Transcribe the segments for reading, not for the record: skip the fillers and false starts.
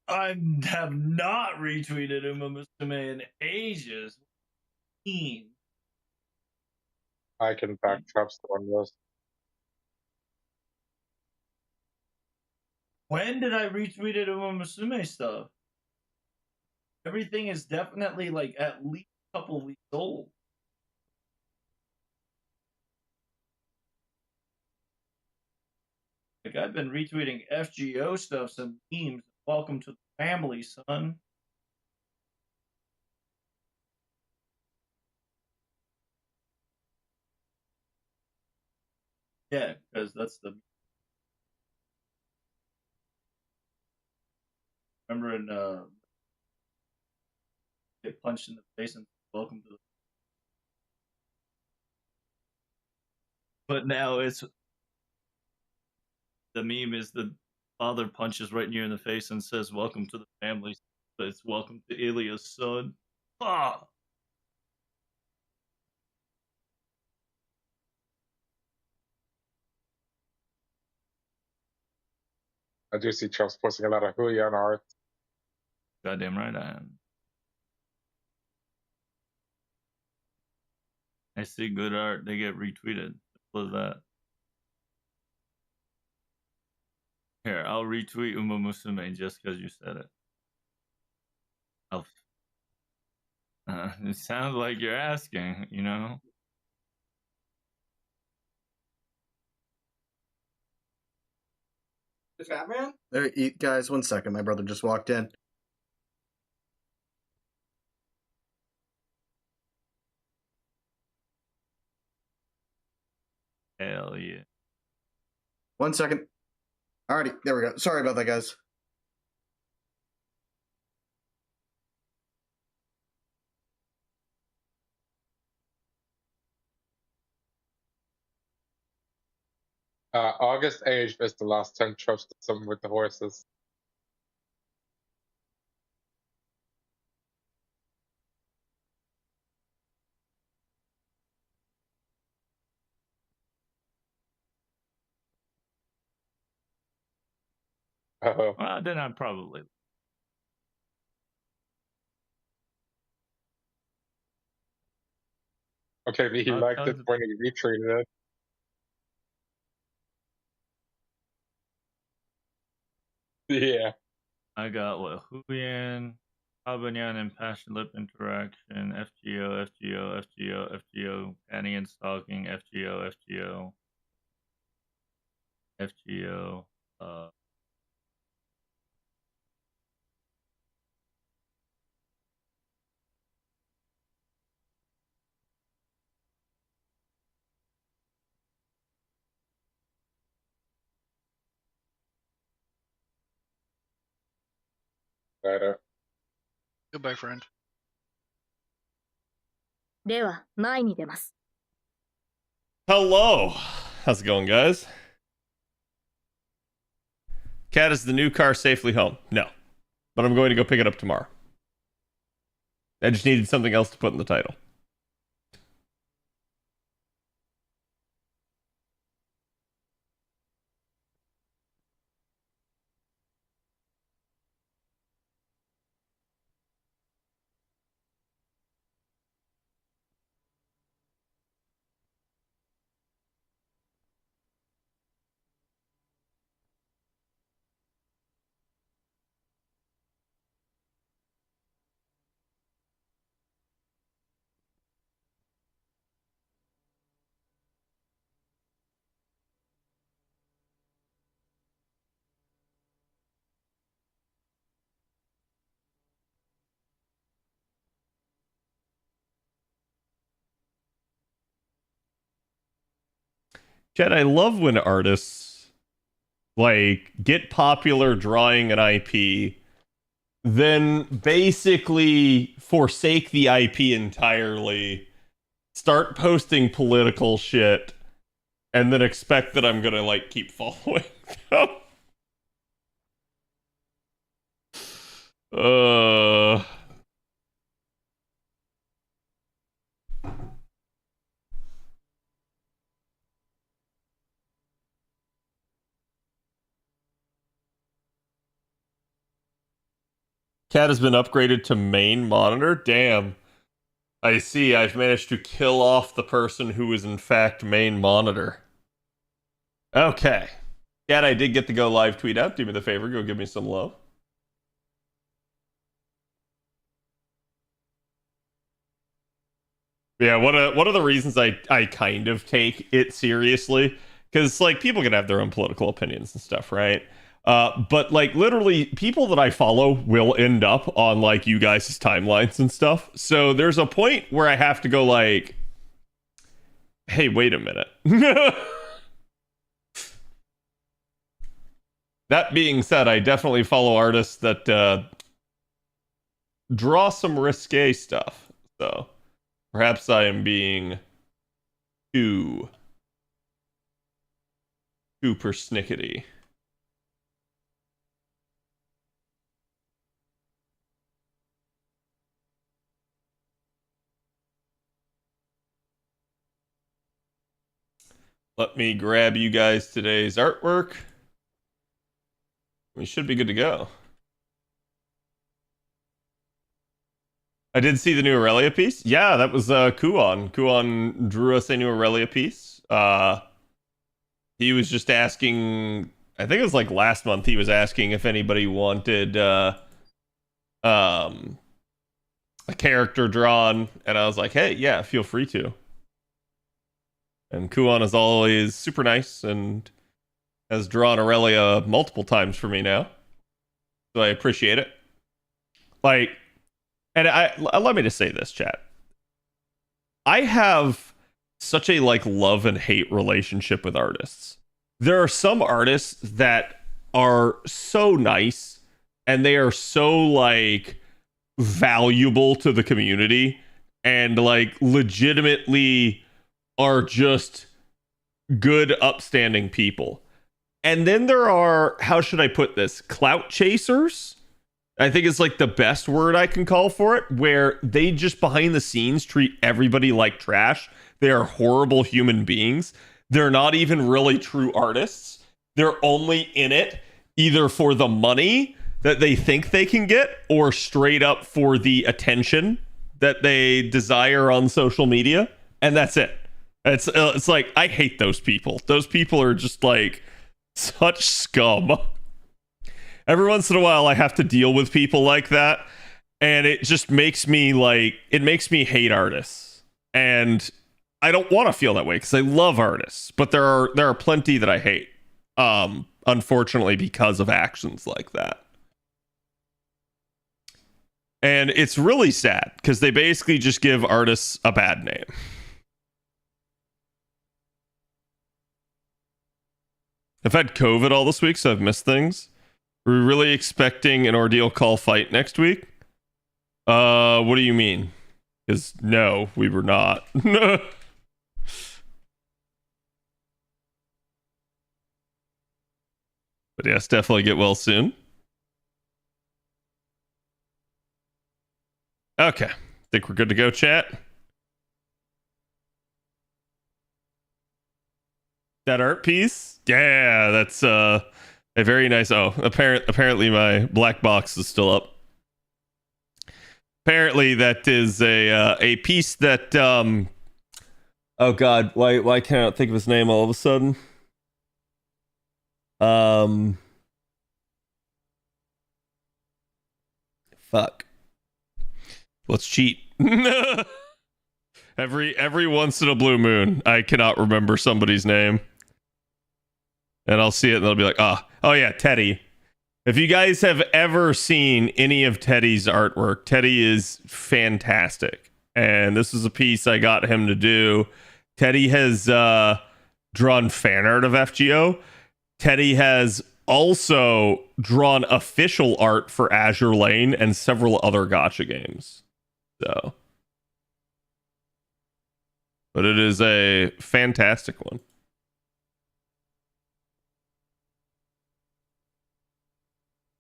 I have not retweeted Uma Musume in ages. I can back traps on this. When did I retweet Uma Musume stuff? Everything is definitely like at least a couple weeks old. Like I've been retweeting FGO stuff, some memes. Welcome to the family, son. Yeah, because that's the. Remember in get punched in the face and welcome to the. But now it's the meme is the father punches right near in the face and says, "Welcome to the family." But it's welcome to Ilya's son. Ah. I do see Chops posting a lot of Huyan art. Goddamn right I am. I see good art, they get retweeted. Simple as that. Here, I'll retweet Uma Musume just because you said it. It sounds like you're asking, you know? The Fat Man? There, guys, 1 second. My brother just walked in. Hell yeah. 1 second. Alrighty, there we go. Sorry about that, guys. August Age is the last time Chops did something with the horses. Oh. Well, then I'd probably. Okay, but he liked it when he retweeted it. Yeah. I got what? Huyan, Habanyan, and Passion Lip Interaction, FGO, FGO, FGO, FGO, Panty and Stalking, FGO, FGO, FGO, Better. Goodbye, friend. では、前に出ます。 Hello. How's it going, guys? Cat, is the new car safely home? No. But I'm going to go pick it up tomorrow. I just needed something else to put in the title. Chad, I love when artists like get popular drawing an IP, then basically forsake the IP entirely, start posting political shit, and then expect that I'm gonna like keep following them. Cat has been upgraded to main monitor. Damn. I see. I've managed to kill off the person who is in fact main monitor. Okay. Cat, I did get the go live tweet out. Do me the favor. Go give me some love. Yeah, one of the reasons I kind of take it seriously, because like people can have their own political opinions and stuff, right? But like literally people that I follow will end up on like you guys' timelines and stuff. So there's a point where I have to go like, hey, wait a minute. That being said, I definitely follow artists that draw some risque stuff. So perhaps I am being too persnickety. Let me grab you guys today's artwork. We should be good to go. I did see the new Aurelia piece. Yeah, that was Kuon. Kuon drew us a new Aurelia piece. He was just asking, I think it was like last month, he was asking if anybody wanted a character drawn, and I was like, hey, yeah, feel free to. And Kuon is always super nice and has drawn Aurelia multiple times for me now. So I appreciate it. Like, and let me just say this, chat. I have such a like love and hate relationship with artists. There are some artists that are so nice and they are so like valuable to the community and like legitimately are just good, upstanding people. And then there are, how should I put this? Clout chasers? I think it's like the best word I can call for it, where they just behind the scenes treat everybody like trash. They are horrible human beings. They're not even really true artists. They're only in it either for the money that they think they can get or straight up for the attention that they desire on social media. And that's it. It's like, I hate those people. Those people are just like such scum. Every once in a while I have to deal with people like that, and it just makes me like, it makes me hate artists. And I don't want to feel that way because I love artists, but there are plenty that I hate. Unfortunately, because of actions like that. And it's really sad because they basically just give artists a bad name. I've had COVID all this week, so I've missed things. We're really expecting an Ordeal Call fight next week. What do you mean? Because no, we were not. But yes, definitely get well soon. Okay, think we're good to go, chat. That art piece? Yeah, that's a very nice. Oh, apparently my black box is still up. Apparently that is a piece that oh god, why can't I think of his name all of a sudden? Fuck. Let's cheat. Every once in a blue moon, I cannot remember somebody's name. And I'll see it and they'll be like, oh yeah, Teddy. If you guys have ever seen any of Teddy's artwork, Teddy is fantastic. And this is a piece I got him to do. Teddy has drawn fan art of FGO. Teddy has also drawn official art for Azure Lane and several other gacha games. So, but it is a fantastic one.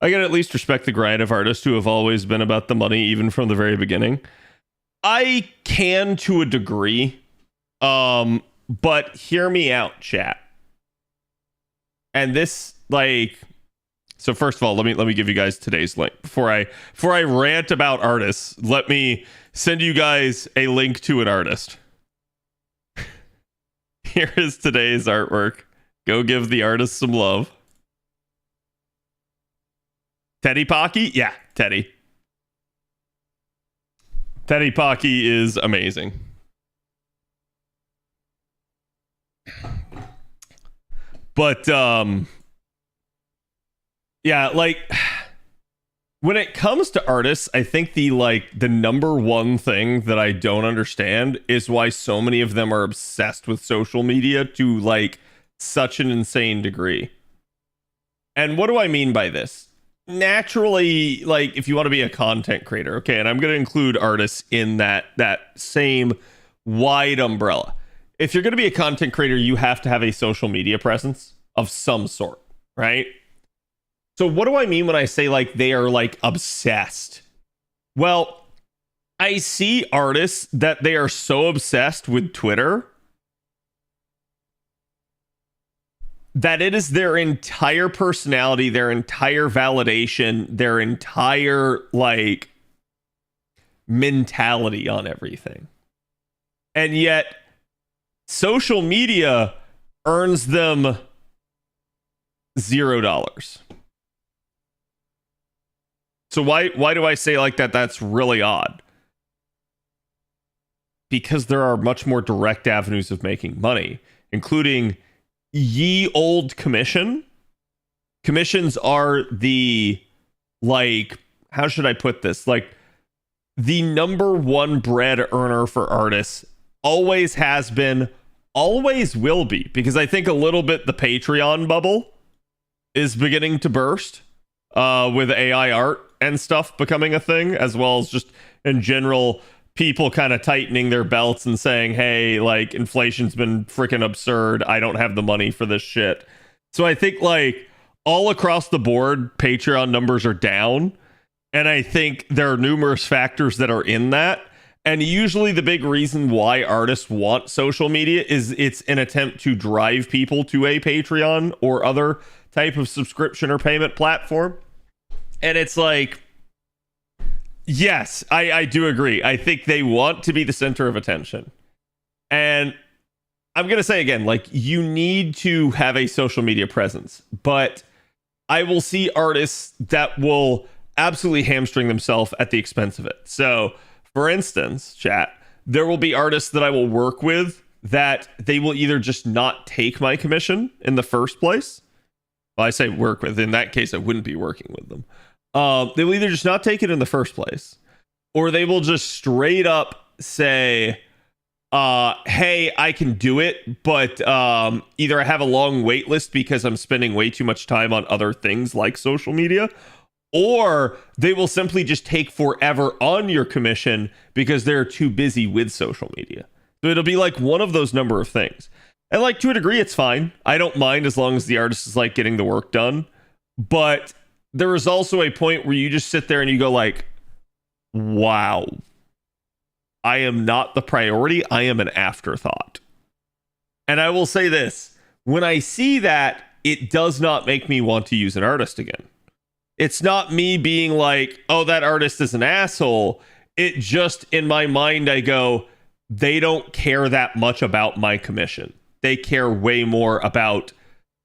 I can at least respect the grind of artists who have always been about the money, even from the very beginning. I can to a degree, but hear me out, chat. And this, like, So first of all, let me give you guys today's link before I rant about artists. Let me send you guys a link to an artist. Here is today's artwork. Go give the artist some love. Teddy Pocky? Yeah, Teddy. Teddy Pocky is amazing. But yeah, like when it comes to artists, I think the number one thing that I don't understand is why so many of them are obsessed with social media to like such an insane degree. And what do I mean by this? Naturally, like if you want to be a content creator, okay, and I'm going to include artists in that same wide umbrella. If you're going to be a content creator, you have to have a social media presence of some sort, right? So what do I mean when I say like they are like obsessed? Well, I see artists that they are so obsessed with Twitter that it is their entire personality, their entire validation, their entire like mentality on everything. And yet social media earns them $0. So why do I say like that? That's really odd. Because there are much more direct avenues of making money, including ye old commission. Commissions are the, like, how should I put this? Like the number one bread earner for artists. Always has been, always will be, because I think a little bit the Patreon bubble is beginning to burst with AI art and stuff becoming a thing, as well as just in general people kind of tightening their belts and saying, hey, like inflation's been freaking absurd. I don't have the money for this shit. So I think like all across the board, Patreon numbers are down. And I think there are numerous factors that are in that. And usually the big reason why artists want social media is it's an attempt to drive people to a Patreon or other type of subscription or payment platform. And it's like, yes, I do agree. I think they want to be the center of attention. And I'm going to say again, like, you need to have a social media presence. But I will see artists that will absolutely hamstring themselves at the expense of it. So, for instance, chat, there will be artists that I will work with that they will either just not take my commission in the first place. Well, I say work with. In that case, I wouldn't be working with them. They will either just not take it in the first place, or they will just straight up say, hey, I can do it, but either I have a long wait list because I'm spending way too much time on other things like social media, or they will simply just take forever on your commission because they're too busy with social media. So it'll be like one of those number of things. And like to a degree, it's fine. I don't mind as long as the artist is like getting the work done. But there is also a point where you just sit there and you go like, wow, I am not the priority. I am an afterthought. And I will say this, when I see that, it does not make me want to use an artist again. It's not me being like, oh, that artist is an asshole. It just, in my mind, I go, they don't care that much about my commission. They care way more about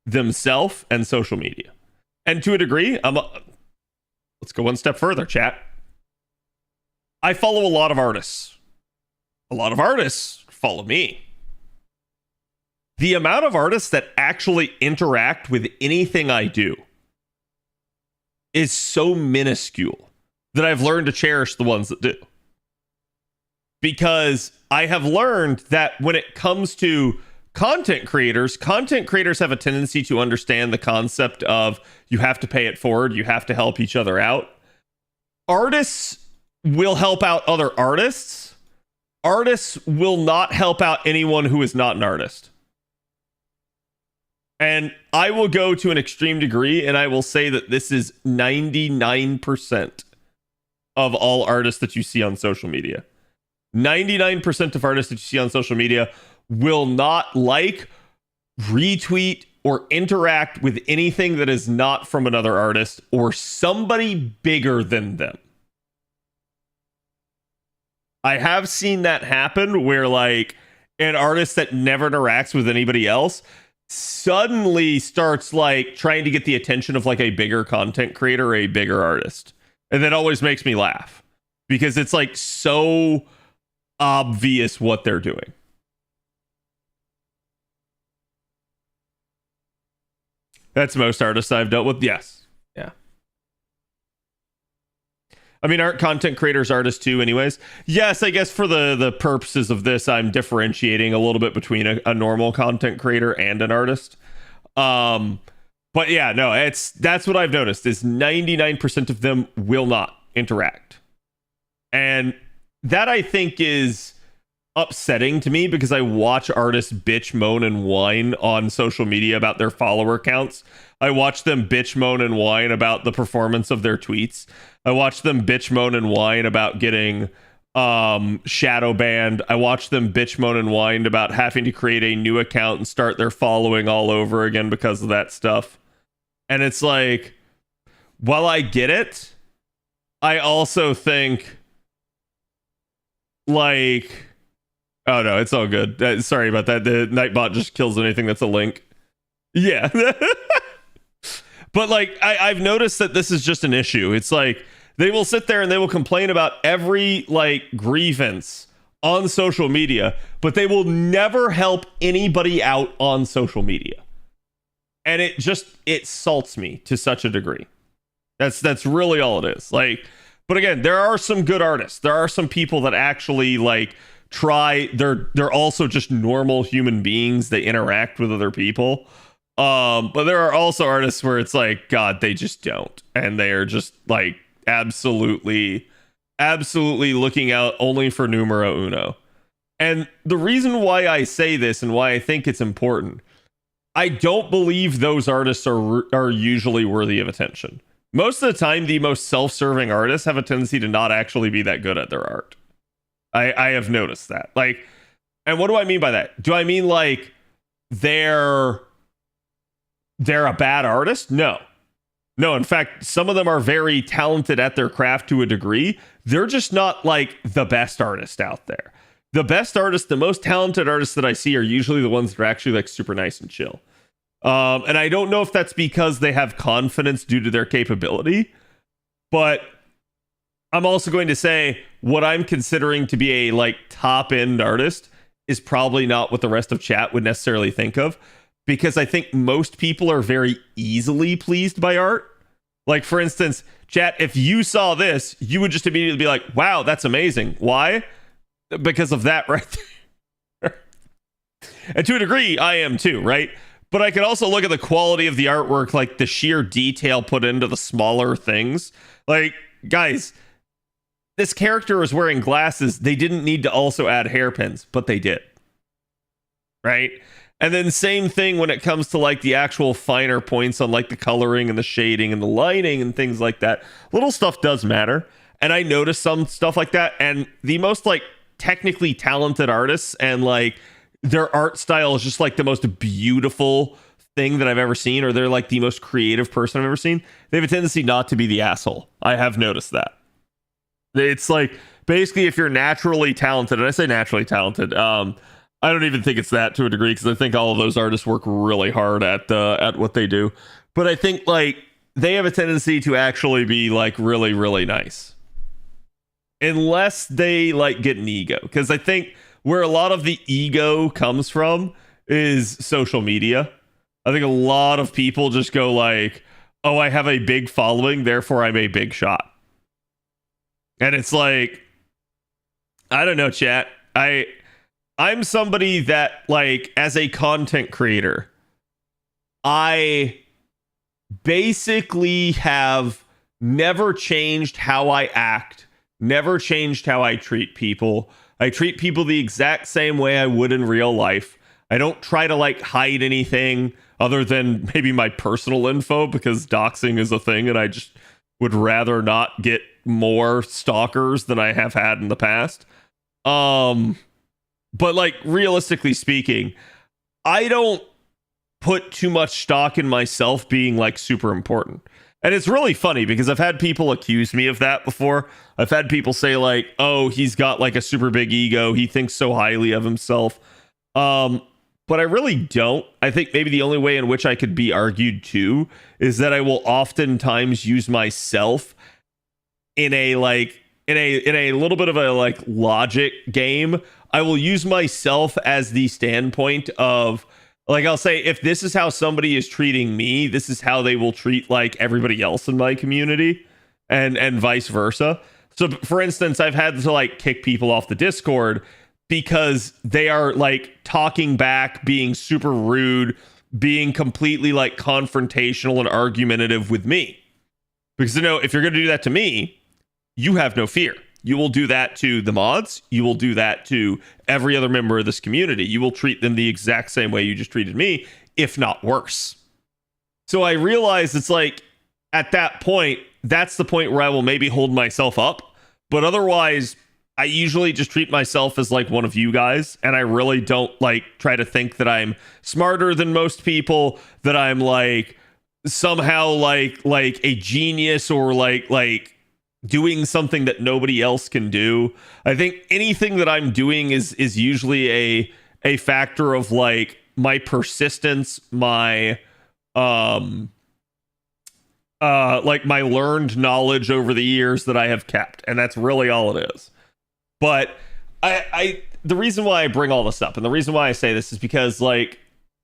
themselves and social media. And to a degree, let's go one step further, chat. I follow a lot of artists. A lot of artists follow me. The amount of artists that actually interact with anything I do is so minuscule that I've learned to cherish the ones that do. Because I have learned that when it comes to content creators have a tendency to understand the concept of you have to pay it forward, you have to help each other out. Artists will help out other artists. Artists will not help out anyone who is not an artist. And I will go to an extreme degree, and I will say that this is 99% of all artists that you see on social media. 99% of artists that you see on social media will not like, retweet, or interact with anything that is not from another artist or somebody bigger than them. I have seen that happen where like an artist that never interacts with anybody else suddenly starts like trying to get the attention of like a bigger content creator or a bigger artist. And that always makes me laugh because it's like so obvious what they're doing. That's most artists I've dealt with. Yes. Yeah. I mean, aren't content creators artists too anyways? Yes, I guess for the purposes of this, I'm differentiating a little bit between a normal content creator and an artist. But yeah, no, that's what I've noticed is 99% of them will not interact. And that I think is upsetting to me because I watch artists bitch, moan, and whine on social media about their follower counts. I watch them bitch, moan, and whine about the performance of their tweets. I watch them bitch, moan, and whine about getting shadow banned. I watch them bitch, moan, and whine about having to create a new account and start their following all over again because of that stuff. And it's like, while I get it, I also think like, oh no, it's all good. Sorry about that. The Nightbot just kills anything that's a link. Yeah. But like, I've noticed that this is just an issue. It's like, they will sit there and they will complain about every like grievance on social media, but they will never help anybody out on social media. And it salts me to such a degree. That's really all it is. Like, but again, there are some good artists. There are some people that actually like try. They're also just normal human beings. They interact with other people. But there are also artists where it's like, God, they just don't. And they are just like absolutely looking out only for numero uno. And the reason why I say this and why I think it's important, I don't believe those artists are usually worthy of attention. Most of the time, the most self-serving artists have a tendency to not actually be that good at their art. I have noticed that. Like, and what do I mean by that? Do I mean like they're a bad artist? No. In fact, some of them are very talented at their craft to a degree. They're just not like the best artist out there. The best artists, the most talented artists that I see are usually the ones that are actually like super nice and chill. And I don't know if that's because they have confidence due to their capability, but I'm also going to say what I'm considering to be a like top end artist is probably not what the rest of chat would necessarily think of, because I think most people are very easily pleased by art. Like, for instance, chat, if you saw this, you would just immediately be like, wow, that's amazing. Why? Because of that right there. And to a degree, I am too, right? But I could also look at the quality of the artwork, like the sheer detail put into the smaller things. Like, guys, this character is wearing glasses. They didn't need to also add hairpins, but they did. Right? And then same thing when it comes to like the actual finer points on like the coloring and the shading and the lighting and things like that. Little stuff does matter. And I noticed some stuff like that. And the most like technically talented artists and like their art style is just like the most beautiful thing that I've ever seen, or they're like the most creative person I've ever seen. They have a tendency not to be the asshole. I have noticed that. It's like basically if you're naturally talented, and I say naturally talented, I don't even think it's that to a degree, because I think all of those artists work really hard at what they do. But I think like they have a tendency to actually be like really, really nice, unless they like get an ego. Because I think where a lot of the ego comes from is social media. I think a lot of people just go like, oh, I have a big following, therefore I'm a big shot. And it's like, I don't know, chat. I'm somebody that, like, as a content creator, I basically have never changed how I act, never changed how I treat people. I treat people the exact same way I would in real life. I don't try to, like, hide anything other than maybe my personal info, because doxing is a thing, and I just would rather not get more stalkers than I have had in the past. But like realistically speaking, I don't put too much stock in myself being like super important. And it's really funny because I've had people accuse me of that before. I've had people say like, "Oh, he's got like a super big ego. He thinks so highly of himself." But I really don't. I think maybe the only way in which I could be argued to is that I will oftentimes use myself in a little bit of a like logic game. I will use myself as the standpoint of, like, I'll say, if this is how somebody is treating me, this is how they will treat like everybody else in my community, and vice versa. So for instance, I've had to like kick people off the Discord because they are like talking back, being super rude, being completely like confrontational and argumentative with me. Because, you know, if you're going to do that to me, you have no fear. You will do that to the mods. You will do that to every other member of this community. You will treat them the exact same way you just treated me, if not worse. So I realize it's like, at that point, that's the point where I will maybe hold myself up. But otherwise, I usually just treat myself as like one of you guys. And I really don't like try to think that I'm smarter than most people, that I'm like somehow like a genius, or like doing something that nobody else can do. I think anything that I'm doing is usually a factor of like my persistence, my like my learned knowledge over the years that I have kept, and that's really all it is. But I the reason why I bring all this up, and the reason why I say this, is because like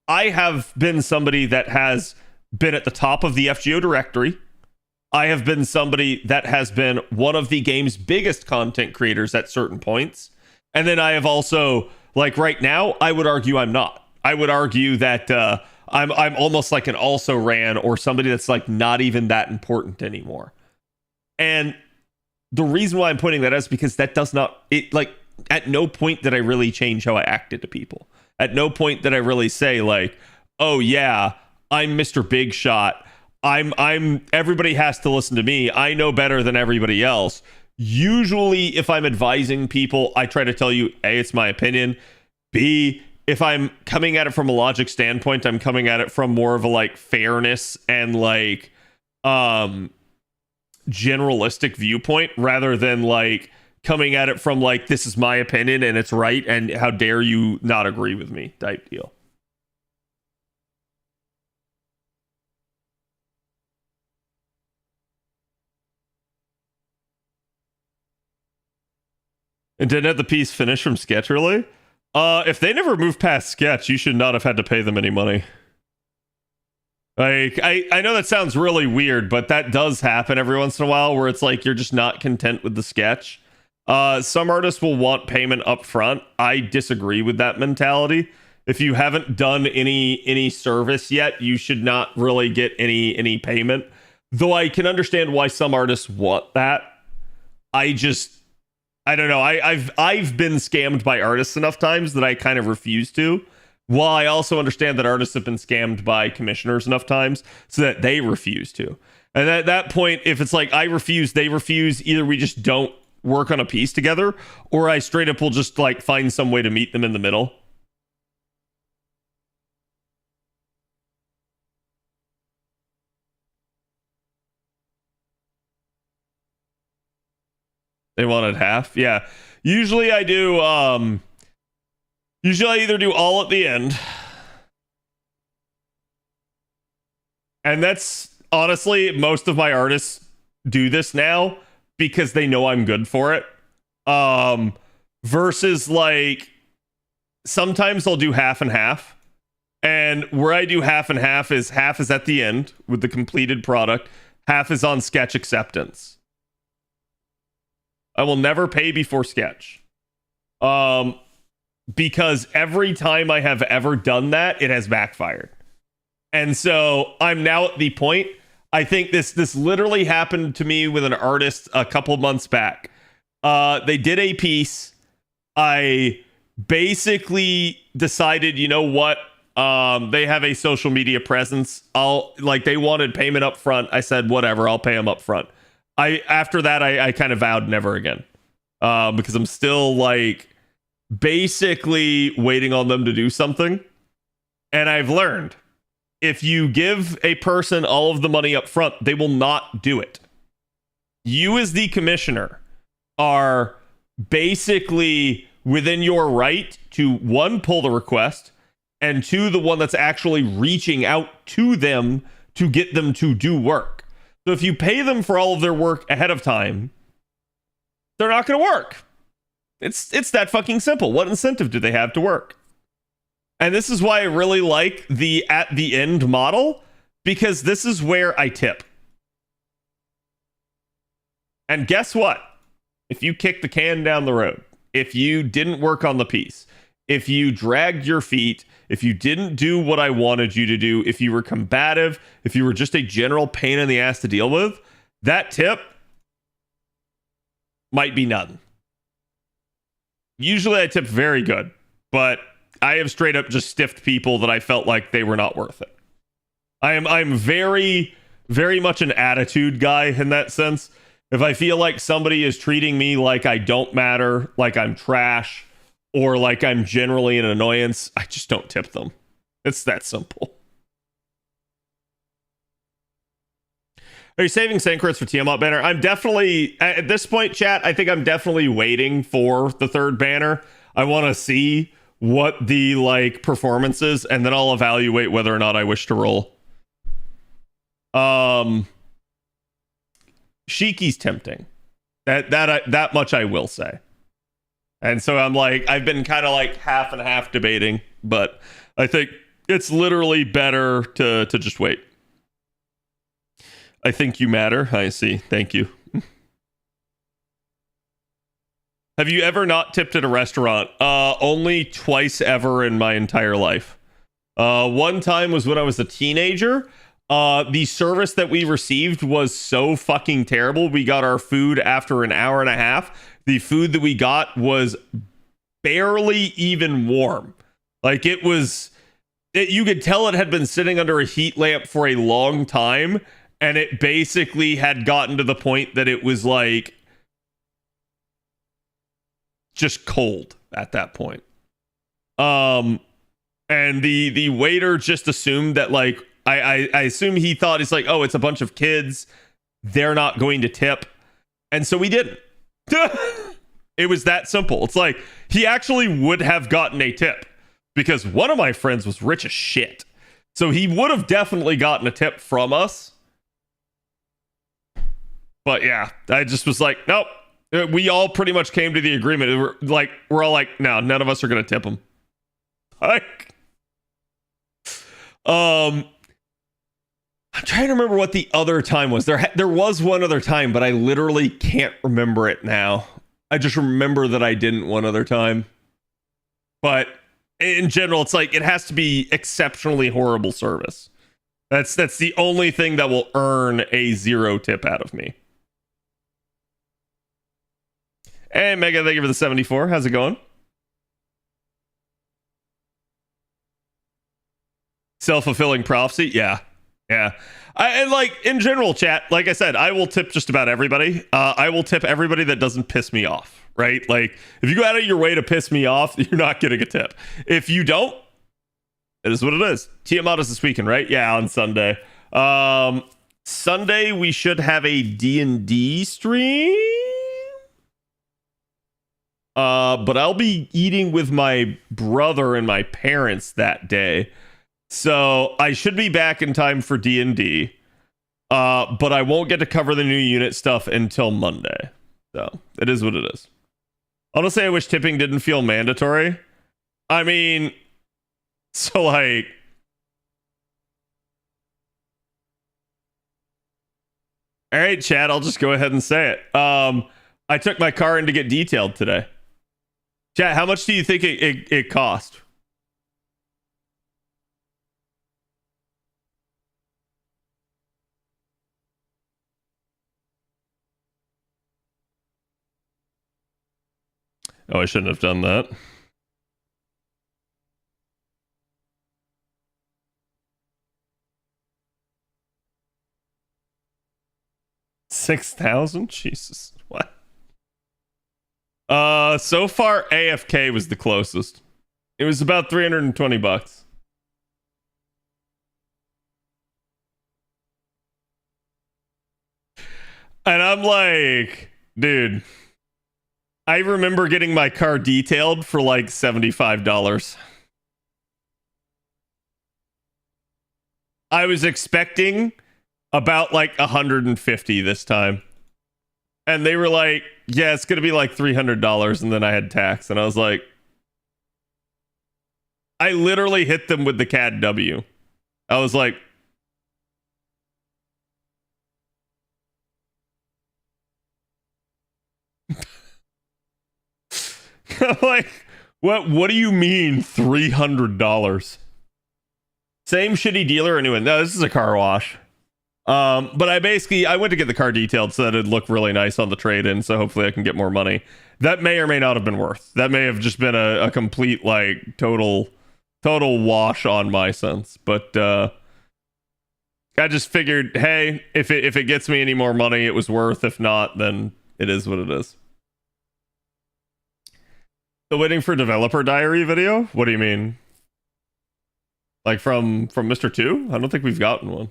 I have been somebody that has been at the top of the FGO directory. I have been somebody that has been one of the game's biggest content creators at certain points. And then I have also, like right now, I would argue I'm not. I would argue that I'm almost like an also ran, or somebody that's like not even that important anymore. And the reason why I'm pointing that out is because that does not, it like at no point did I really change how I acted to people. At no point did I really say like, oh yeah, I'm Mr. Big Shot. I'm everybody has to listen to me. I know better than everybody else. Usually if I'm advising people, I try to tell you, A, it's my opinion. B, if I'm coming at it from a logic standpoint, I'm coming at it from more of a like fairness and like generalistic viewpoint, rather than like coming at it from like, this is my opinion and it's right and how dare you not agree with me type deal. And didn't have the piece finish from Sketch early? If they never moved past Sketch, you should not have had to pay them any money. Like, I know that sounds really weird, but that does happen every once in a while, where it's like you're just not content with the sketch. Some artists will want payment up front. I disagree with that mentality. If you haven't done any service yet, you should not really get any payment. Though I can understand why some artists want that. I don't know. I've been scammed by artists enough times that I kind of refuse to. While I also understand that artists have been scammed by commissioners enough times so that they refuse to. And at that point, if it's like I refuse, they refuse, either we just don't work on a piece together, or I straight up will just like find some way to meet them in the middle. They wanted half. Yeah. Usually I do usually I either do all at the end. And that's honestly, most of my artists do this now because they know I'm good for it. Versus like sometimes I'll do half and half. And where I do half and half is at the end with the completed product, half is on sketch acceptance. I will never pay before sketch. Because every time I have ever done that, it has backfired. And so I'm now at the point, I think this literally happened to me with an artist a couple months back. They did a piece. I basically decided, you know what? They have a social media presence. They wanted payment up front. I said, whatever, I'll pay them up front. After that, I kind of vowed never again. Because I'm still like basically waiting on them to do something. And I've learned If you give a person all of the money up front, they will not do it. You, as the commissioner, are basically within your right to, one, pull the request, and two, the one that's actually reaching out to them to get them to do work. So if you pay them for all of their work ahead of time, they're not going to work. It's that fucking simple. What incentive do they have to work? And this is why I really like the at the end model, because this is where I tip. And guess what? If you kick the can down the road, if you didn't work on the piece, if you dragged your feet, if you didn't do what I wanted you to do, if you were combative, if you were just a general pain in the ass to deal with, that tip might be none. Usually I tip very good, but I have straight up just stiffed people that I felt like they were not worth it. I'm very, very much an attitude guy in that sense. If I feel like somebody is treating me like I don't matter, like I'm trash, or like I'm generally an annoyance, I just don't tip them. It's that simple. Are you saving Sancreds for Tiamat banner? I'm definitely, at this point, chat, I think I'm definitely waiting for the third banner. I want to see what the like performance is, and then I'll evaluate whether or not I wish to roll. Shiki's tempting. That much I will say. And so I'm like, I've been kind of like half and half debating, but I think it's literally better to just wait. I think you matter. I see. Thank you. Have you ever not tipped at a restaurant? Only twice ever in my entire life. One time was when I was a teenager. The service that we received was so fucking terrible. We got our food after an hour and a half. The food that we got was barely even warm. Like it was, you could tell it had been sitting under a heat lamp for a long time. And it basically had gotten to the point that it was like just cold at that point. And the waiter just assumed that like I assume he thought it's like, oh, it's a bunch of kids, they're not going to tip. And so we didn't. It was that simple. It's like he actually would have gotten a tip because one of my friends was rich as shit. So he would have definitely gotten a tip from us. But yeah, I just was like, nope. We all pretty much came to the agreement. We're all like, no, none of us are gonna tip him. Like, I'm trying to remember what the other time was. There was one other time, but I literally can't remember it now. I just remember that I didn't one other time. But in general, it's like it has to be exceptionally horrible service. That's the only thing that will earn a 0 tip out of me. Hey, Mega, thank you for the 74. How's it going? Self-fulfilling prophecy? Yeah. And like, in general, chat, like I said, I will tip just about everybody. I will tip everybody that doesn't piss me off, right? Like, if you go out of your way to piss me off, you're not getting a tip. If you don't, it is what it is. Tiamat is this weekend, right? Yeah, on Sunday. Sunday, we should have a D&D stream. But I'll be eating with my brother and my parents that day. So I should be back in time for D&D. But I won't get to cover the new unit stuff until Monday. So it is what it is. Honestly, I wish tipping didn't feel mandatory. I mean, so like, all right, Chad, I'll just go ahead and say it. I took my car in to get detailed today. Chat, how much do you think it cost? Oh, I shouldn't have done that. $6,000? Jesus. What? So far AFK was the closest. It was about $320. And I'm like, dude, I remember getting my car detailed for like $75. I was expecting about like 150 this time. And they were like, yeah, it's going to be like $300. And then I had tax. And I was like, I literally hit them with the CAD W. I was like, I'm like, what do you mean $300? Same shitty dealer or new one? No, this is a car wash. But I went to get the car detailed so that it'd look really nice on the trade-in, so hopefully I can get more money. That may or may not have been worth. That may have just been a complete, like, total wash on my sense. But I just figured, hey, if it gets me any more money, it was worth. If not, then it is what it is. Still waiting for developer diary video? What do you mean? Like from Mr. 2? I don't think we've gotten one.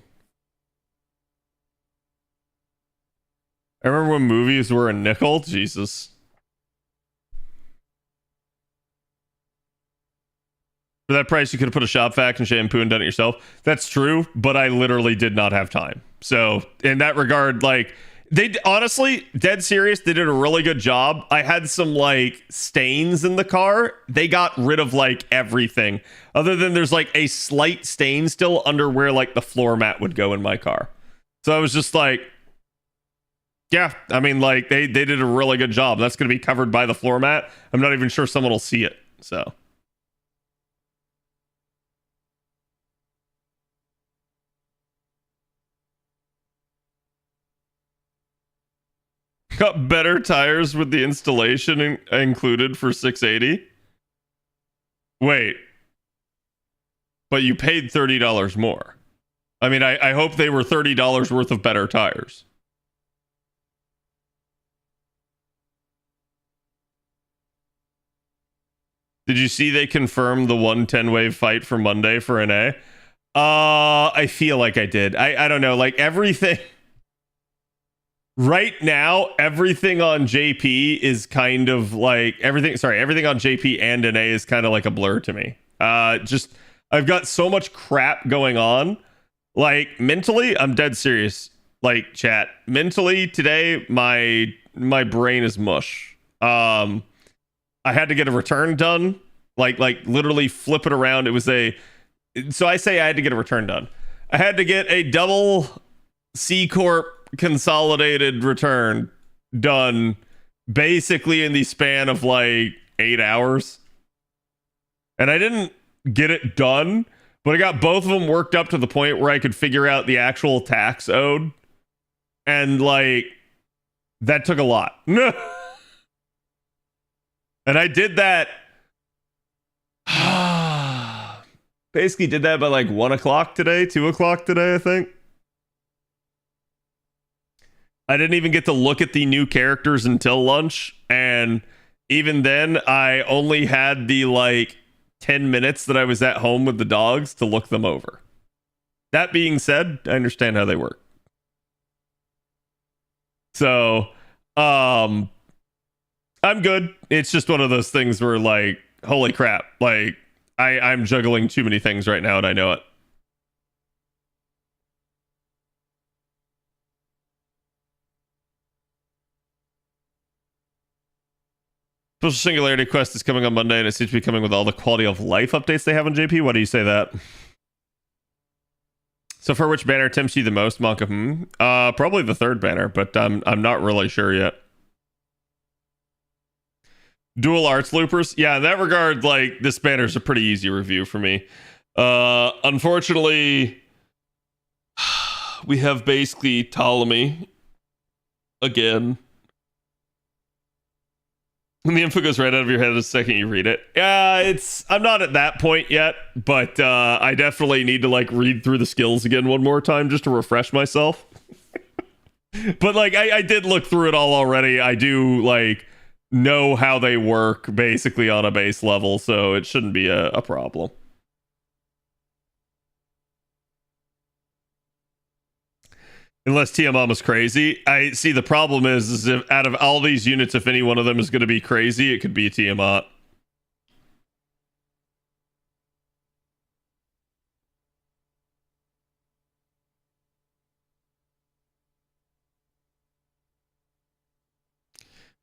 I remember when movies were a nickel. Jesus. For that price, you could have put a shop vac and shampoo and done it yourself. That's true, but I literally did not have time. So in that regard, like, they honestly, dead serious, they did a really good job. I had some like stains in the car. They got rid of like everything. Other than there's like a slight stain still under where like the floor mat would go in my car. So I was just like, yeah, I mean, like they did a really good job. That's going to be covered by the floor mat. I'm not even sure someone will see it. So got better tires with the installation included for 680. Wait, but you paid $30 more. I mean, I hope they were $30 worth of better tires. Did you see they confirmed the 110 wave fight for Monday for NA? I feel like I did. I don't know. Like everything right now, everything on JP is kind of like everything on JP and NA is kind of like a blur to me. Just I've got so much crap going on. Like mentally, I'm dead serious. Like chat, mentally today, my brain is mush. I had to get a return done, like literally flip it around. It was so I say I had to get a return done. I had to get a double C Corp consolidated return done basically in the span of like 8 hours. And I didn't get it done, but I got both of them worked up to the point where I could figure out the actual tax owed. And like, that took a lot. And I did that. Basically did that by like 1 o'clock today, 2 o'clock today, I think. I didn't even get to look at the new characters until lunch. And even then, I only had the like 10 minutes that I was at home with the dogs to look them over. That being said, I understand how they work. So, I'm good. It's just one of those things where like, holy crap, like I'm juggling too many things right now and I know it. Social Singularity Quest is coming on Monday and it seems to be coming with all the quality of life updates they have on JP. Why do you say that? So for which banner tempts you the most, Monka? Probably the third banner, but I'm not really sure yet. Dual arts loopers, yeah, in that regard, like this banner's a pretty easy review for me. Unfortunately, we have basically Ptolemy again. When the info goes right out of your head the second you read it. I'm not at that point yet, but I definitely need to like read through the skills again one more time just to refresh myself. But like I did look through it all already. I do like know how they work basically on a base level, so it shouldn't be a problem. Unless Tiamama's crazy. I see the problem is if out of all these units, if any one of them is going to be crazy, it could be Tiamat.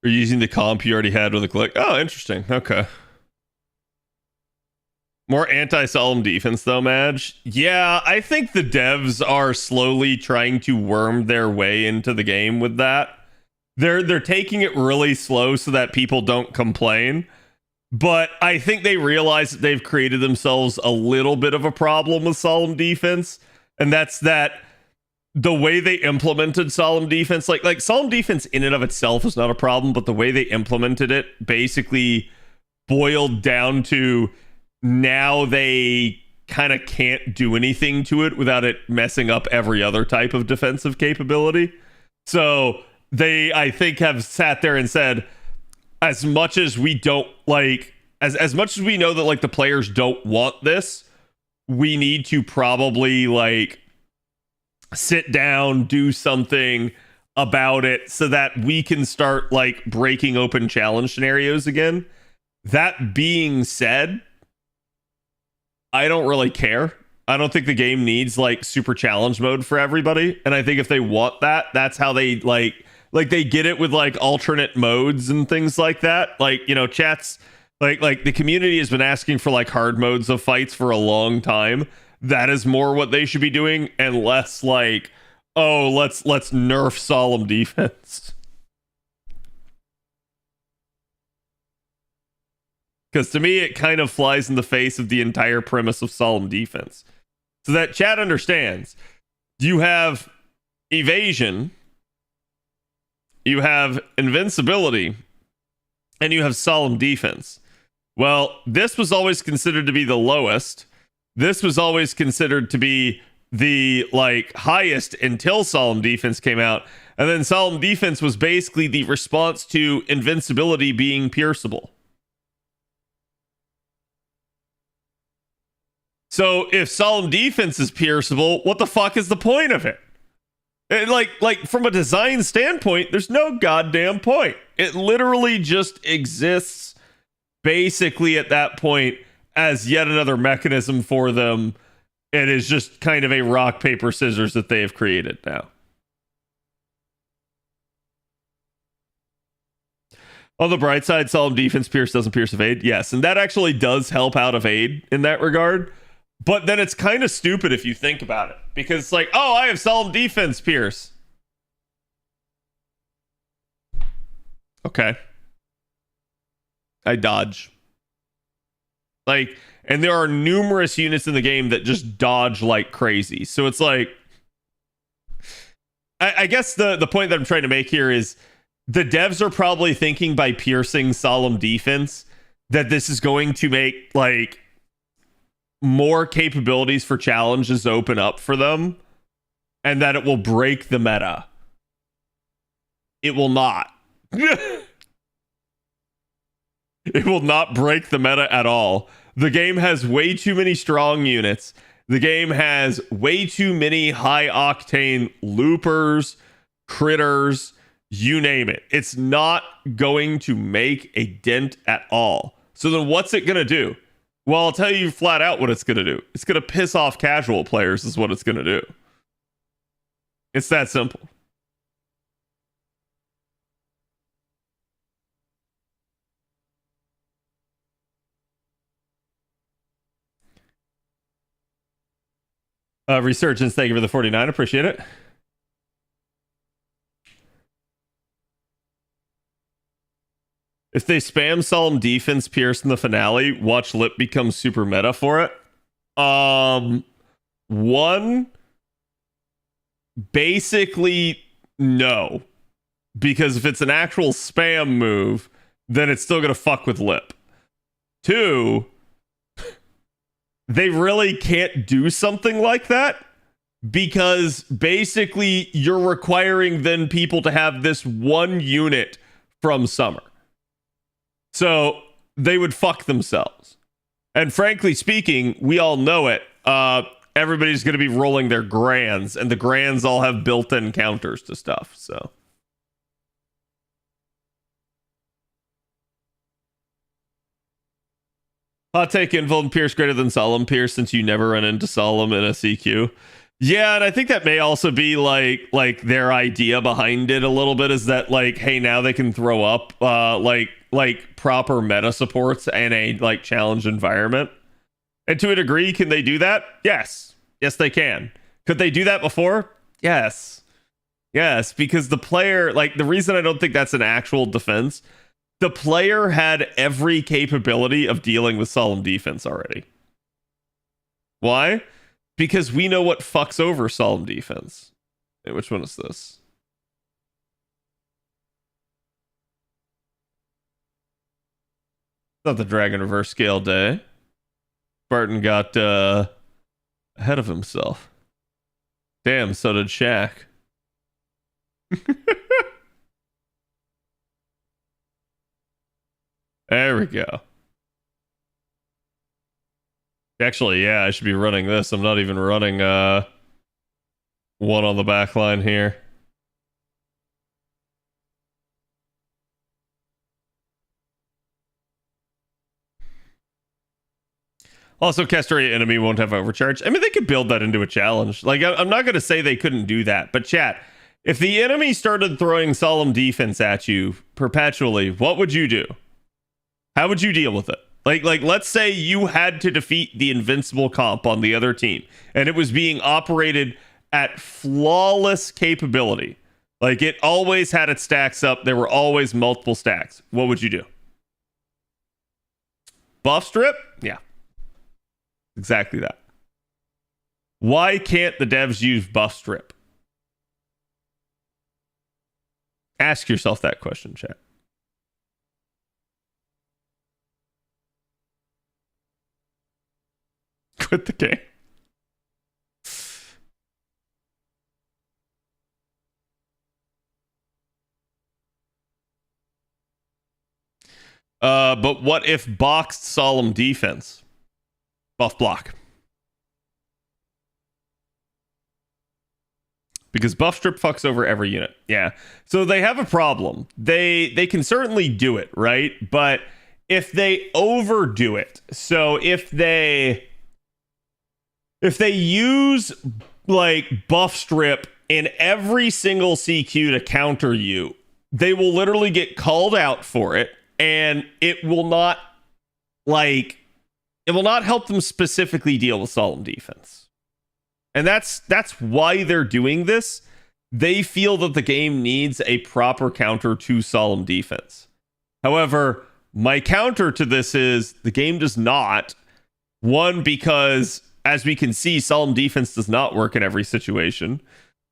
You're using the comp you already had with a click. Oh, interesting. Okay. More anti-solemn defense though, Madge. Yeah, I think the devs are slowly trying to worm their way into the game with that. They're taking it really slow so that people don't complain. But I think they realize that they've created themselves a little bit of a problem with solemn defense. And that's that the way they implemented solemn defense, like solemn defense in and of itself is not a problem, but the way they implemented it basically boiled down to now they kind of can't do anything to it without it messing up every other type of defensive capability. So they, I think, have sat there and said, as much as we don't like, as much as we know that like the players don't want this, we need to probably like sit down, do something about it so that we can start like breaking open challenge scenarios again. That being said, I don't really care. I don't think the game needs like super challenge mode for everybody. And I think if they want that, that's how they like they get it with like alternate modes and things like that. Like, you know, chats like the community has been asking for like hard modes of fights for a long time. That is more what they should be doing and less like, oh, let's nerf solemn defense. Because to me, it kind of flies in the face of the entire premise of solemn defense. So that chat understands. You have evasion, you have invincibility, and you have solemn defense. Well, this was always considered to be the lowest. This was always considered to be the like highest until solemn defense came out. And then solemn defense was basically the response to invincibility being pierceable. So if solemn defense is pierceable, what the fuck is the point of it? Like from a design standpoint, there's no goddamn point. It literally just exists basically at that point as yet another mechanism for them. It is just kind of a rock, paper, scissors that they have created now. On the bright side, solemn defense pierce doesn't pierce evade. Yes, and that actually does help out evade in that regard. But then it's kind of stupid if you think about it. Because it's like, oh, I have solemn defense pierce. Okay. I dodge. Like, and there are numerous units in the game that just dodge like crazy. So it's like, I guess the point that I'm trying to make here is the devs are probably thinking by piercing solemn defense that this is going to make like more capabilities for challenges open up for them and that it will break the meta. It will not. It will not break the meta at all. The game has way too many strong units. The game has way too many high octane loopers, critters, you name it. It's not going to make a dent at all. So then what's it going to do? Well, I'll tell you flat out what it's going to do. It's going to piss off casual players is what it's going to do. It's that simple. Resurgence, thank you for the 49. Appreciate it. If they spam solemn defense pierce in the finale, watch Lip become super meta for it. One, basically no, because if it's an actual spam move, then it's still gonna fuck with Lip. Two, they really can't do something like that because basically you're requiring then people to have this one unit from Summer. So they would fuck themselves. And frankly speaking, we all know it. everybody's going to be rolling their grands, and the grands all have built-in counters to stuff. So hot take: Invuln Pierce greater than Solemn Pierce, since you never run into Solemn in a CQ. Yeah, and I think that may also be like their idea behind it a little bit, is that like, hey, now they can throw up like proper meta supports in a like challenge environment. And to a degree, can they do that? Yes. Yes, they can. Could they do that before? Yes. Yes, because the player, like, the reason I don't think that's an actual defense, the player had every capability of dealing with solemn defense already. Why? Because we know what fucks over solemn defense. Hey, which one is this? Not the Dragon Reverse Scale Day. Barton got ahead of himself. Damn, so did Shaq. There we go. Actually, yeah, I should be running this. I'm not even running one on the back line here. Also, Castoria enemy won't have overcharge. I mean, they could build that into a challenge. Like, I'm not going to say they couldn't do that. But chat, if the enemy started throwing solemn defense at you perpetually, what would you do? How would you deal with it? Like, let's say you had to defeat the invincible comp on the other team, and it was being operated at flawless capability. Like, it always had its stacks up. There were always multiple stacks. What would you do? Buff strip? Yeah. Exactly that. Why can't the devs use buff strip? Ask yourself that question, chat. Quit the game. But what if boxed solemn defense? Buff block. Because buff strip fucks over every unit. Yeah. So they have a problem. They can certainly do it, right? But if they overdo it, so if they use like buff strip in every single CQ to counter you, they will literally get called out for it, and it will not help them specifically deal with solemn defense. And that's why they're doing this. They feel that the game needs a proper counter to solemn defense. However, my counter to this is the game does not. One, because as we can see, solemn defense does not work in every situation.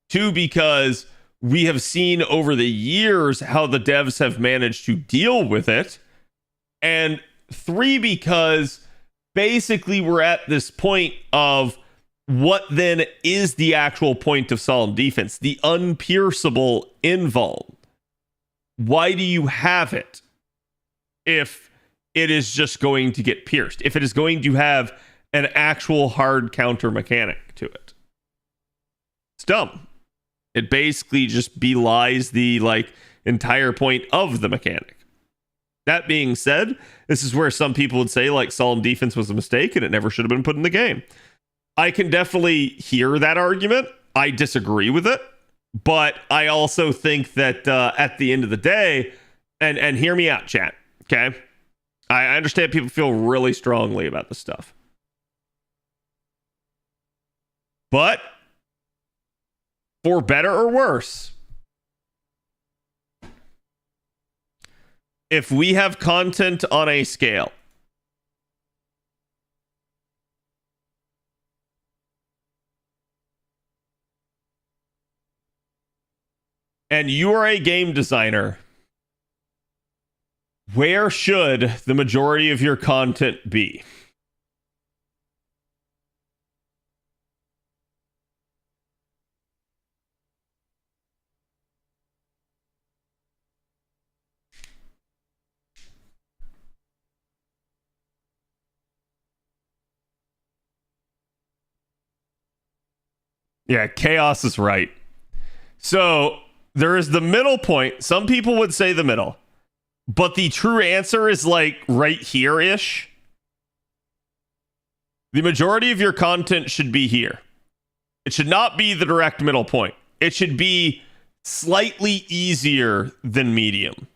Two, because we have seen over the years how the devs have managed to deal with it. And three, because basically we're at this point of what then is the actual point of solemn defense, the unpierceable invuln. Why do you have it if it is just going to get pierced, if it is going to have an actual hard counter mechanic to it? It's dumb. It basically just belies the entire point of the mechanic. That being said, this is where some people would say solemn defense was a mistake and it never should have been put in the game. I can definitely hear that argument. I disagree with it, but I also think that at the end of the day, and hear me out, chat, okay? I understand people feel really strongly about this stuff. But for better or worse, if we have content on a scale and you are a game designer, where should the majority of your content be? Yeah, chaos is right. So there is the middle point. Some people would say the middle, but the true answer is like right here-ish. The majority of your content should be here. It should not be the direct middle point. It should be slightly easier than medium.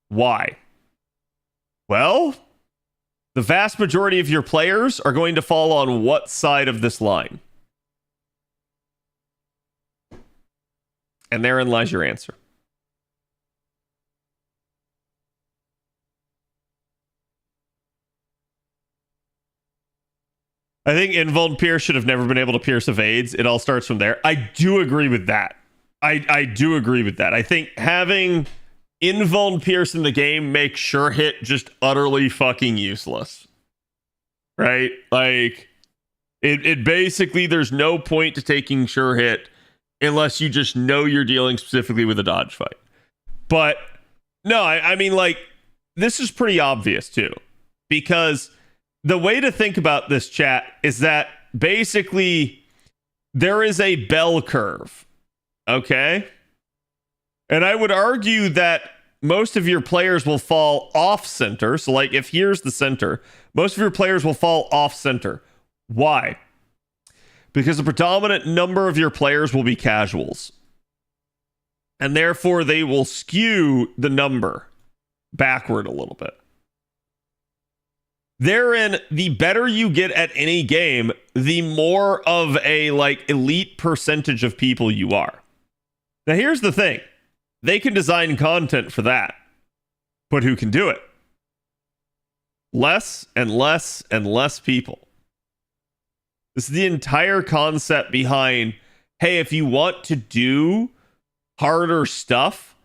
Why? Well, the vast majority of your players are going to fall on what side of this line? And therein lies your answer. I think Invuln Pierce should have never been able to pierce evades. It all starts from there. I do agree with that. I do agree with that. I think having Invuln Pierce in the game makes sure hit just utterly fucking useless. Right? Like, it basically, there's no point to taking sure hit unless you just know you're dealing specifically with a dodge fight. But no, I mean, like, this is pretty obvious too, because the way to think about this, chat, is that basically there is a bell curve, okay? And I would argue that most of your players will fall off center. So, like, if here's the center, most of your players will fall off center. Why? Because the predominant number of your players will be casuals. And therefore, they will skew the number backward a little bit. Therein, the better you get at any game, the more of a, like, elite percentage of people you are. Now, here's the thing. They can design content for that. But who can do it? Less and less and less people. This is the entire concept behind, hey, if you want to do harder stuff,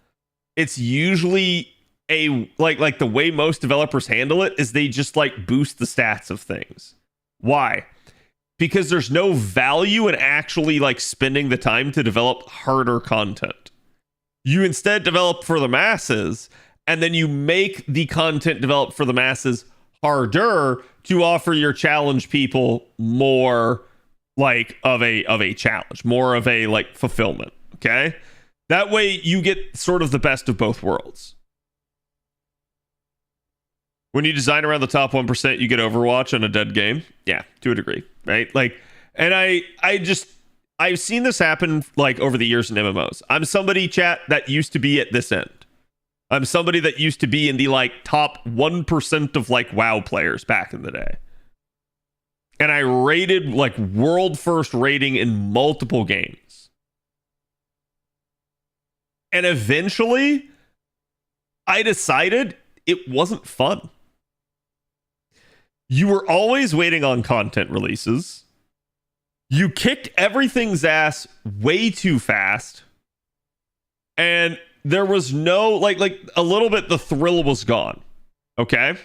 it's usually a like the way most developers handle it is they just like boost the stats of things. Why? Because there's no value in actually like spending the time to develop harder content. You instead develop for the masses, and then you make the content developed for the masses harder to offer your challenge people more like of a challenge, more of a like fulfillment. Okay, that way you get sort of the best of both worlds. When you design around the top 1%, you get Overwatch on a dead game. Yeah, to a degree, right? Like, and I've seen this happen like over the years in MMOs. I'm somebody, chat, that used to be at this end. I'm somebody that used to be in the like top 1% of like WoW players back in the day. And I rated like world first rating in multiple games. And eventually I decided it wasn't fun. You were always waiting on content releases. You kicked everything's ass way too fast. And there was no, like a little bit, the thrill was gone. Okay?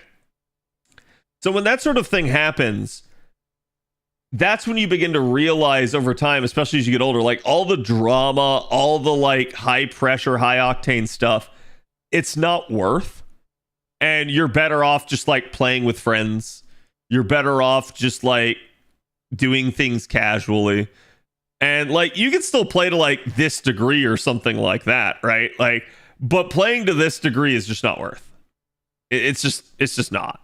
So when that sort of thing happens, that's when you begin to realize over time, especially as you get older, like all the drama, all the like high pressure, high octane stuff, it's not worth. And you're better off just like playing with friends. You're better off just like doing things casually. And like you can still play to like this degree or something like that, right? Like, but playing to this degree is just not worth. It's just not.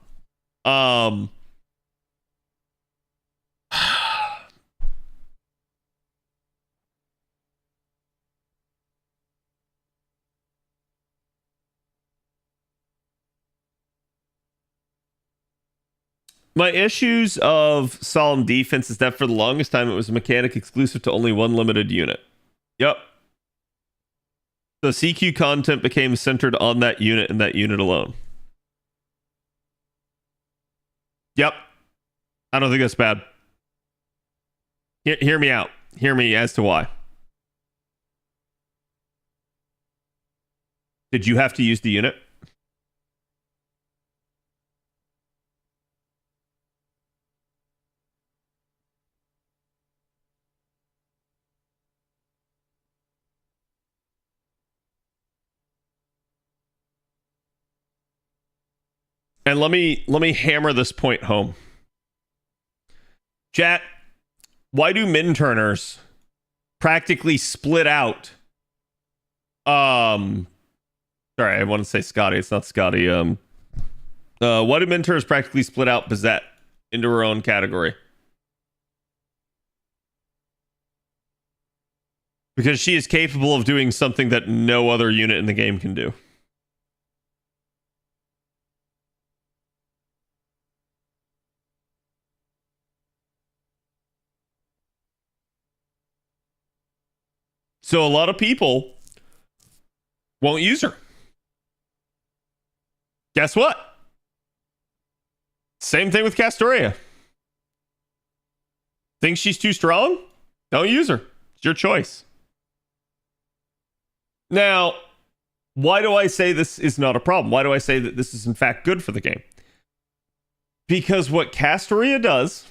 My issues of Solemn Defense is that for the longest time it was a mechanic exclusive to only one limited unit. Yep. So CQ content became centered on that unit and that unit alone. Yep. I don't think that's bad. Hear me out. Hear me as to why. Did you have to use the unit? And let me hammer this point home. Chat, why do min turners practically split out. Sorry, I want to say Scotty. It's not Scotty. What do mentors practically split out Bazette into her own category? Because she is capable of doing something that no other unit in the game can do. So a lot of people won't use her. Guess what? Same thing with Castoria. Think she's too strong? Don't use her. It's your choice. Now, why do I say this is not a problem? Why do I say that this is in fact good for the game? Because what Castoria does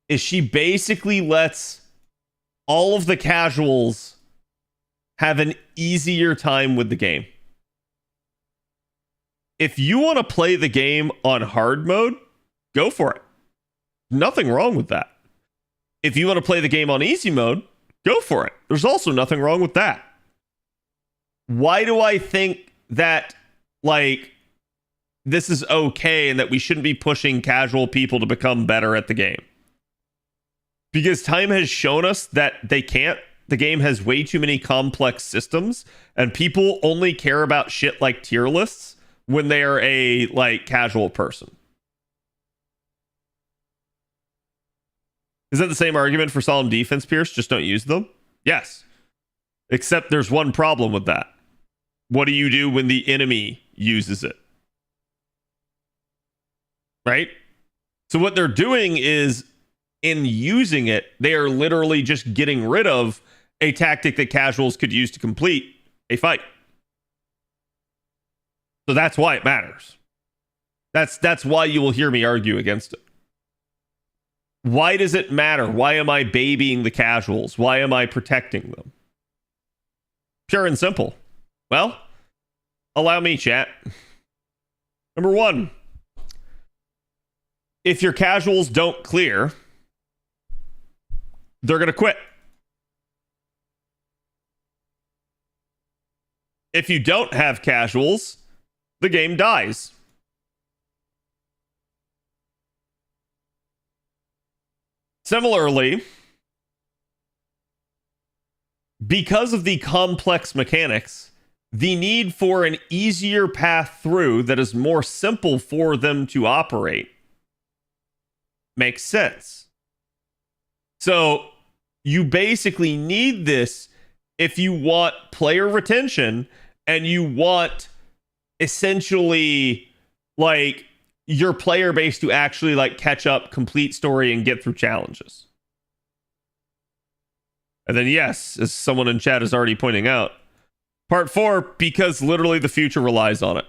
is she basically lets all of the casuals have an easier time with the game. If you want to play the game on hard mode, go for it. Nothing wrong with that. If you want to play the game on easy mode, go for it. There's also nothing wrong with that. Why do I think that, like, this is okay and that we shouldn't be pushing casual people to become better at the game? Because time has shown us that they can't. The game has way too many complex systems, and people only care about shit like tier lists when they are a, like, casual person. Is that the same argument for solemn defense, Pierce? Just don't use them? Yes. Except there's one problem with that. What do you do when the enemy uses it? Right? So what they're doing is, in using it, they are literally just getting rid of a tactic that casuals could use to complete a fight. So that's why it matters. That's why you will hear me argue against it. Why does it matter? Why am I babying the casuals? Why am I protecting them? Pure and simple. Well, allow me, chat. Number one, if your casuals don't clear, they're going to quit. If you don't have casuals, the game dies. Similarly, because of the complex mechanics, the need for an easier path through that is more simple for them to operate makes sense. So you basically need this if you want player retention and you want essentially, like, your player base to actually, like, catch up, complete story, and get through challenges. And then, yes, as someone in chat is already pointing out, part 4, because literally the future relies on it.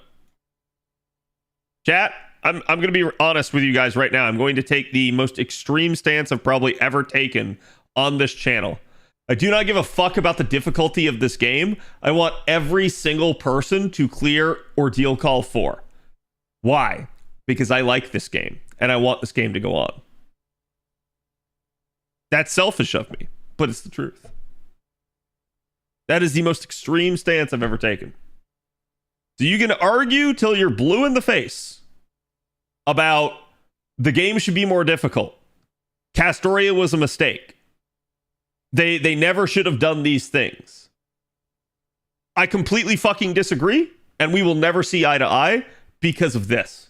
Chat, I'm going to be honest with you guys right now. I'm going to take the most extreme stance I've probably ever taken on this channel. I do not give a fuck about the difficulty of this game. I want every single person to clear Ordeal Call 4. Why? Because I like this game, and I want this game to go on. That's selfish of me, but it's the truth. That is the most extreme stance I've ever taken. So you can argue till you're blue in the face about the game should be more difficult. Castoria was a mistake. They never should have done these things. I completely fucking disagree, and we will never see eye to eye because of this.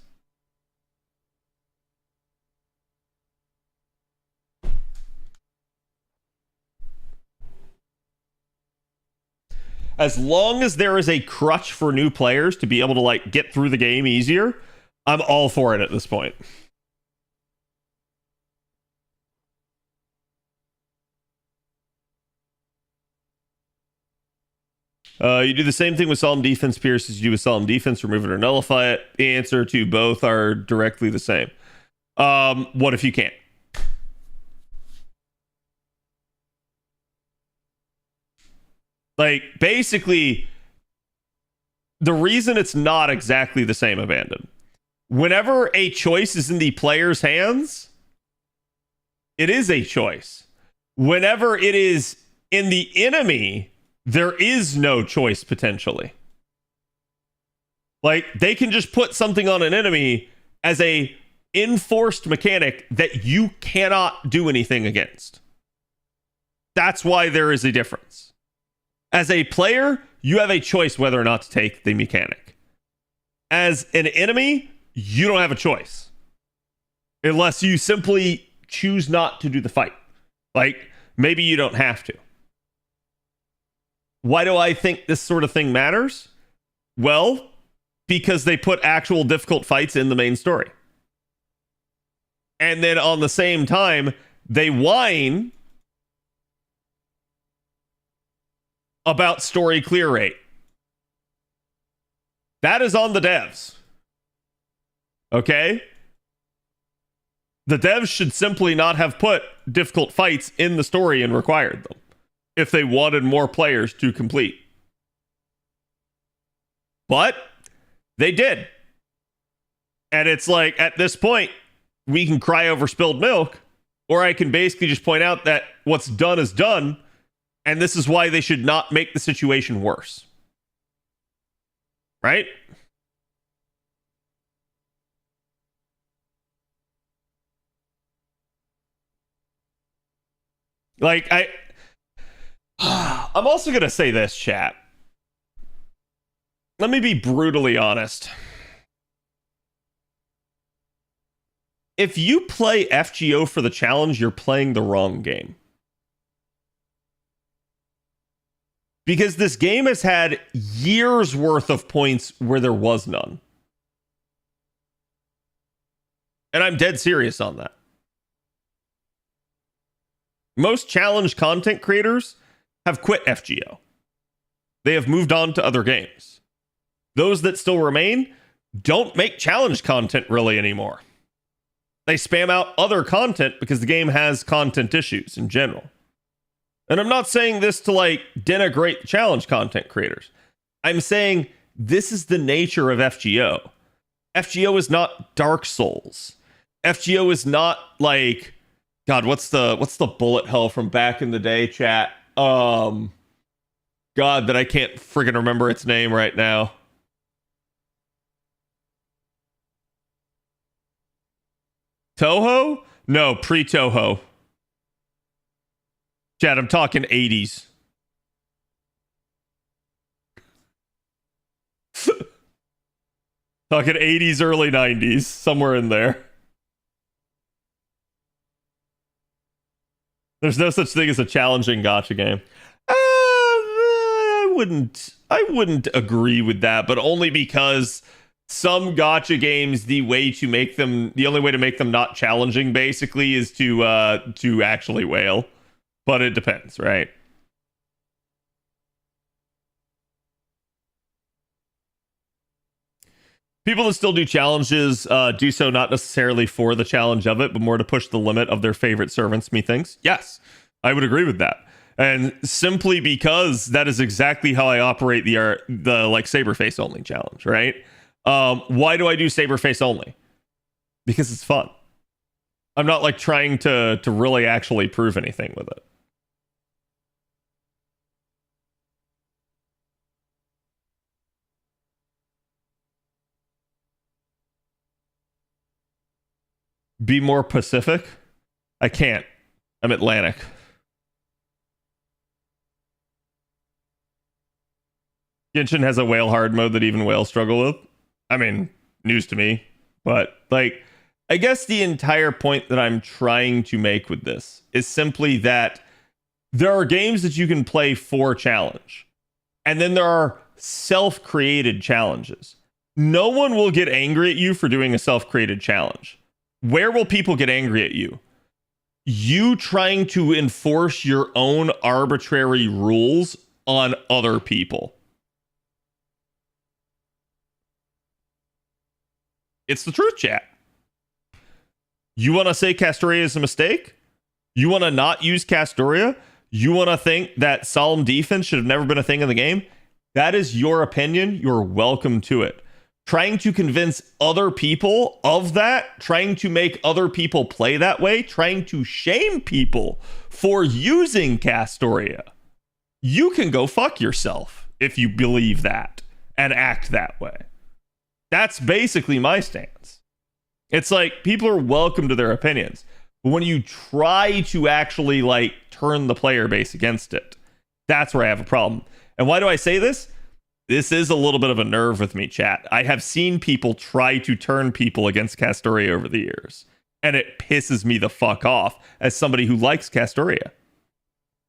As long as there is a crutch for new players to be able to, like, get through the game easier, I'm all for it at this point. You do the same thing with solemn defense, Pierce, as you do with solemn defense, remove it or nullify it. The answer to both are directly the same. What if you can't? Like, basically, the reason it's not exactly the same, Abandon, whenever a choice is in the player's hands, it is a choice. Whenever it is in the enemy, there is no choice potentially. Like, they can just put something on an enemy as a enforced mechanic that you cannot do anything against. That's why there is a difference. As a player, you have a choice whether or not to take the mechanic. As an enemy, you don't have a choice. Unless you simply choose not to do the fight. Like, maybe you don't have to. Why do I think this sort of thing matters? Well, because they put actual difficult fights in the main story. And then on the same time, they whine about story clear rate. That is on the devs. Okay? The devs should simply not have put difficult fights in the story and required them if they wanted more players to complete. But they did. And it's like, at this point, we can cry over spilled milk, or I can basically just point out that what's done is done, and this is why they should not make the situation worse. Right? Like, I'm also going to say this, chat. Let me be brutally honest. If you play FGO for the challenge, you're playing the wrong game. Because this game has had years worth of points where there was none. And I'm dead serious on that. Most challenge content creators have quit FGO. They have moved on to other games. Those that still remain don't make challenge content really anymore. They spam out other content because the game has content issues in general. And I'm not saying this to like denigrate challenge content creators. I'm saying this is the nature of FGO. FGO is not Dark Souls. FGO is not like, God, what's the bullet hell from back in the day, chat? God, that I can't friggin' remember its name right now. Toho? No, pre-Toho. Chat, I'm talking 80s. Talking 80s, early 90s, somewhere in there. There's no such thing as a challenging gacha game. I wouldn't agree with that, but only because some gacha games, the only way to make them not challenging, basically, is to actually whale. But it depends, right? People that still do challenges do so not necessarily for the challenge of it, but more to push the limit of their favorite servants, methinks. Yes, I would agree with that. And simply because that is exactly how I operate the like Saberface only challenge, right? Why do I do Saberface only? Because it's fun. I'm not like trying to really actually prove anything with it. Be more Pacific? I can't. I'm Atlantic. Genshin has a whale hard mode that even whales struggle with. I mean, news to me. But, like, I guess the entire point that I'm trying to make with this is simply that there are games that you can play for challenge. And then there are self-created challenges. No one will get angry at you for doing a self-created challenge. Where will people get angry at you? You trying to enforce your own arbitrary rules on other people. It's the truth, chat. You want to say Castoria is a mistake? You want to not use Castoria? You want to think that solemn defense should have never been a thing in the game? That is your opinion. You're welcome to it. trying to convince other people of that, trying to make other people play that way, trying to shame people for using Castoria. You can go fuck yourself if you believe that and act that way. That's basically my stance. It's like people are welcome to their opinions, but when you try to actually like turn the player base against it, that's where I have a problem. And why do I say this? This is a little bit of a nerve with me, chat. I have seen people try to turn people against Castoria over the years, and it pisses me the fuck off as somebody who likes Castoria.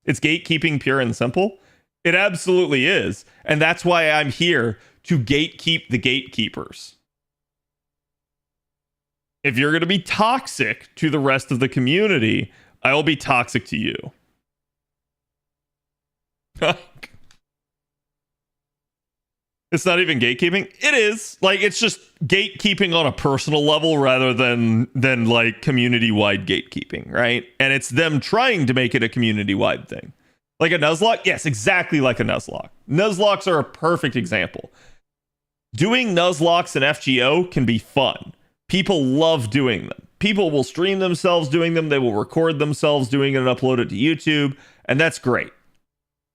It's gatekeeping pure and simple. It absolutely is. And that's why I'm here to gatekeep the gatekeepers. If you're going to be toxic to the rest of the community, I will be toxic to you. It's not even gatekeeping. It is. Like, it's just gatekeeping on a personal level rather than like community-wide gatekeeping, right? And it's them trying to make it a community-wide thing. Like a Nuzlocke? Yes, exactly like a Nuzlocke. Nuzlocks are a perfect example. Doing Nuzlocks in FGO can be fun. People love doing them. People will stream themselves doing them. They will record themselves doing it and upload it to YouTube. And that's great.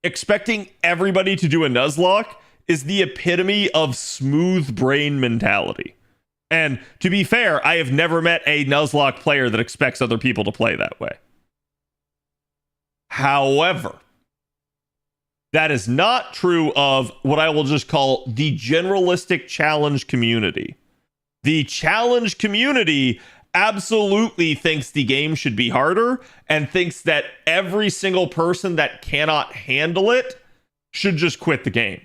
Expecting everybody to do a Nuzlocke is the epitome of smooth brain mentality. And to be fair, I have never met a Nuzlocke player that expects other people to play that way. However, that is not true of what I will just call the generalistic challenge community. The challenge community absolutely thinks the game should be harder and thinks that every single person that cannot handle it should just quit the game.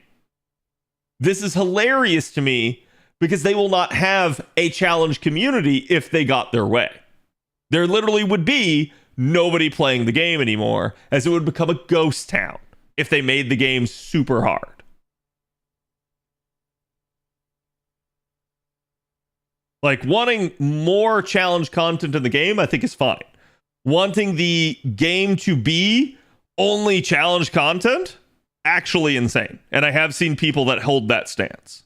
This is hilarious to me because they will not have a challenge community if they got their way. There literally would be nobody playing the game anymore, as it would become a ghost town if they made the game super hard. Like, wanting more challenge content in the game, I think is fine. Wanting the game to be only challenge content, actually insane. And I have seen people that hold that stance.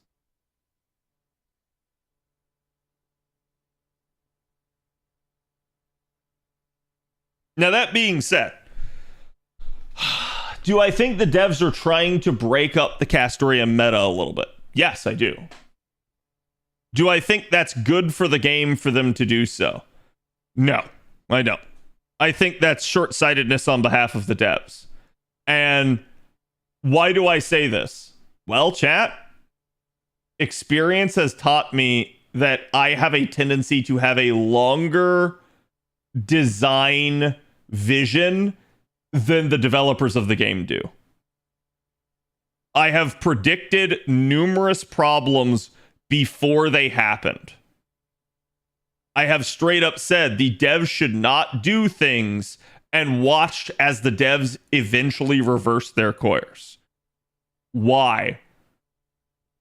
Now, that being said, do I think the devs are trying to break up the Castoria meta a little bit? Yes, I do. Do I think that's good for the game for them to do so? No, I don't. I think that's short-sightedness on behalf of the devs. And why do I say this? Well, chat, experience has taught me that I have a tendency to have a longer design vision than the developers of the game do. I have predicted numerous problems before they happened. I have straight up said the devs should not do things and watched as the devs eventually reversed their course. Why?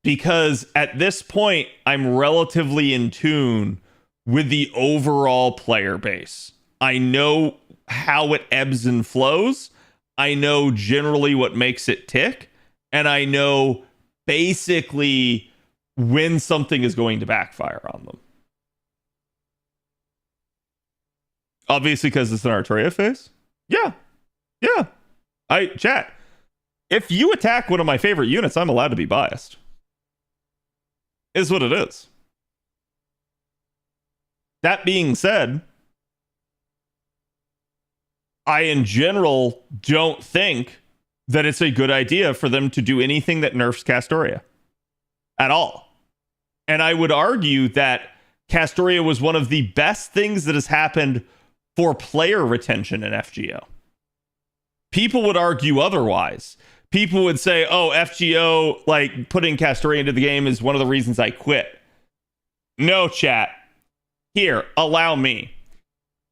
Because at this point, I'm relatively in tune with the overall player base. I know how it ebbs and flows. I know generally what makes it tick. And I know basically when something is going to backfire on them. Obviously, because it's an Arturia phase. Yeah. Chat. If you attack one of my favorite units, I'm allowed to be biased. Is what it is. That being said, I in general don't think that it's a good idea for them to do anything that nerfs Castoria at all. And I would argue that Castoria was one of the best things that has happened for player retention in FGO. People would argue otherwise. People would say, oh, FGO, like putting Castoria into the game is one of the reasons I quit. No, chat. Here, allow me.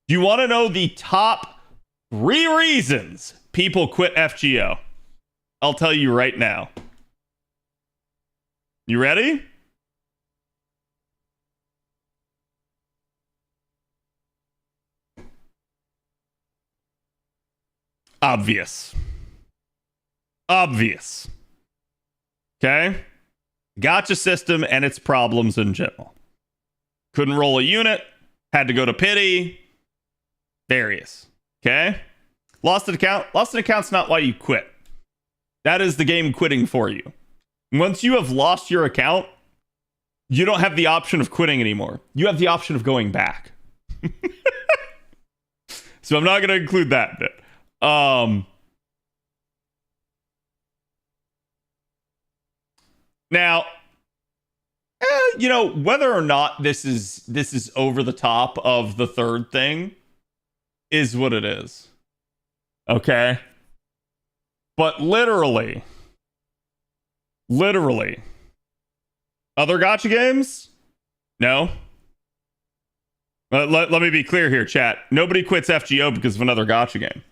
Do you want to know the top 3 reasons people quit FGO? I'll tell you right now. You ready? Obvious. Okay? Gotcha system and its problems in general. Couldn't roll a unit, had to go to pity, various. Okay? Lost an account. Lost an account's not why you quit. That is the game quitting for you. Once you have lost your account, you don't have the option of quitting anymore. You have the option of going back. So I'm not going to include that bit. Now, you know, whether or not this is over the top of the third thing is what it is. Okay? But literally, other gotcha games? No. Let me be clear here, chat. Nobody quits FGO because of another gotcha game.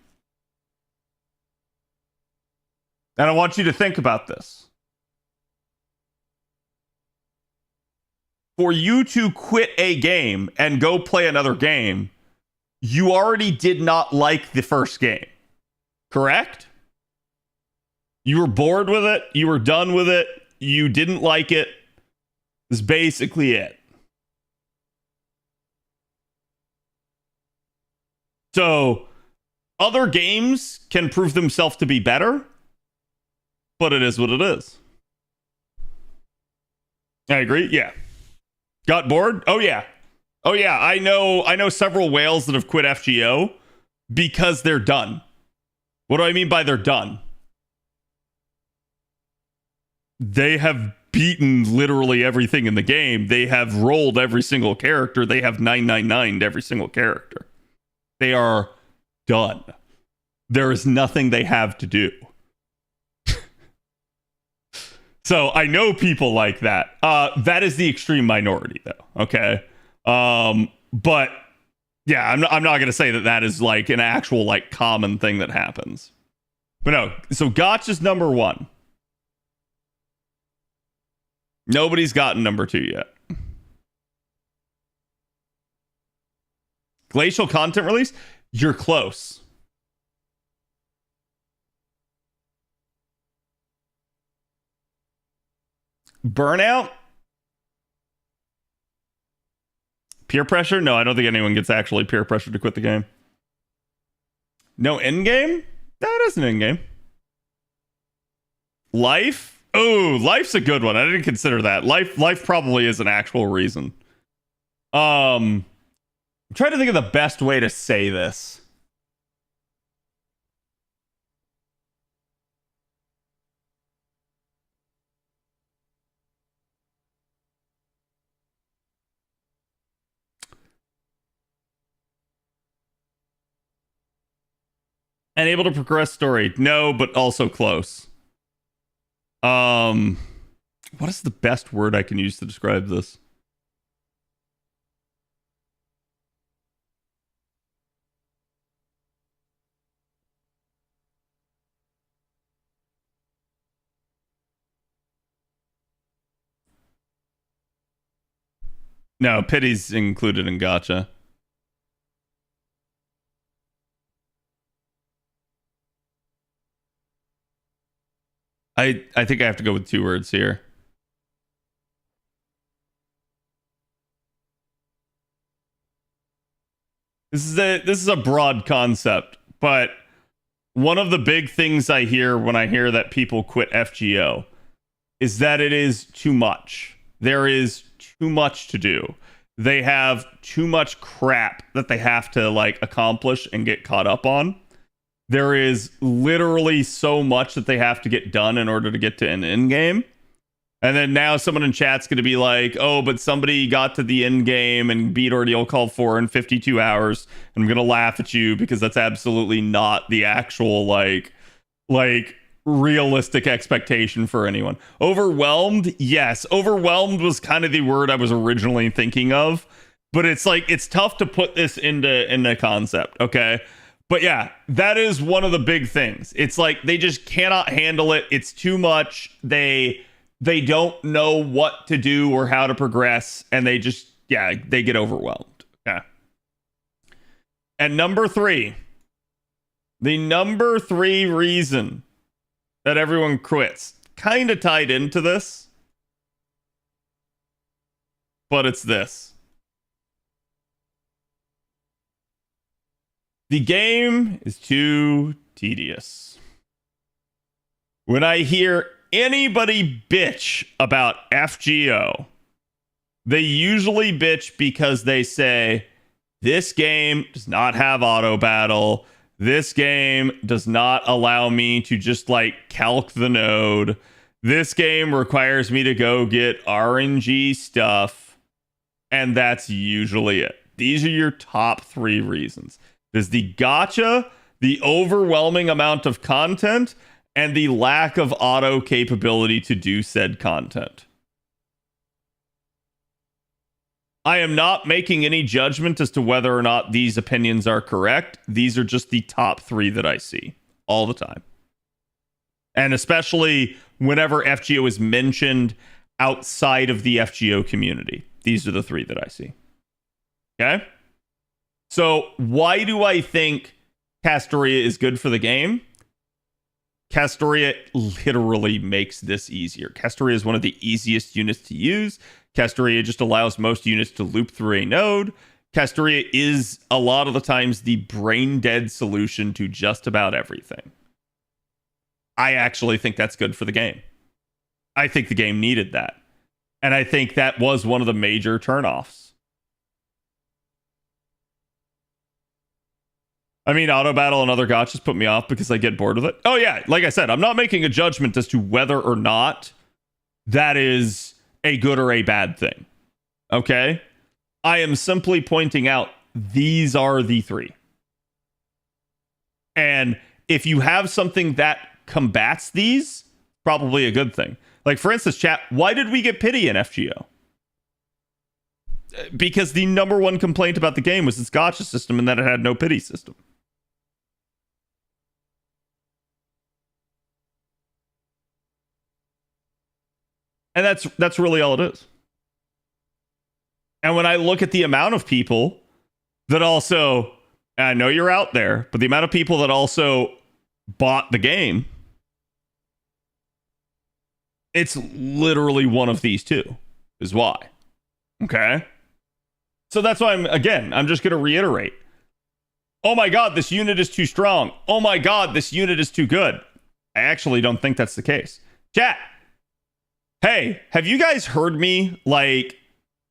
And I want you to think about this. For you to quit a game and go play another game, you already did not like the first game. Correct? You were bored with it. You were done with it. You didn't like it. That's basically it. So, other games can prove themselves to be better, but it is what it is. I agree. Yeah. Got bored? Oh yeah. Oh yeah. I know several whales that have quit FGO because they're done. What do I mean by they're done? They have beaten literally everything in the game. They have rolled every single character. They have 999'd every single character. They are done. There is nothing they have to do. So I know people like that. That is the extreme minority, though. Okay. But yeah, I'm not going to say that is like an actual like common thing that happens. But no. So gotcha's number 1. Nobody's gotten number 2 yet. Glacial content release? You're close. Burnout? Peer pressure? No, I don't think anyone gets actually peer pressure to quit the game. No end game? That is an end game. Life? Oh, life's a good one. I didn't consider that. Life probably is an actual reason. I'm trying to think of the best way to say this. And able to progress story. No, but also close. What is the best word I can use to describe this? No, pity's included in gotcha. I think I have to go with 2 words here. This is a broad concept, but one of the big things I hear when I hear that people quit FGO is that it is too much. There is too much to do. They have too much crap that they have to like accomplish and get caught up on. There is literally so much that they have to get done in order to get to an end game. And then now someone in chat's going to be like, oh, but somebody got to the end game and beat Ordeal Call 4 in 52 hours. And I'm going to laugh at you because that's absolutely not the actual like realistic expectation for anyone. Overwhelmed? Yes. Overwhelmed was kind of the word I was originally thinking of. But it's like, it's tough to put this into concept. Okay. But yeah, that is one of the big things. It's like they just cannot handle it. It's too much. They don't know what to do or how to progress, and they just they get overwhelmed. Okay. And number 3, the number 3 reason that everyone quits, kind of tied into this, but it's this. The game is too tedious. When I hear anybody bitch about FGO, they usually bitch because they say, this game does not have auto battle. This game does not allow me to just like calc the node. This game requires me to go get RNG stuff. And that's usually it. These are your top 3 reasons. There's the gacha, the overwhelming amount of content, and the lack of auto capability to do said content. I am not making any judgment as to whether or not these opinions are correct. These are just the top 3 that I see all the time. And especially whenever FGO is mentioned outside of the FGO community. These are the 3 that I see. Okay? So why do I think Castoria is good for the game? Castoria literally makes this easier. Castoria is one of the easiest units to use. Castoria just allows most units to loop through a node. Castoria is a lot of the times the brain dead solution to just about everything. I actually think that's good for the game. I think the game needed that. And I think that was one of the major turnoffs. I mean, auto battle and other gotchas put me off because I get bored with it. Oh yeah, like I said, I'm not making a judgment as to whether or not that is a good or a bad thing. Okay? I am simply pointing out these are the 3. And if you have something that combats these, probably a good thing. Like, for instance, chat, why did we get pity in FGO? Because the number 1 complaint about the game was its gacha system and that it had no pity system. And that's really all it is. And when I look at the amount of people that also, and I know you're out there, but the amount of people that also bought the game, it's literally one of these 2 is why. Okay? So that's why I'm just going to reiterate. Oh my God, this unit is too strong. Oh my God, this unit is too good. I actually don't think that's the case. Chat. Hey, have you guys heard me like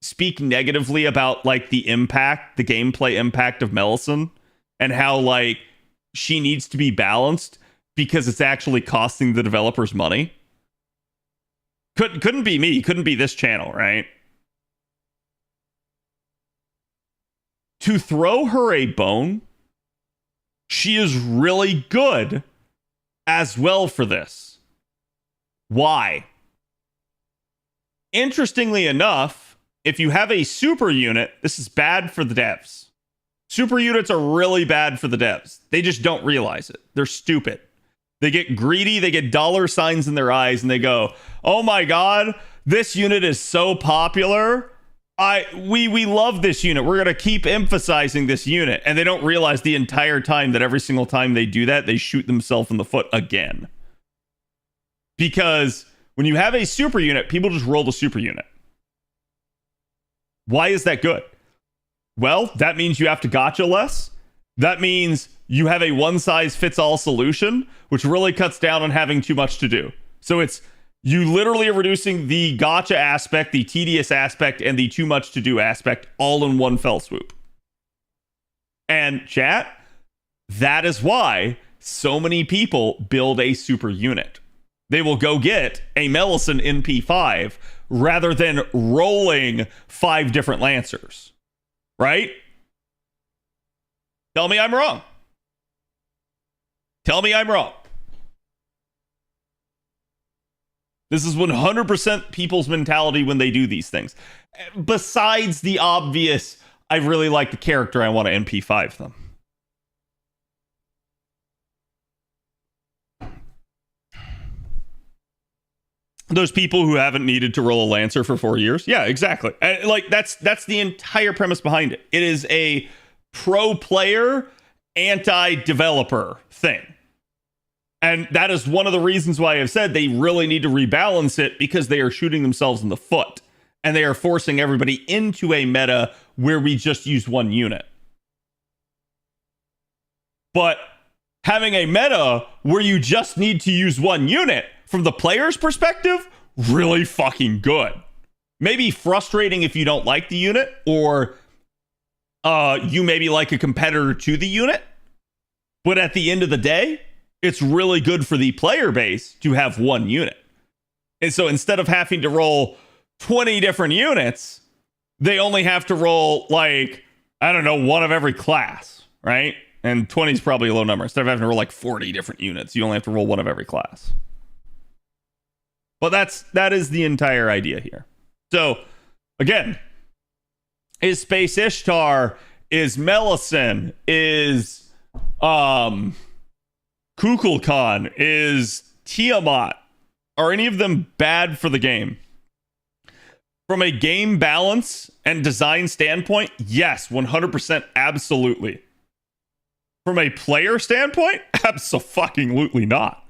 speak negatively about like the gameplay impact of Melisson and how like she needs to be balanced because it's actually costing the developers money? Couldn't be me, couldn't be this channel, right? To throw her a bone, she is really good as well for this. Why? Interestingly enough, if you have a super unit, this is bad for the devs. Super units are really bad for the devs. They just don't realize it. They're stupid. They get greedy, they get dollar signs in their eyes, and they go, oh my God, this unit is so popular. We love this unit. We're going to keep emphasizing this unit. And they don't realize the entire time that every single time they do that, they shoot themselves in the foot again. Because when you have a super unit, people just roll the super unit. Why is that good? Well, that means you have to gacha less. That means you have a one-size-fits-all solution, which really cuts down on having too much to do. So it's you literally are reducing the gacha aspect, the tedious aspect, and the too much to do aspect all in one fell swoop. And chat, that is why so many people build a super unit. They will go get a Melisson NP5 rather than rolling 5 different Lancers. Right? Tell me I'm wrong. Tell me I'm wrong. This is 100% people's mentality when they do these things. Besides the obvious, I really like the character, I want to NP5 them. Those people who haven't needed to roll a Lancer for 4 years. Yeah, exactly. Like that's the entire premise behind it. It is a pro player, anti-developer thing. And that is one of the reasons why I've said they really need to rebalance it, because they are shooting themselves in the foot. and they are forcing everybody into a meta where we just use one unit. But having a meta where you just need to use one unit, from the player's perspective, really fucking good. Maybe frustrating if you don't like the unit, or you maybe like a competitor to the unit. But at the end of the day, it's really good for the player base to have one unit. And so instead of having to roll 20 different units, they only have to roll, like, I don't know, one of every class, right? And 20 is probably a low number. Instead of having to roll like 40 different units, you only have to roll one of every class. But that is the entire idea here. So, again, is Space Ishtar, is Melisson, is Kukulkan, is Tiamat, are any of them bad for the game? From a game balance and design standpoint, yes, 100% absolutely. From a player standpoint, abso-fucking-lutely not.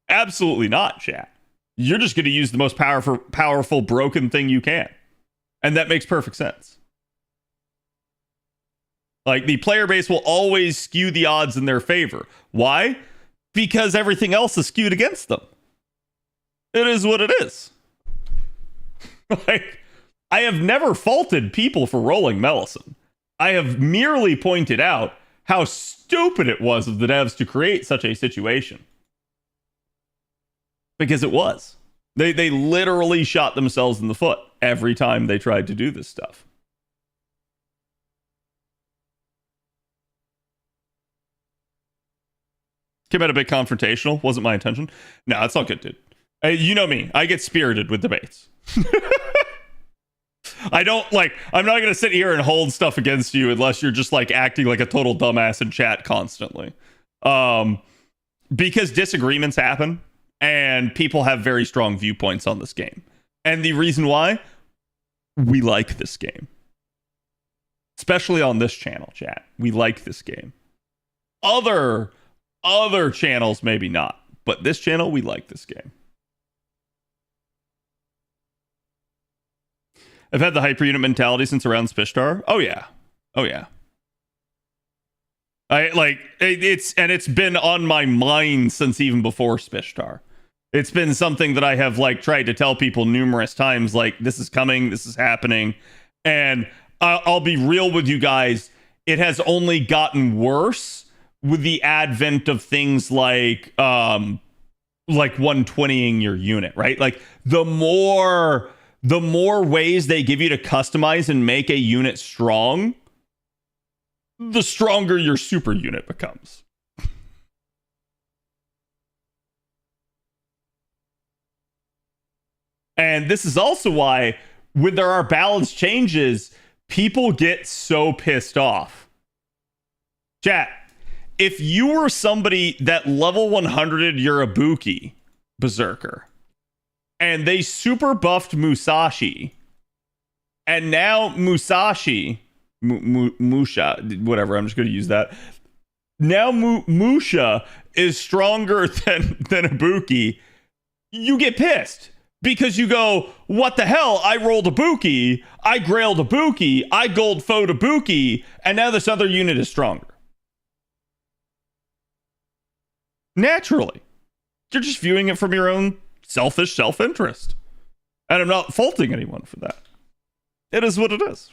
Absolutely not, chat. You're just going to use the most powerful broken thing you can. And that makes perfect sense. Like, the player base will always skew the odds in their favor. Why? Because everything else is skewed against them. It is what it is. Like, I have never faulted people for rolling Melisson. I have merely pointed out how stupid it was of the devs to create such a situation. Because it was. They literally shot themselves in the foot every time they tried to do this stuff. Came out a bit confrontational. Wasn't my intention. No, it's not good, dude. You know me. I get spirited with debates. I'm not going to sit here and hold stuff against you unless you're just like acting like a total dumbass in chat constantly. Because disagreements happen and people have very strong viewpoints on this game. And the reason why, we like this game. Especially on this channel, chat. We like this game. Other channels, maybe not. But this channel, we like this game. I've had the hyper unit mentality since around Spishtar. Oh yeah. It's been on my mind since even before Spishtar. It's been something that I have like tried to tell people numerous times, like, this is coming, this is happening. And I'll be real with you guys, it has only gotten worse with the advent of things like 120ing your unit, right? Like, the more ways they give you to customize and make a unit strong, the stronger your super unit becomes. And this is also why, when there are balance changes, people get so pissed off. Chat, if you were somebody that level 100'd your Ibuki Berserker, and they super buffed Musashi, and now Musashi, Musha, whatever, I'm just going to use that. Now Musha is stronger than Ibuki. You get pissed because you go, what the hell? I rolled Ibuki, I grailed Ibuki, I gold foed Ibuki, and now this other unit is stronger. Naturally, you're just viewing it from your own selfish self-interest. And I'm not faulting anyone for that. It is what it is.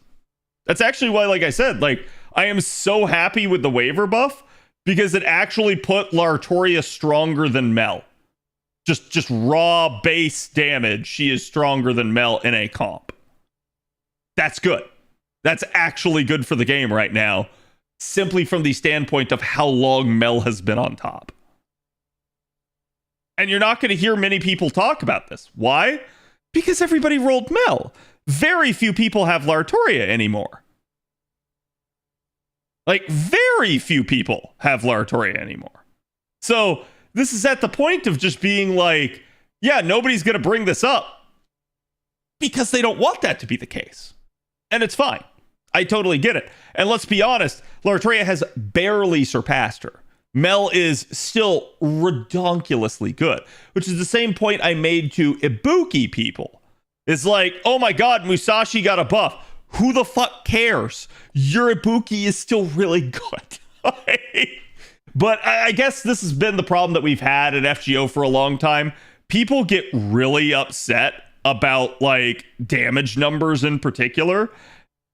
That's actually why, like I said, like, I am so happy with the waiver buff because it actually put Lartoria stronger than Mel. Just raw base damage, she is stronger than Mel in a comp. That's good. That's actually good for the game right now, simply from the standpoint of how long Mel has been on top. And you're not going to hear many people talk about this. Why? Because everybody rolled Mel. Very few people have Lartoria anymore. Like, very few people have Lartoria anymore. So this is at the point of just being like, yeah, nobody's going to bring this up because they don't want that to be the case. And it's fine. I totally get it. And let's be honest, Lartoria has barely surpassed her. Mel is still redonkulously good, which is the same point I made to Ibuki people. It's like, oh my god, Musashi got a buff. Who the fuck cares? Yuribuki is still really good. But I guess this has been the problem that we've had at FGO for a long time. People get really upset about like damage numbers in particular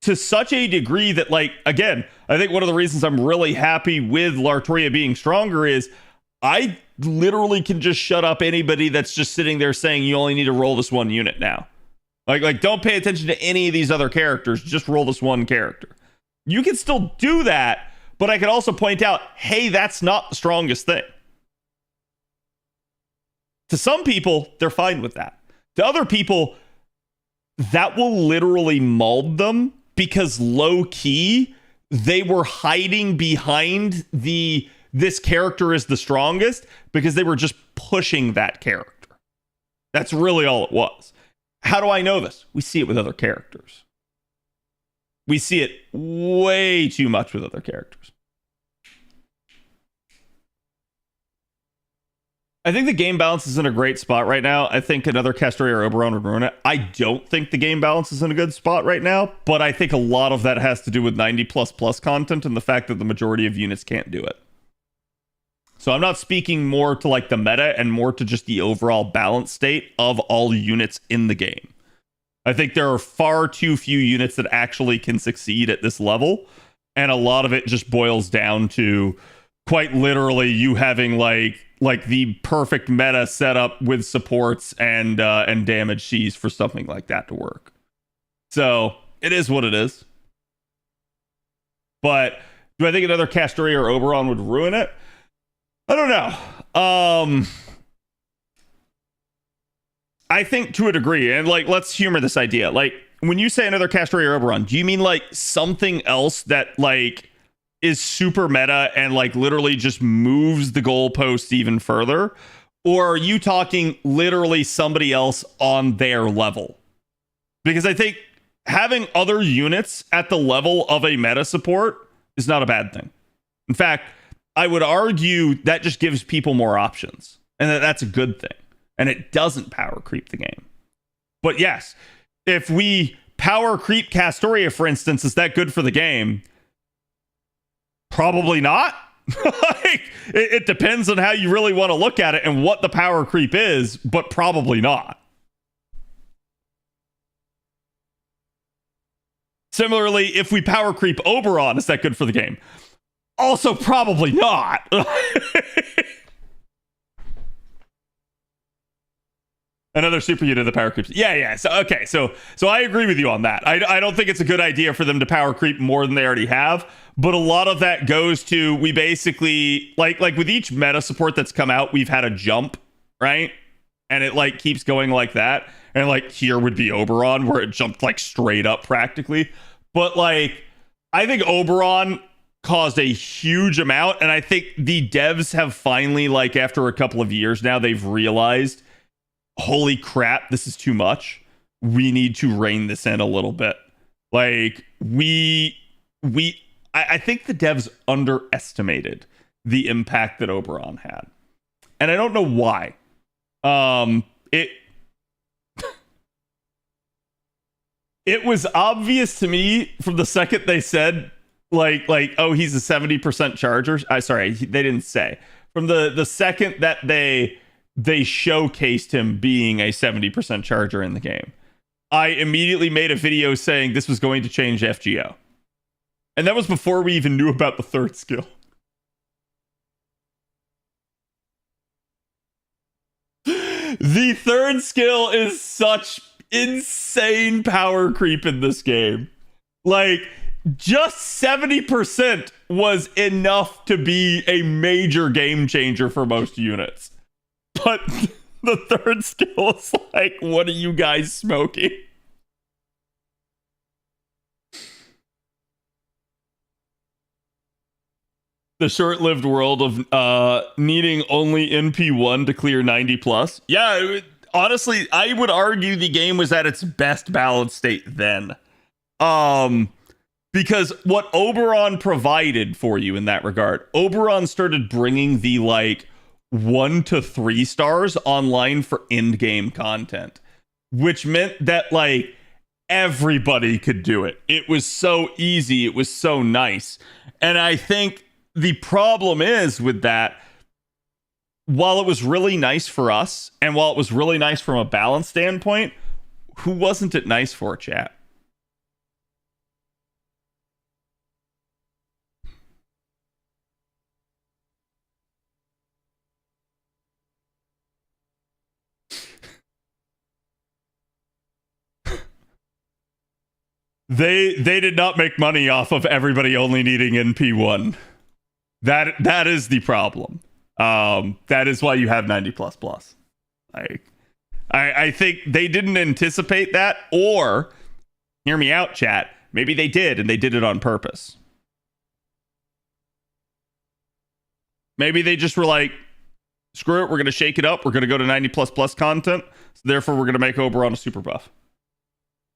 to such a degree that, like, again, I think one of the reasons I'm really happy with Lartoria being stronger is I literally can just shut up anybody that's just sitting there saying you only need to roll this one unit now. Like don't pay attention to any of these other characters, just roll this one character. You can still do that, but I can also point out, hey, that's not the strongest thing. To some people, they're fine with that. To other people, that will literally mold them because low key, they were hiding behind this character is the strongest because they were just pushing that character. That's really all it was. How do I know this? We see it with other characters. We see it way too much with other characters. I think the game balance is in a great spot right now. I think another Castoria or Oberon would ruin it. I don't think the game balance is in a good spot right now, but I think a lot of that has to do with 90++ content and the fact that the majority of units can't do it. So I'm not speaking more to like the meta and more to just the overall balance state of all units in the game. I think there are far too few units that actually can succeed at this level, and a lot of it just boils down to quite literally you having like the perfect meta setup with supports and damage Cs for something like that to work. So it is what it is. But do I think another Castoria or Oberon would ruin it? I don't know. I think to a degree, and like let's humor this idea. Like when you say another Castoria or Oberon, do you mean like something else that like is super meta and like literally just moves the goalpost even further? Or are you talking literally somebody else on their level? Because I think having other units at the level of a meta support is not a bad thing. In fact, I would argue that just gives people more options, and that's a good thing. And it doesn't power creep the game. But yes, if we power creep Castoria, for instance, is that good for the game? Probably not. It depends on how you really want to look at it and what the power creep is, but probably not. Similarly, if we power creep Oberon, is that good for the game? Also, probably not. Another super unit of the power creeps. Yeah. So okay, so I agree with you on that. I don't think it's a good idea for them to power creep more than they already have. But a lot of that goes to we basically like with each meta support that's come out, we've had a jump, right? And it like keeps going like that. And like here would be Oberon, where it jumped like straight up practically. But like I think Oberon caused a huge amount, and I think the devs have finally, like after a couple of years now, they've realized, holy crap, this is too much. We need to rein this in a little bit. Like I think the devs underestimated the impact that Oberon had, and I don't know why. It was obvious to me from the second they said like oh, he's a 70% charger. Sorry, they didn't say. From the second that they showcased him being a 70% charger in the game, I immediately made a video saying this was going to change FGO. And that was before we even knew about the third skill. The third skill is such insane power creep in this game. Like, just 70% was enough to be a major game changer for most units. But the third skill is like, what are you guys smoking? The short-lived world of needing only NP1 to clear 90+. Yeah, honestly, I would argue the game was at its best balanced state then. Because what Oberon provided for you in that regard, Oberon started bringing the like 1 to 3 stars online for end game content. which meant that like everybody could do it. It was so easy. It was so nice. And I think the problem is with that, while it was really nice for us, and while it was really nice from a balance standpoint, who wasn't it nice for, chat? They did not make money off of everybody only needing NP1. That is the problem. That is why you have 90 plus plus. I think they didn't anticipate that, or hear me out, chat. Maybe they did, and they did it on purpose. Maybe they just were like, screw it, we're gonna shake it up. We're gonna go to 90 plus plus content. So therefore, we're gonna make Oberon a super buff.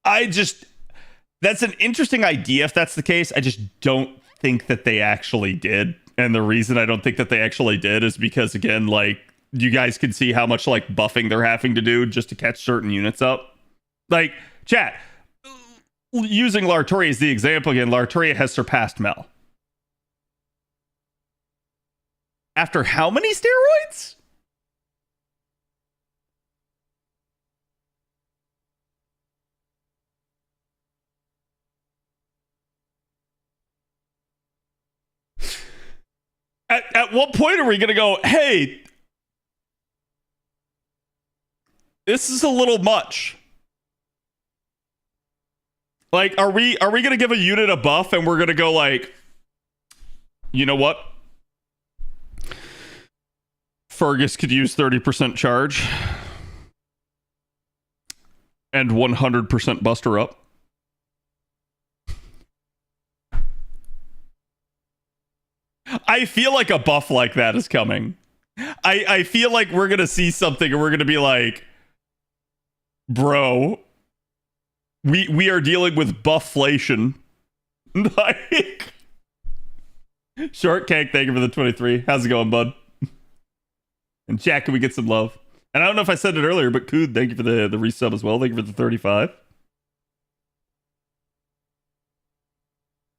That's an interesting idea if that's the case. I just don't think that they actually did. And the reason I don't think that they actually did is because, again, like, you guys can see how much, like, buffing they're having to do just to catch certain units up. Like, chat, using Lartoria as the example again, Lartoria has surpassed Mel. After how many steroids? At what point are we going to go, hey, this is a little much? Like, are we going to give a unit a buff and we're going to go like, you know what? Fergus could use 30% charge and 100% buster up. I feel like a buff like that is coming. I feel like we're going to see something and we're going to be like, bro, we are dealing with bufflation. Like, Short Cake, thank you for the 23. How's it going, bud? And Jack, can we get some love? And I don't know if I said it earlier, but Kood, thank you for the resub as well. Thank you for the 35.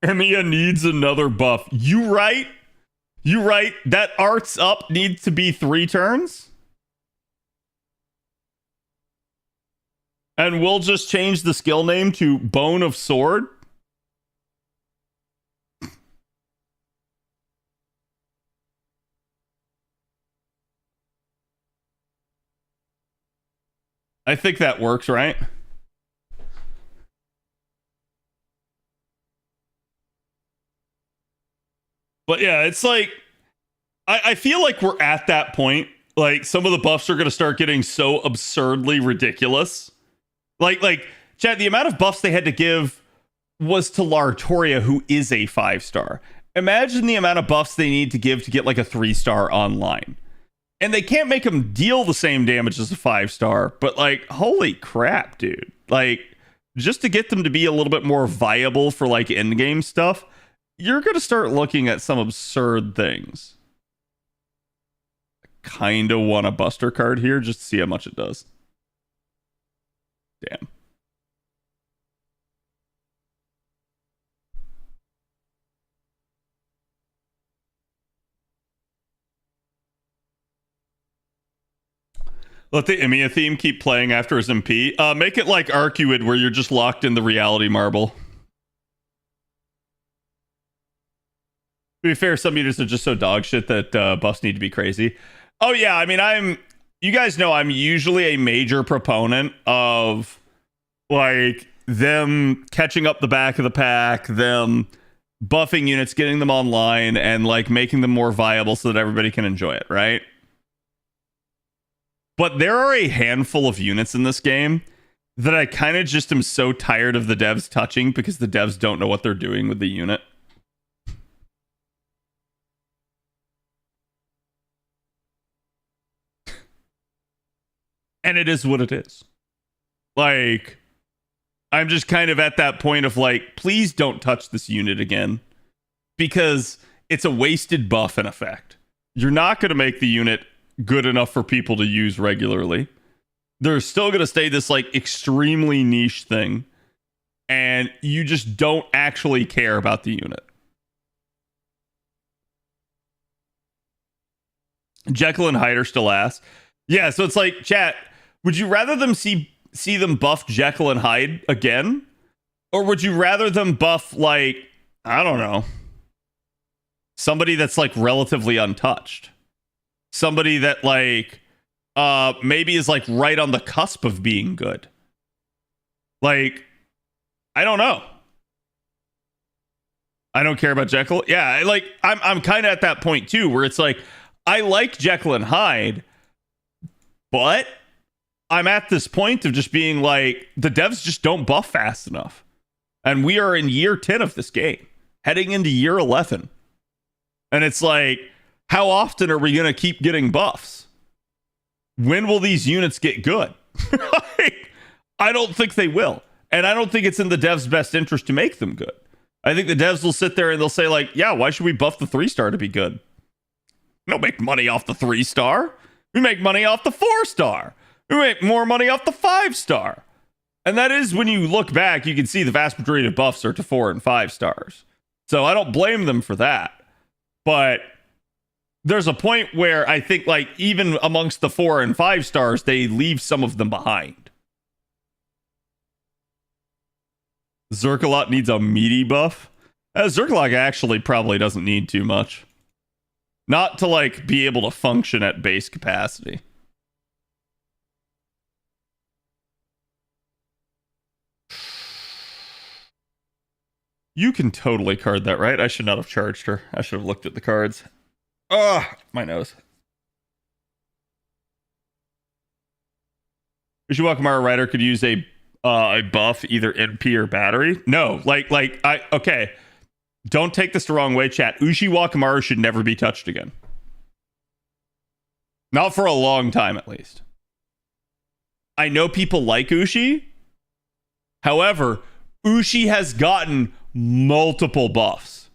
Emiya needs another buff. You right? You right. That arts up needs to be 3 turns. And we'll just change the skill name to Bone of Sword. I think that works, right? But yeah, it's like, I feel like we're at that point. Like, some of the buffs are going to start getting so absurdly ridiculous. Like, Chad, the amount of buffs they had to give was to Lartoria, who is a 5-star. Imagine the amount of buffs they need to give to get like a 3-star online. And they can't make them deal the same damage as a 5-star, but like, holy crap, dude. Like, just to get them to be a little bit more viable for like endgame stuff, you're going to start looking at some absurd things. I kind of want a Buster card here just to see how much it does. Damn. Let the Emiya theme keep playing after his MP. Make it like Arcuid, where you're just locked in the reality marble. To be fair, some units are just so dog shit that buffs need to be crazy. Oh yeah, I mean, you guys know I'm usually a major proponent of like them catching up the back of the pack, them buffing units, getting them online, and like making them more viable so that everybody can enjoy it, right? But there are a handful of units in this game that I kind of just am so tired of the devs touching because the devs don't know what they're doing with the unit. And it is what it is. Like, I'm just kind of at that point of like, please don't touch this unit again. Because it's a wasted buff in effect. You're not going to make the unit good enough for people to use regularly. they're still going to stay this like extremely niche thing, and you just don't actually care about the unit. Jekyll and Hyde are still ass. Yeah, so it's like, chat, would you rather them see them buff Jekyll and Hyde again? Or would you rather them buff, like, I don't know, somebody that's like relatively untouched? Somebody that like maybe is like right on the cusp of being good. Like, I don't know. I don't care about Jekyll. Yeah, like I'm kind of at that point too, where it's like, I like Jekyll and Hyde, but I'm at this point of just being like, the devs just don't buff fast enough. And we are in year 10 of this game, heading into year 11. And it's like, how often are we going to keep getting buffs? When will these units get good? Like, I don't think they will. And I don't think it's in the devs' best interest to make them good. I think the devs will sit there and they'll say, like, yeah, why should we buff the 3-star to be good? We don't make money off the 3-star. We make money off the 4-star. We make more money off the 5-star. And that is, when you look back, you can see the vast majority of buffs are to 4 and 5 stars. So I don't blame them for that. But there's a point where I think, like, even amongst the 4 and 5 stars, they leave some of them behind. Zerkalot needs a meaty buff. Zerkalot actually probably doesn't need too much. Not to, like, be able to function at base capacity. You can totally card that, right? I should not have charged her. I should have looked at the cards. Ugh, my nose. Ushiwakamara Rider could use a buff, either NP or battery. No, okay. Don't take this the wrong way, chat. Ushiwakamaru should never be touched again. Not for a long time, at least. I know people like Ushi. However, Ushi has gotten multiple buffs.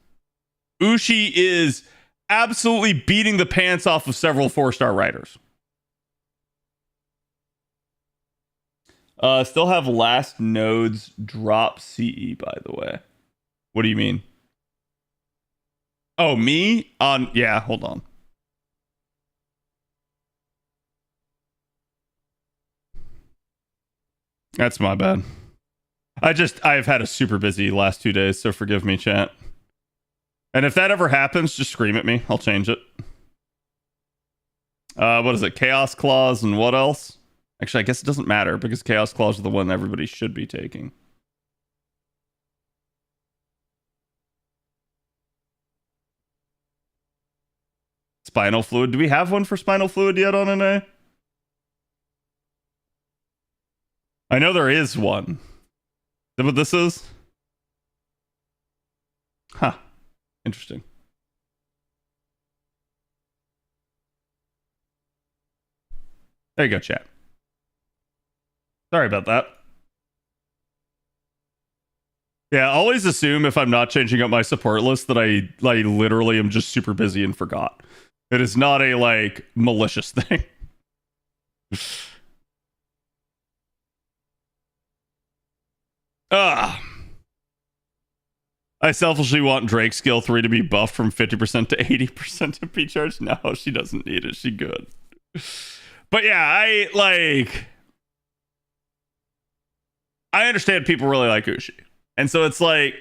Ushi is absolutely beating the pants off of several 4-star riders. Still have last nodes drop CE, by the way. What do you mean? Oh, me? Yeah, hold on. That's my bad. I've had a super busy last 2 days, so forgive me, chat. And if that ever happens, just scream at me. I'll change it. What is it? Chaos Claws and what else? Actually, I guess it doesn't matter because Chaos Claws are the one everybody should be taking. Spinal Fluid. Do we have one for Spinal Fluid yet on NA? I know there is one. Is that what this is? Huh. Interesting. There you go, chat. Sorry about that. Yeah, always assume if I'm not changing up my support list that I literally am just super busy and forgot. It is not a, like, malicious thing. I selfishly want Drake skill 3 to be buffed from 50% to 80% to be charged. No, she doesn't need it. She good. But yeah, I understand people really like Ushi. And so it's like,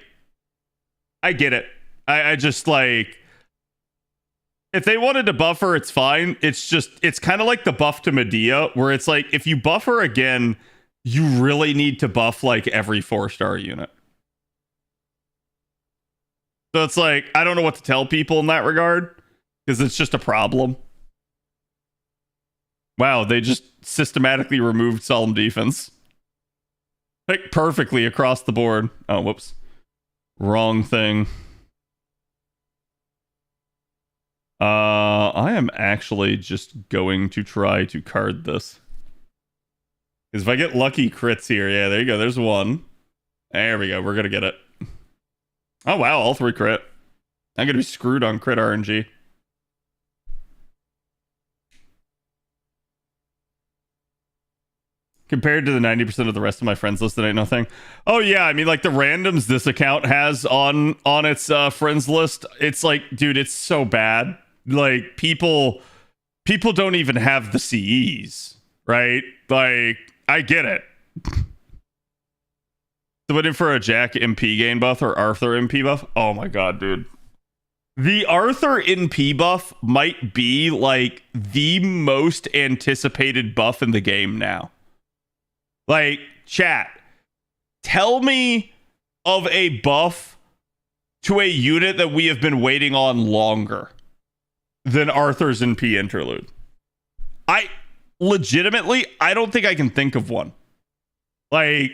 I get it. I just like, if they wanted to buff her, it's fine. It's kind of like the buff to Medea, where it's like, if you buff her again, you really need to buff like every 4-star unit. So it's like, I don't know what to tell people in that regard, because it's just a problem. Wow, they just systematically removed Solemn Defense. Like, perfectly across the board. Oh, whoops. Wrong thing. I am actually just going to try to card this. Because if I get lucky crits here, yeah, there you go. There's one. There we go. We're going to get it. Oh, wow. All 3 crit. I'm going to be screwed on crit RNG. compared to the 90% of the rest of my friends list that ain't nothing. Oh yeah, I mean like the randoms this account has on its friends list, it's like, dude, it's so bad. Like people don't even have the CEs, right? Like I get it. So waiting for a Jack MP gain buff or Arthur MP buff. Oh my god, dude. The Arthur NP buff might be like the most anticipated buff in the game now. Like, chat, tell me of a buff to a unit that we have been waiting on longer than Arthur's NP interlude. I legitimately, I don't think I can think of one. Like,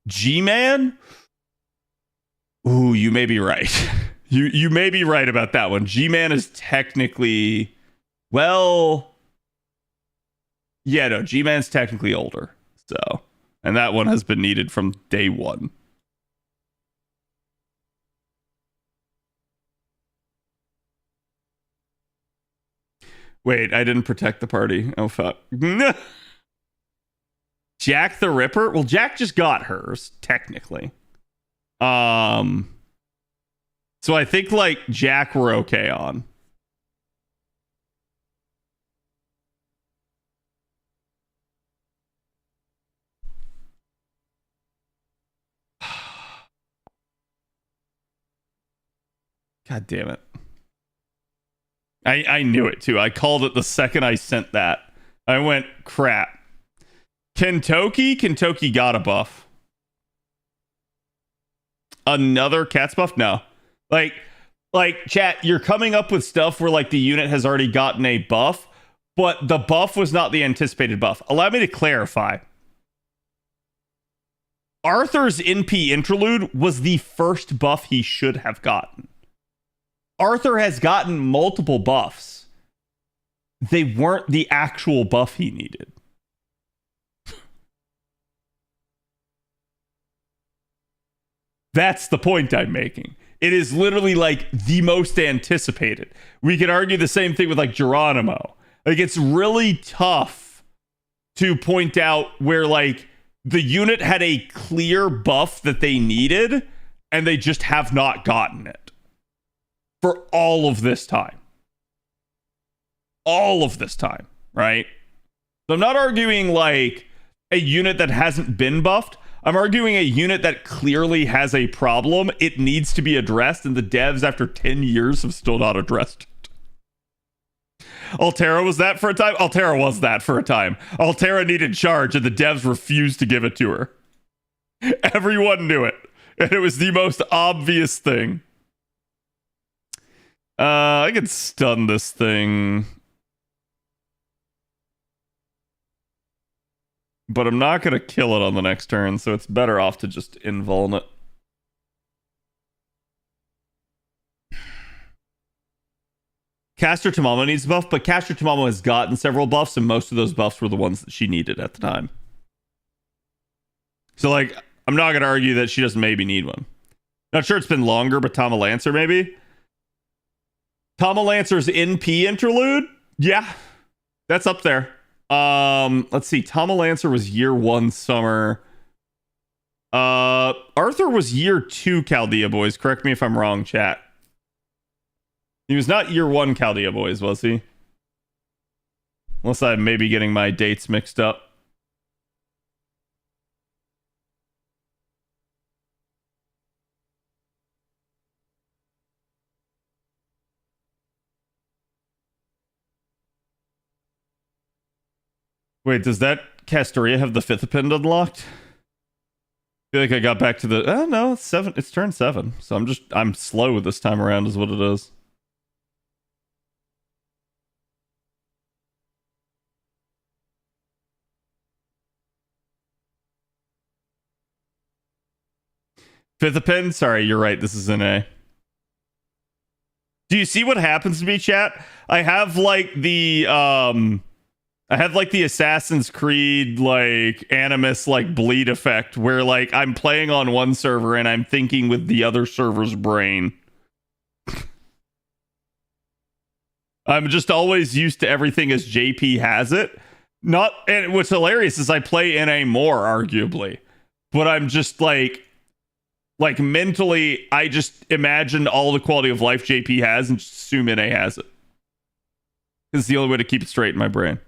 G-Man? Ooh, you may be right. You may be right about that one. G-Man is technically, well, yeah, no, G-Man's technically older. So, and that one has been needed from day one. Wait, I didn't protect the party. Oh, fuck. Jack the Ripper? Well, Jack just got hers, technically. So I think like Jack we're okay on. God damn it. I knew it too. I called it the second I sent that. I went, crap. Kentucky got a buff. Another Cats buff? No. Like chat, you're coming up with stuff where like the unit has already gotten a buff, but the buff was not the anticipated buff. Allow me to clarify. Arthur's NP interlude was the first buff he should have gotten. Arthur has gotten multiple buffs. They weren't the actual buff he needed. That's the point I'm making. It is literally like the most anticipated. We could argue the same thing with like Geronimo. Like it's really tough to point out where like the unit had a clear buff that they needed and they just have not gotten it for all of this time. All of this time, right? So I'm not arguing like a unit that hasn't been buffed. I'm arguing a unit that clearly has a problem. It needs to be addressed, and the devs, after 10 years, have still not addressed it. Altera was that for a time? Altera was that for a time. Altera needed charge, and the devs refused to give it to her. Everyone knew it, and it was the most obvious thing. I could stun this thing. But I'm not going to kill it on the next turn, so it's better off to just invuln it. Caster Tamamo needs a buff, but Caster Tamamo has gotten several buffs, and most of those buffs were the ones that she needed at the time. So, like, I'm not going to argue that she doesn't maybe need one. Not sure it's been longer, but Tama Lancer, maybe? Tama Lancer's NP interlude? Yeah, that's up there. Let's see. Tama Lancer was year 1 summer. Arthur was year 2 Chaldea Boys. Correct me if I'm wrong, chat. He was not year 1 Chaldea Boys, was he? Unless I'm maybe getting my dates mixed up. Wait, does that Castoria have the 5th append unlocked? I feel like I got back to the... Oh, no, it's 7. It's turn 7. So I'm slow this time around is what it is. Fifth append? Sorry, you're right. This is an A. Do you see what happens to me, chat? I have like the Assassin's Creed like Animus like bleed effect where like I'm playing on one server and I'm thinking with the other server's brain. I'm just always used to everything as JP has it. Not, and what's hilarious is I play NA more, arguably, but I'm just like mentally, I just imagine all the quality of life JP has and just assume NA has it. It's the only way to keep it straight in my brain.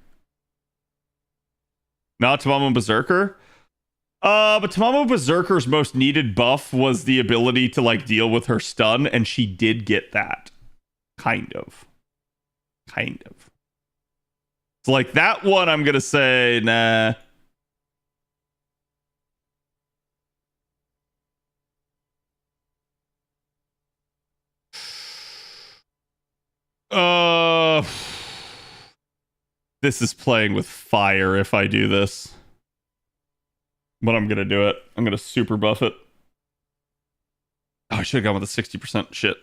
Not Tamamo Berserker. But Tamamo Berserker's most needed buff was the ability to like deal with her stun, and she did get that. Kind of. So like that one, I'm gonna say nah. This is playing with fire if I do this. But I'm gonna do it. I'm gonna super buff it. Oh, I should have gone with the 60% shit.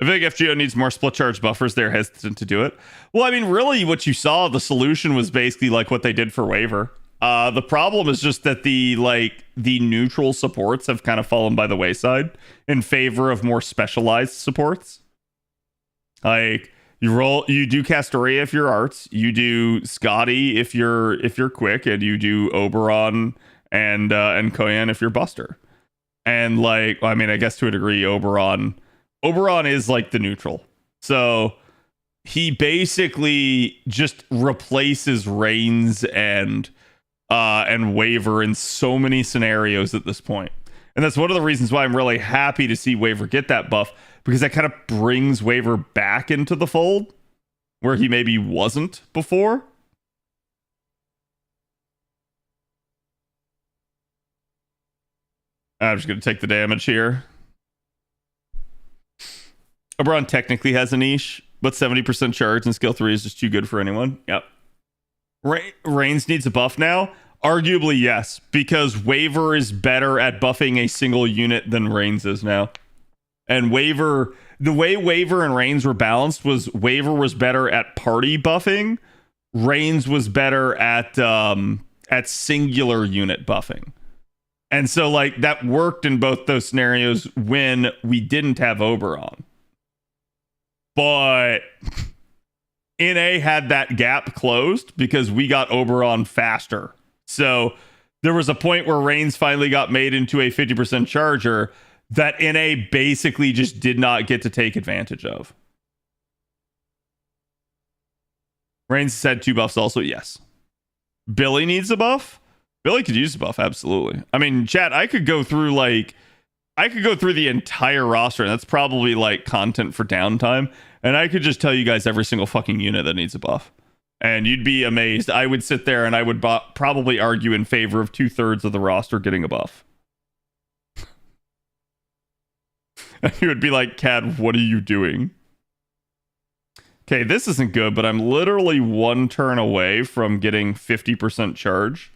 I think FGO needs more split charge buffers. They're hesitant to do it. Well, I mean, really what you saw, the solution was basically like what they did for Waver. The problem is just that the neutral supports have kind of fallen by the wayside in favor of more specialized supports. Like you do Castoria if you're arts, you do Scotty if you're quick, and you do Oberon and Koyan if you're buster. And like, I mean, I guess to a degree, Oberon is like the neutral. So he basically just replaces Reigns and Waver in so many scenarios at this point. And that's one of the reasons why I'm really happy to see Waver get that buff, because that kind of brings Waver back into the fold where he maybe wasn't before. I'm just going to take the damage here. Oberon technically has a niche, but 70% charge and skill 3 is just too good for anyone. Yep. Reigns needs a buff now? Arguably, yes, because Waver is better at buffing a single unit than Reigns is now. And Waver, the way Waver and Reigns were balanced was Waver was better at party buffing, Reigns was better at singular unit buffing. And so like that worked in both those scenarios when we didn't have Oberon. But NA had that gap closed because we got Oberon faster. So there was a point where Reigns finally got made into a 50% charger that NA basically just did not get to take advantage of. Reigns has had 2 buffs also, yes. Billy needs a buff? Billy could use a buff, absolutely. I mean, chat, I could go through the entire roster, and that's probably like content for downtime, and I could just tell you guys every single fucking unit that needs a buff. And you'd be amazed. I would sit there and I would probably argue in favor of 2/3 of the roster getting a buff. And you would be like, Cad, what are you doing? Okay, this isn't good, but I'm literally 1 turn away from getting 50% charge.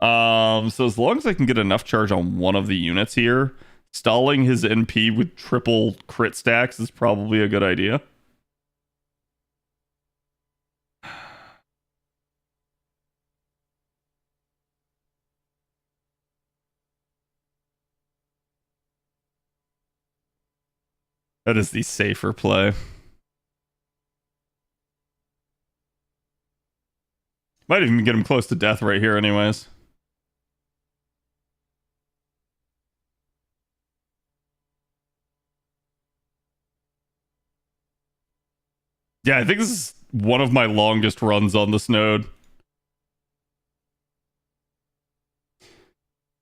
So as long as I can get enough charge on one of the units here, stalling his NP with triple crit stacks is probably a good idea. That is the safer play. Might even get him close to death right here anyways. Yeah, I think this is one of my longest runs on this node.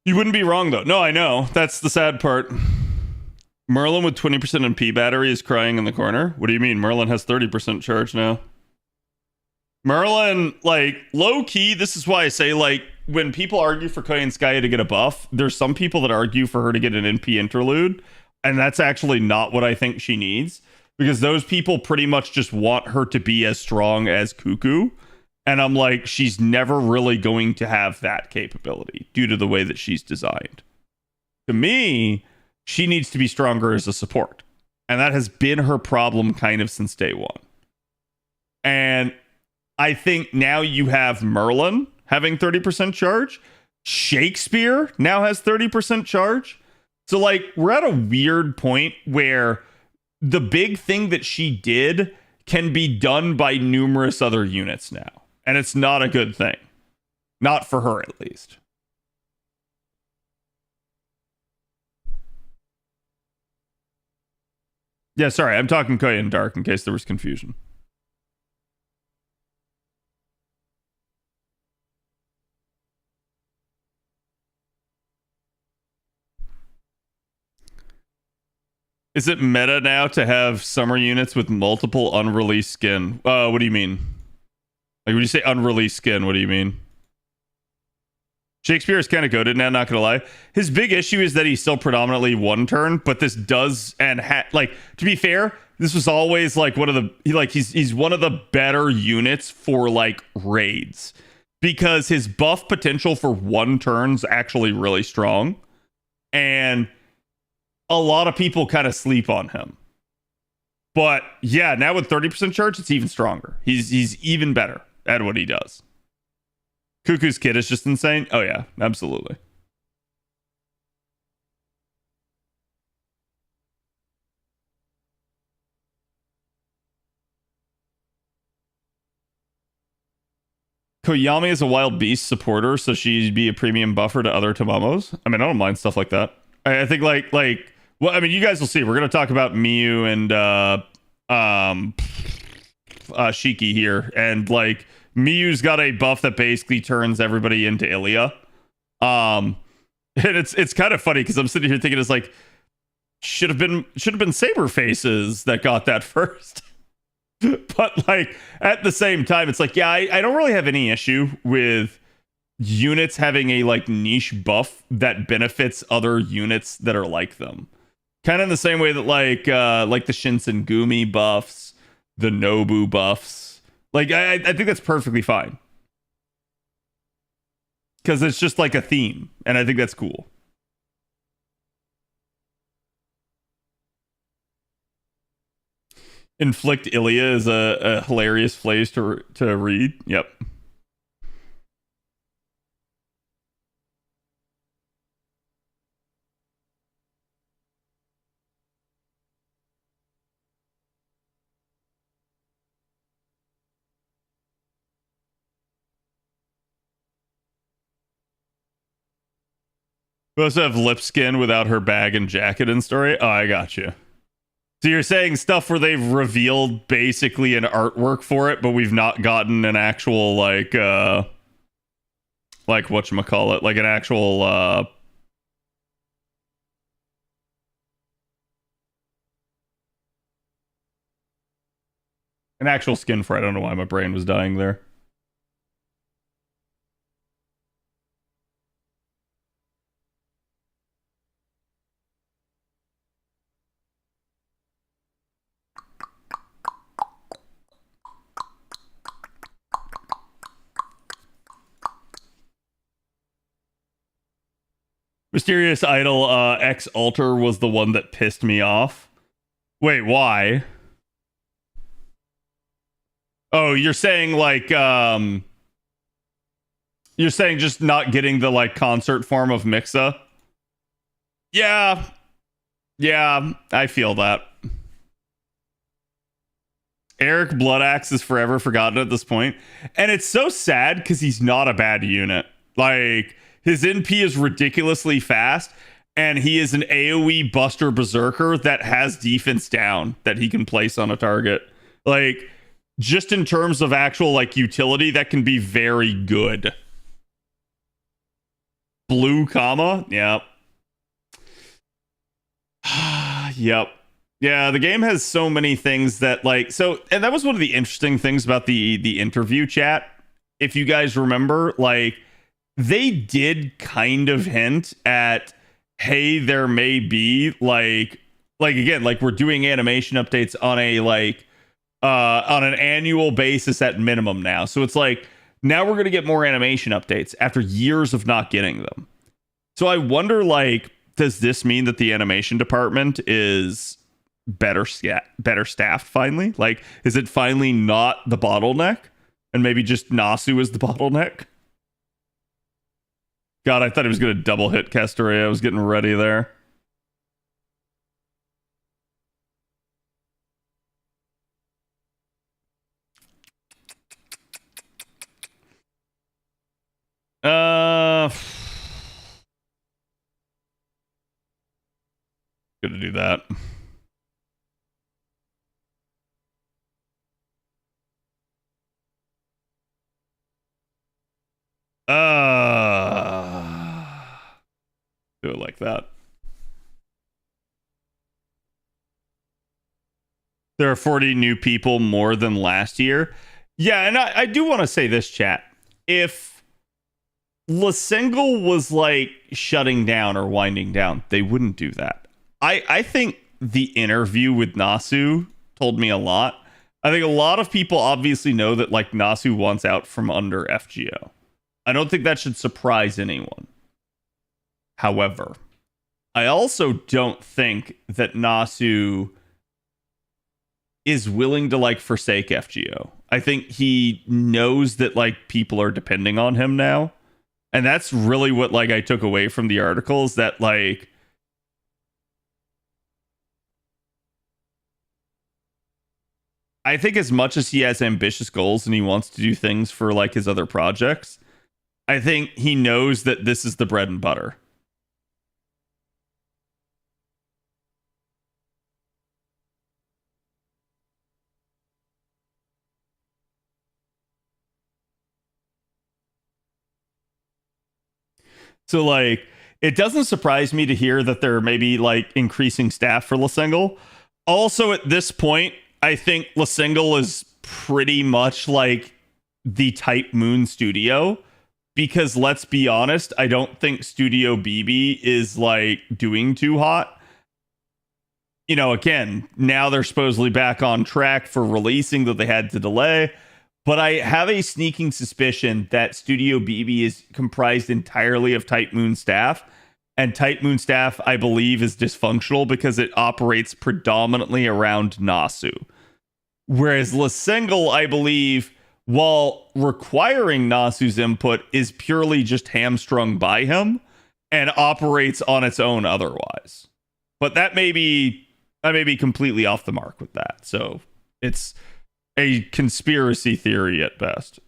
You wouldn't be wrong, though. No, I know. That's the sad part. Merlin with 20% MP battery is crying in the corner. What do you mean? Merlin has 30% charge now. Merlin, like, low-key, this is why I say, like, when people argue for Koyanskaya to get a buff, there's some people that argue for her to get an NP interlude, and that's actually not what I think she needs. Because those people pretty much just want her to be as strong as Cuckoo. And I'm like, she's never really going to have that capability due to the way that she's designed. To me, she needs to be stronger as a support. And that has been her problem kind of since day one. And I think now you have Merlin having 30% charge. Shakespeare now has 30% charge. So like we're at a weird point where the big thing that she did can be done by numerous other units now. And it's not a good thing. Not for her, at least. Yeah, sorry, I'm talking Koya and Dark in case there was confusion. Is it meta now to have summer units with multiple unreleased skin? What do you mean? Like when you say unreleased skin, what do you mean? Shakespeare is kind of goated now, not gonna lie. His big issue is that he's still predominantly one turn, but this does and like to be fair, this was always like one of the he's one of the better units for like raids because his buff potential for one turn's actually really strong, and a lot of people kind of sleep on him. But yeah, now with 30% charge, it's even stronger. He's even better at what he does. Cuckoo's Kid is just insane. Oh yeah, absolutely. Koyami is a wild beast supporter, so she'd be a premium buffer to other Tamamos. I mean, I don't mind stuff like that. I think like well, I mean, you guys will see. We're gonna talk about Miyu and Shiki here, and like Miyu's got a buff that basically turns everybody into Ilya. And it's kind of funny because I'm sitting here thinking it's like should have been Saber Faces that got that first. But like at the same time, it's like, yeah, I don't really have any issue with units having a like niche buff that benefits other units that are like them. Kind of in the same way that like the Shinsengumi buffs, the Nobu buffs. Like I think that's perfectly fine. Because it's just like a theme, and I think that's cool. Inflict Ilya is a hilarious phrase to read. Yep. We also have lip skin without her bag and jacket in story. Oh, I got you. So you're saying stuff where they've revealed basically an artwork for it, but we've not gotten an actual like whatchamacallit, like an actual skin for it. I don't know why my brain was dying there. Mysterious Idol X Alter was the one that pissed me off. Wait, why? Oh, you're saying like you're saying just not getting the like concert form of Mixa? Yeah. Yeah, I feel that. Eric Bloodaxe is forever forgotten at this point. And it's so sad because he's not a bad unit. Like his NP is ridiculously fast, and he is an AoE Buster Berserker that has defense down that he can place on a target. Like, just in terms of actual like utility, that can be very good. Blue comma, yep. Yep. Yeah, the game has so many things that like so, and that was one of the interesting things about the interview chat. If you guys remember, like they did kind of hint at, hey, there may be like again, like we're doing animation updates on a like on an annual basis at minimum now. So it's like now we're gonna get more animation updates after years of not getting them. So I wonder, like, does this mean that the animation department is better staffed finally? Like, is it finally not the bottleneck, and maybe just Nasu is the bottleneck? God, I thought he was gonna double hit Castoria. I was getting ready there. gonna do that. Do it like that. There are 40 new people more than last year. Yeah, and I do want to say this, chat. If LaSingle was like shutting down or winding down, they wouldn't do that. I think the interview with Nasu told me a lot. I think a lot of people obviously know that like Nasu wants out from under FGO. I don't think that should surprise anyone. However, I also don't think that Nasu is willing to like forsake FGO. I think he knows that like people are depending on him now. And that's really what like I took away from the article, is that like I think as much as he has ambitious goals and he wants to do things for like his other projects, I think he knows that this is the bread and butter. So like it doesn't surprise me to hear that they're maybe like increasing staff for LaSingle. Also at this point, I think LaSingle is pretty much like the Type Moon studio, because let's be honest, I don't think Studio BB is like doing too hot. You know, again, now they're supposedly back on track for releasing that they had to delay. But I have a sneaking suspicion that Studio BB is comprised entirely of Type Moon staff. And Type Moon staff, I believe, is dysfunctional because it operates predominantly around Nasu. Whereas LaSingle, I believe, while requiring Nasu's input, is purely just hamstrung by him and operates on its own otherwise. But that may be, I may be completely off the mark with that. So it's a conspiracy theory at best.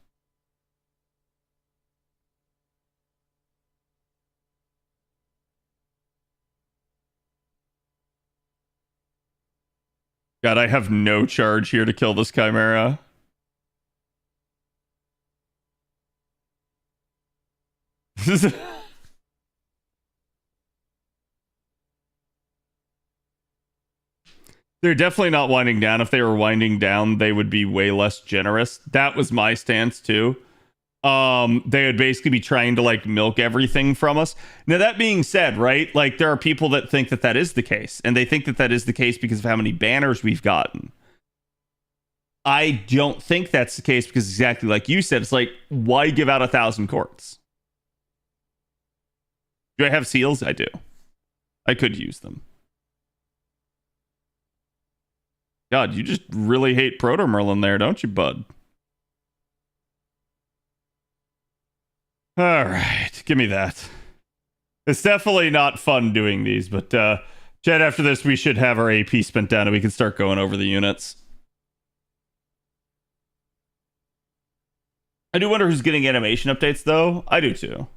God, I have no charge here to kill this Chimera. They're definitely not winding down. If they were winding down, they would be way less generous. That was my stance too. They would basically be trying to like milk everything from us. Now that being said, right, like there are people that think that that is the case, and they think that that is the case because of how many banners we've gotten. I don't think that's the case, because exactly like you said, it's like, why give out 1,000 courts? Do I have seals? I do. I could use them. God, you just really hate Proto Merlin there, don't you, bud? All right, give me that. It's definitely not fun doing these, but Chad, after this, we should have our AP spent down and we can start going over the units. I do wonder who's getting animation updates, though. I do, too.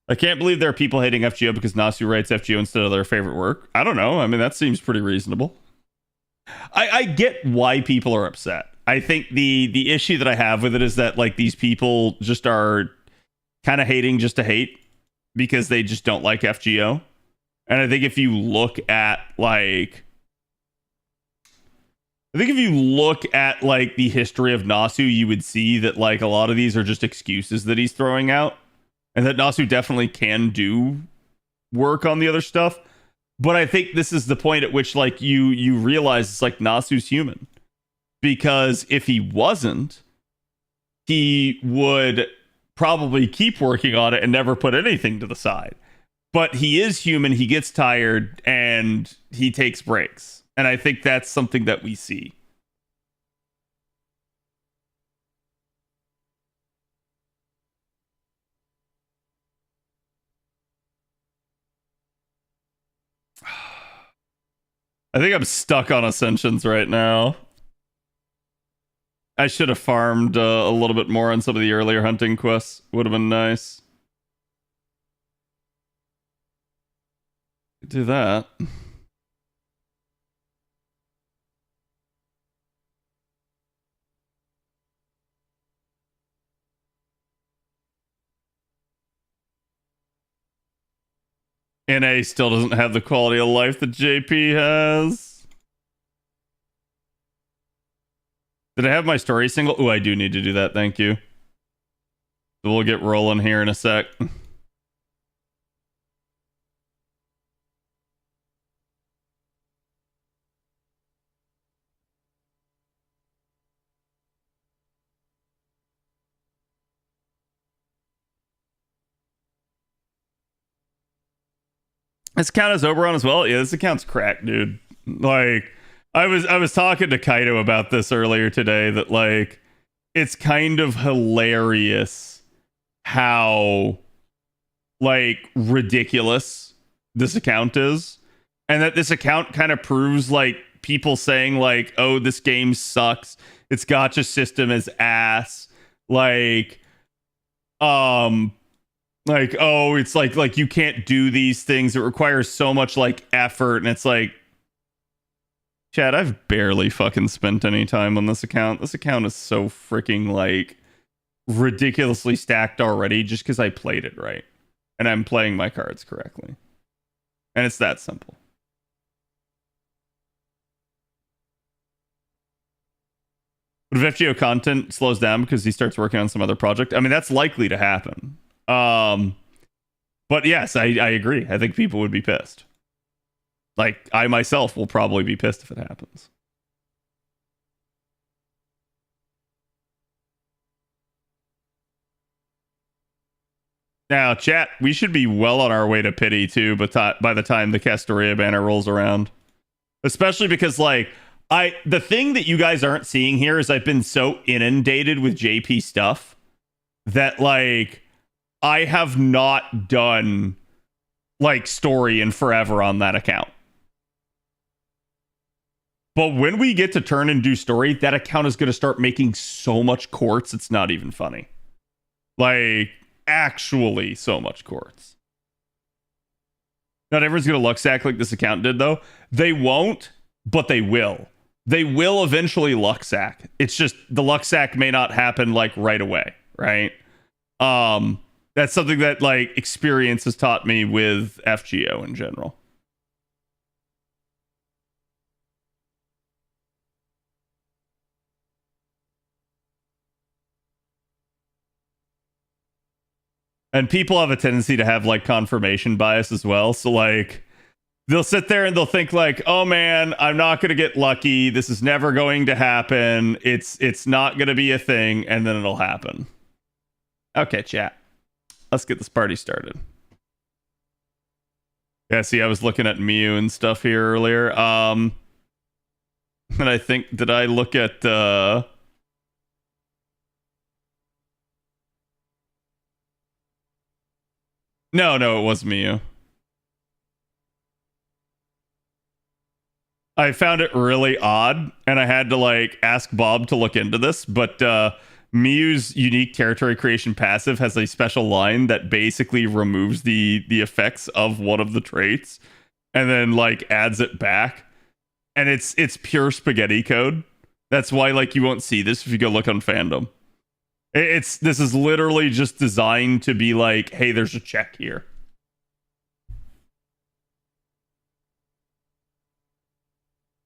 I can't believe there are people hating FGO because Nasu writes FGO instead of their favorite work. I don't know. I mean, that seems pretty reasonable. I get why people are upset. I think the issue that I have with it is that like these people just are kind of hating just to hate because they just don't like FGO. And I think if you look at like the history of Nasu, you would see that like a lot of these are just excuses that he's throwing out, and that Nasu definitely can do work on the other stuff. But I think this is the point at which like you realize it's like Nasu's human. Because if he wasn't, he would probably keep working on it and never put anything to the side. But he is human, he gets tired, and he takes breaks. And I think that's something that we see. I think I'm stuck on Ascensions right now. I should have farmed a little bit more on some of the earlier hunting quests. Would have been nice. Do that. NA still doesn't have the quality of life that JP has. Did I have my story single? Oh, I do need to do that. Thank you. So we'll get rolling here in a sec. This account is Oberon as well. Yeah, this account's cracked, dude. Like, I was talking to Kaido about this earlier today. That like, it's kind of hilarious how like ridiculous this account is, and that this account kind of proves like people saying like, "Oh, this game sucks. Its gotcha system is ass." Like, oh, it's like you can't do these things. It requires so much like effort, and it's like, Chad, I've barely fucking spent any time on this account. This account is so freaking like ridiculously stacked already just because I played it right and I'm playing my cards correctly, and it's that simple. But if FGO content slows down because he starts working on some other project, I mean, that's likely to happen. But yes, I agree. I think people would be pissed. Like, I myself will probably be pissed if it happens. Now, chat, we should be well on our way to pity too, but by the time the Castoria banner rolls around. Especially because, like, the thing that you guys aren't seeing here is I've been so inundated with JP stuff that, like, I have not done like story in forever on that account. But when we get to turn and do story, that account is going to start making so much quartz, it's not even funny. Like, actually so much quartz. Not everyone's going to Luxac like this account did, though. They won't, but they will. They will eventually Luxac. It's just the Luxac may not happen like right away, right? That's something that like experience has taught me with FGO in general. And people have a tendency to have like confirmation bias as well. So like they'll sit there and they'll think like, "Oh man, I'm not going to get lucky. This is never going to happen. It's not going to be a thing," and then it'll happen. Okay, chat. Let's get this party started. Yeah, see, I was looking at Miyu and stuff here earlier. And I think, did I look at No, it was Miyu. I found it really odd, and I had to like ask Bob to look into this, but Miyu's unique territory creation passive has a special line that basically removes the effects of one of the traits and then like adds it back. And it's pure spaghetti code. That's why like you won't see this if you go look on fandom. This is literally just designed to be like, hey, there's a check here.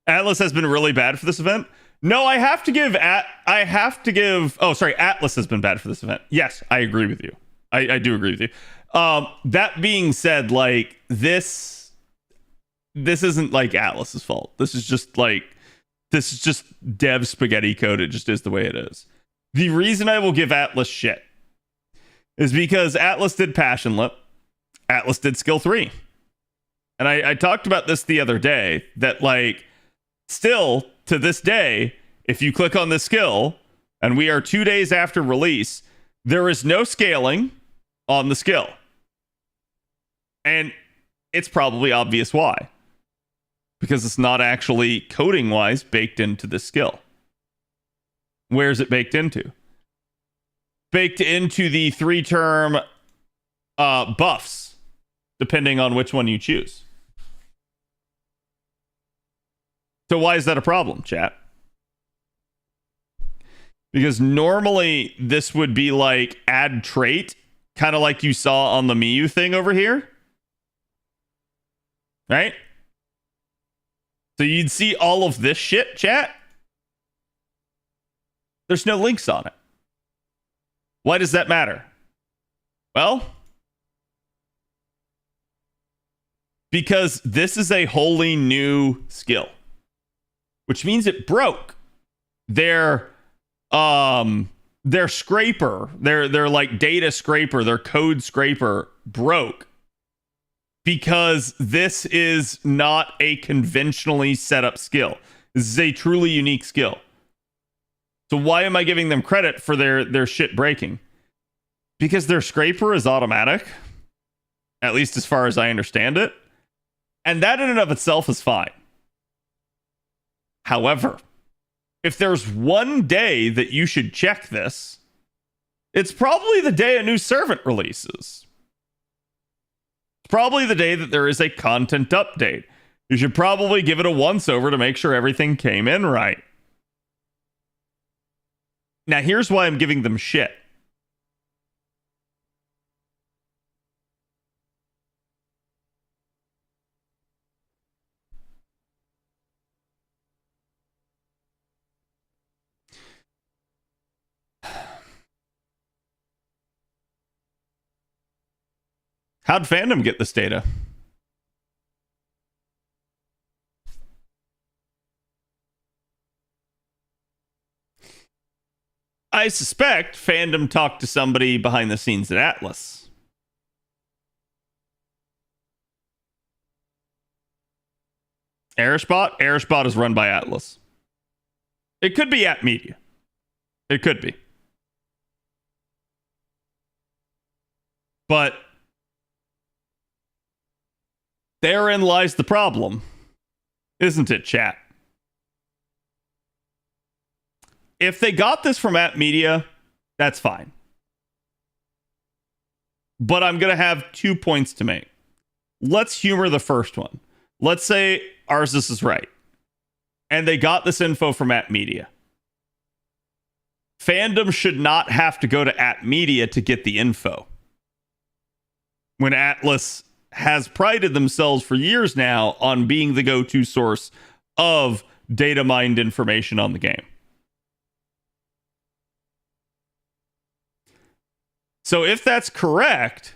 Atlas has been really bad for this event. No, I have to give oh, sorry, Atlas has been bad for this event. Yes, I agree with you. I do agree with you. That being said, like this isn't like Atlas's fault. This is just dev spaghetti code. It just is the way it is. The reason I will give Atlas shit is because Atlas did Passion Lip. Atlas did Skill 3. And I talked about this the other day, that like still to this day, if you click on this skill, and we are 2 days after release, there is no scaling on the skill. And it's probably obvious why. Because it's not actually coding-wise baked into the skill. Where is it baked into? Baked into the 3-term buffs, depending on which one you choose. So why is that a problem, chat? Because normally this would be like add trait, kind of like you saw on the Miyu thing over here. Right? So you'd see all of this shit, chat. There's no links on it. Why does that matter? Well, because this is a wholly new skill, which means it broke their scraper, their like data scraper, their code scraper broke because this is not a conventionally set up skill. This is a truly unique skill. So why am I giving them credit for their shit breaking? Because their scraper is automatic, at least as far as I understand it. And that in and of itself is fine. However, if there's one day that you should check this, it's probably the day a new servant releases. It's probably the day that there is a content update. You should probably give it a once over to make sure everything came in right. Now, here's why I'm giving them shit. How'd fandom get this data? I suspect fandom talked to somebody behind the scenes at Atlas. Airspot? Airspot is run by Atlas. It could be at Media. It could be. But therein lies the problem, isn't it, chat? If they got this from App Media, that's fine. But I'm going to have 2 points to make. Let's humor the first one. Let's say Arzus is right, and they got this info from App Media. Fandom should not have to go to App Media to get the info. When Atlas has prided themselves for years now on being the go-to source of data mined information on the game. So if that's correct,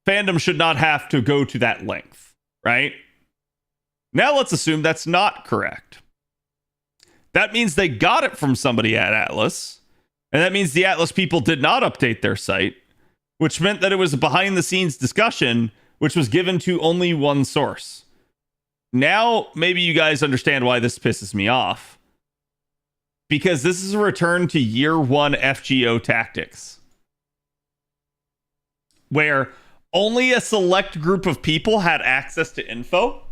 fandom should not have to go to that length, right? Now let's assume that's not correct. That means they got it from somebody at Atlas, and that means the Atlas people did not update their site, which meant that it was a behind-the-scenes discussion which was given to only one source. Now, maybe you guys understand why this pisses me off. Because this is a return to year one FGO tactics. Where only a select group of people had access to info.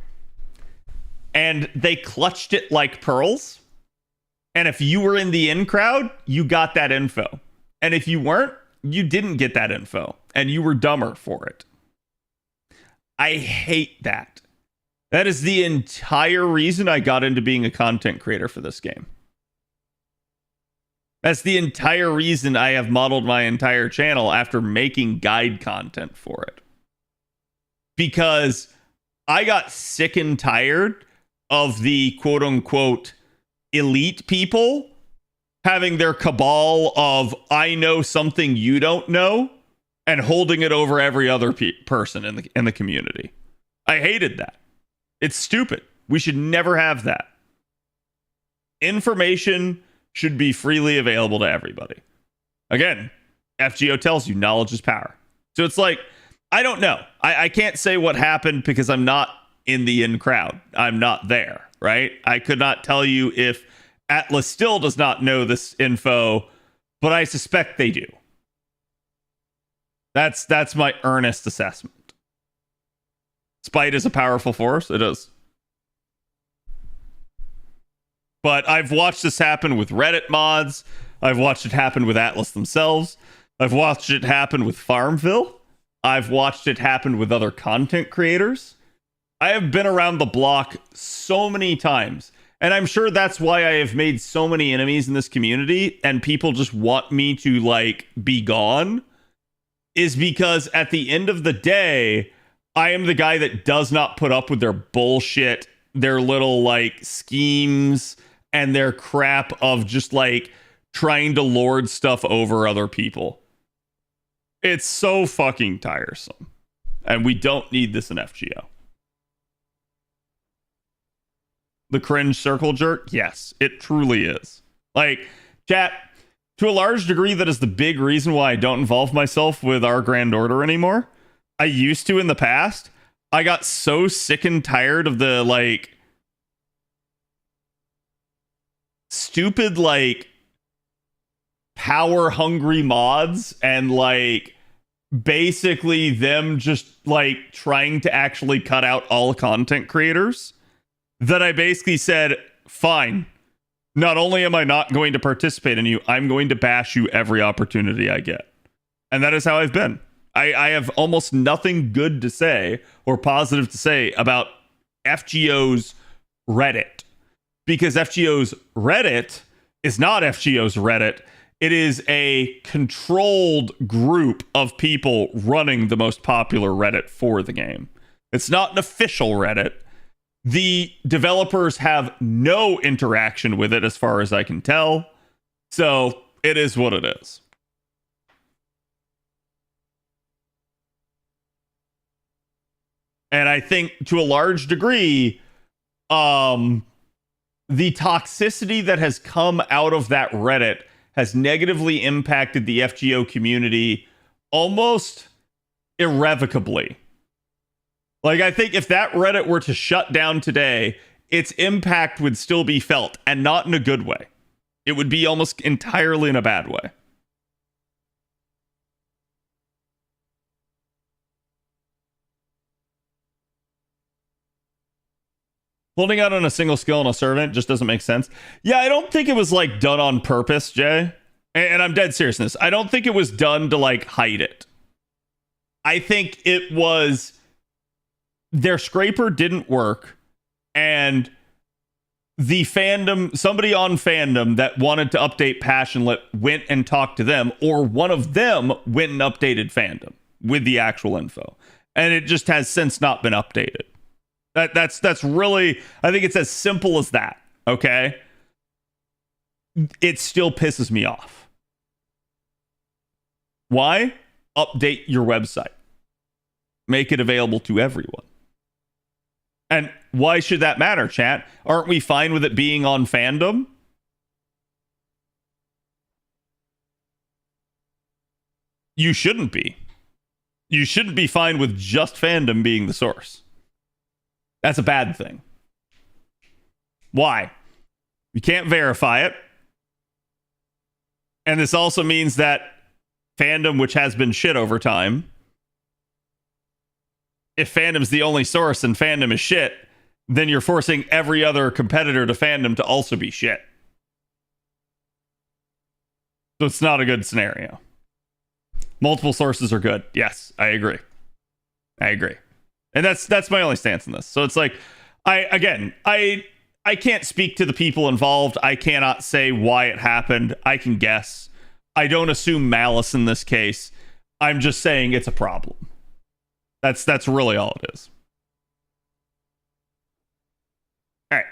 And they clutched it like pearls. And if you were in the in crowd, you got that info. And if you weren't, you didn't get that info. And you were dumber for it. I hate that. That is the entire reason I got into being a content creator for this game. That's the entire reason I have modeled my entire channel after making guide content for it. Because I got sick and tired of the quote-unquote elite people having their cabal of I know something you don't know and holding it over every other person in the community. I hated that. It's stupid. We should never have that. Information should be freely available to everybody. Again, FGO tells you knowledge is power. So it's like, I don't know. I can't say what happened because I'm not in the in crowd. I'm not there, right? I could not tell you if Atlas still does not know this info, but I suspect they do. That's my earnest assessment. Spite is a powerful force. It is. But I've watched this happen with Reddit mods. I've watched it happen with Atlas themselves. I've watched it happen with Farmville. I've watched it happen with other content creators. I have been around the block so many times, And I'm sure that's why I have made so many enemies in this community and people just want me to like be gone, is because at the end of the day, I am the guy that does not put up with their bullshit, their little like schemes, and their crap of just like trying to lord stuff over other people. It's so fucking tiresome. And we don't need this in FGO. The cringe circle jerk? Yes, it truly is. Like, chat, to a large degree, that is the big reason why I don't involve myself with our Grand Order anymore. I used to in the past. I got so sick and tired of the, like, stupid, like, power-hungry mods and, like, basically them just, like, trying to actually cut out all content creators. That I basically said, fine, not only am I not going to participate in you, I'm going to bash you every opportunity I get. And that is how I've been. I have almost nothing good to say or positive to say about FGO's Reddit. Because FGO's Reddit is not FGO's Reddit. It is a controlled group of people running the most popular Reddit for the game. It's not an official Reddit. The developers have no interaction with it as far as I can tell. So it is what it is. And I think to a large degree, the toxicity that has come out of that Reddit has negatively impacted the FGO community almost irrevocably. Like, I think if that Reddit were to shut down today, its impact would still be felt, and not in a good way. It would be almost entirely in a bad way. Holding out on a single skill on a servant just doesn't make sense. Yeah, I don't think it was, like, done on purpose, Jay. And I'm dead serious in this. I don't think it was done to, like, hide it. I think it was... their scraper didn't work, and the fandom, somebody on fandom that wanted to update Passionate went and talked to them, or one of them went and updated fandom with the actual info, and it just has since not been updated. That's really, I think it's as simple as that. Okay, it still pisses me off. Why? Update your website, make it available to everyone. And why should that matter, chat? Aren't we fine with it being on fandom? You shouldn't be. You shouldn't be fine with just fandom being the source. That's a bad thing. Why? You can't verify it. And this also means that fandom, which has been shit over time, if fandom's the only source and fandom is shit, then you're forcing every other competitor to fandom to also be shit. So it's not a good scenario. Multiple sources are good. Yes, I agree. And that's my only stance in this. So it's like, I can't speak to the people involved. I cannot say why it happened. I can guess. I don't assume malice in this case. I'm just saying it's a problem. That's really all it is. All right.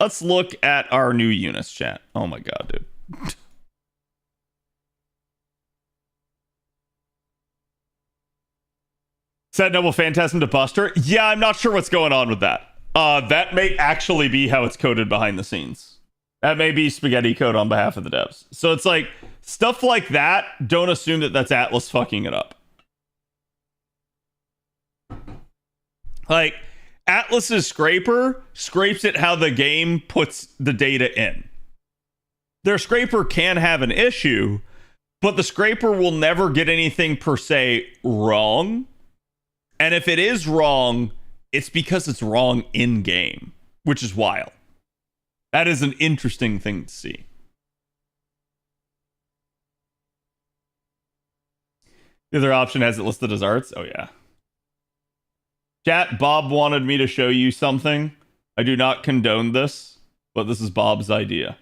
Let's look at our new units, chat. Oh my god, dude. Set Noble Phantasm to Buster. Yeah, I'm not sure what's going on with that. That may actually be how it's coded behind the scenes. That may be spaghetti code on behalf of the devs. So it's like, stuff like that, don't assume that that's Atlas fucking it up. Like, Atlas's scraper scrapes it how the game puts the data in. Their scraper can have an issue, but the scraper will never get anything per se wrong. And if it is wrong, it's because it's wrong in game, which is wild. That is an interesting thing to see. The other option has it listed as arts. Oh, yeah. Chat, Bob wanted me to show you something. I do not condone this. but this is Bob's idea.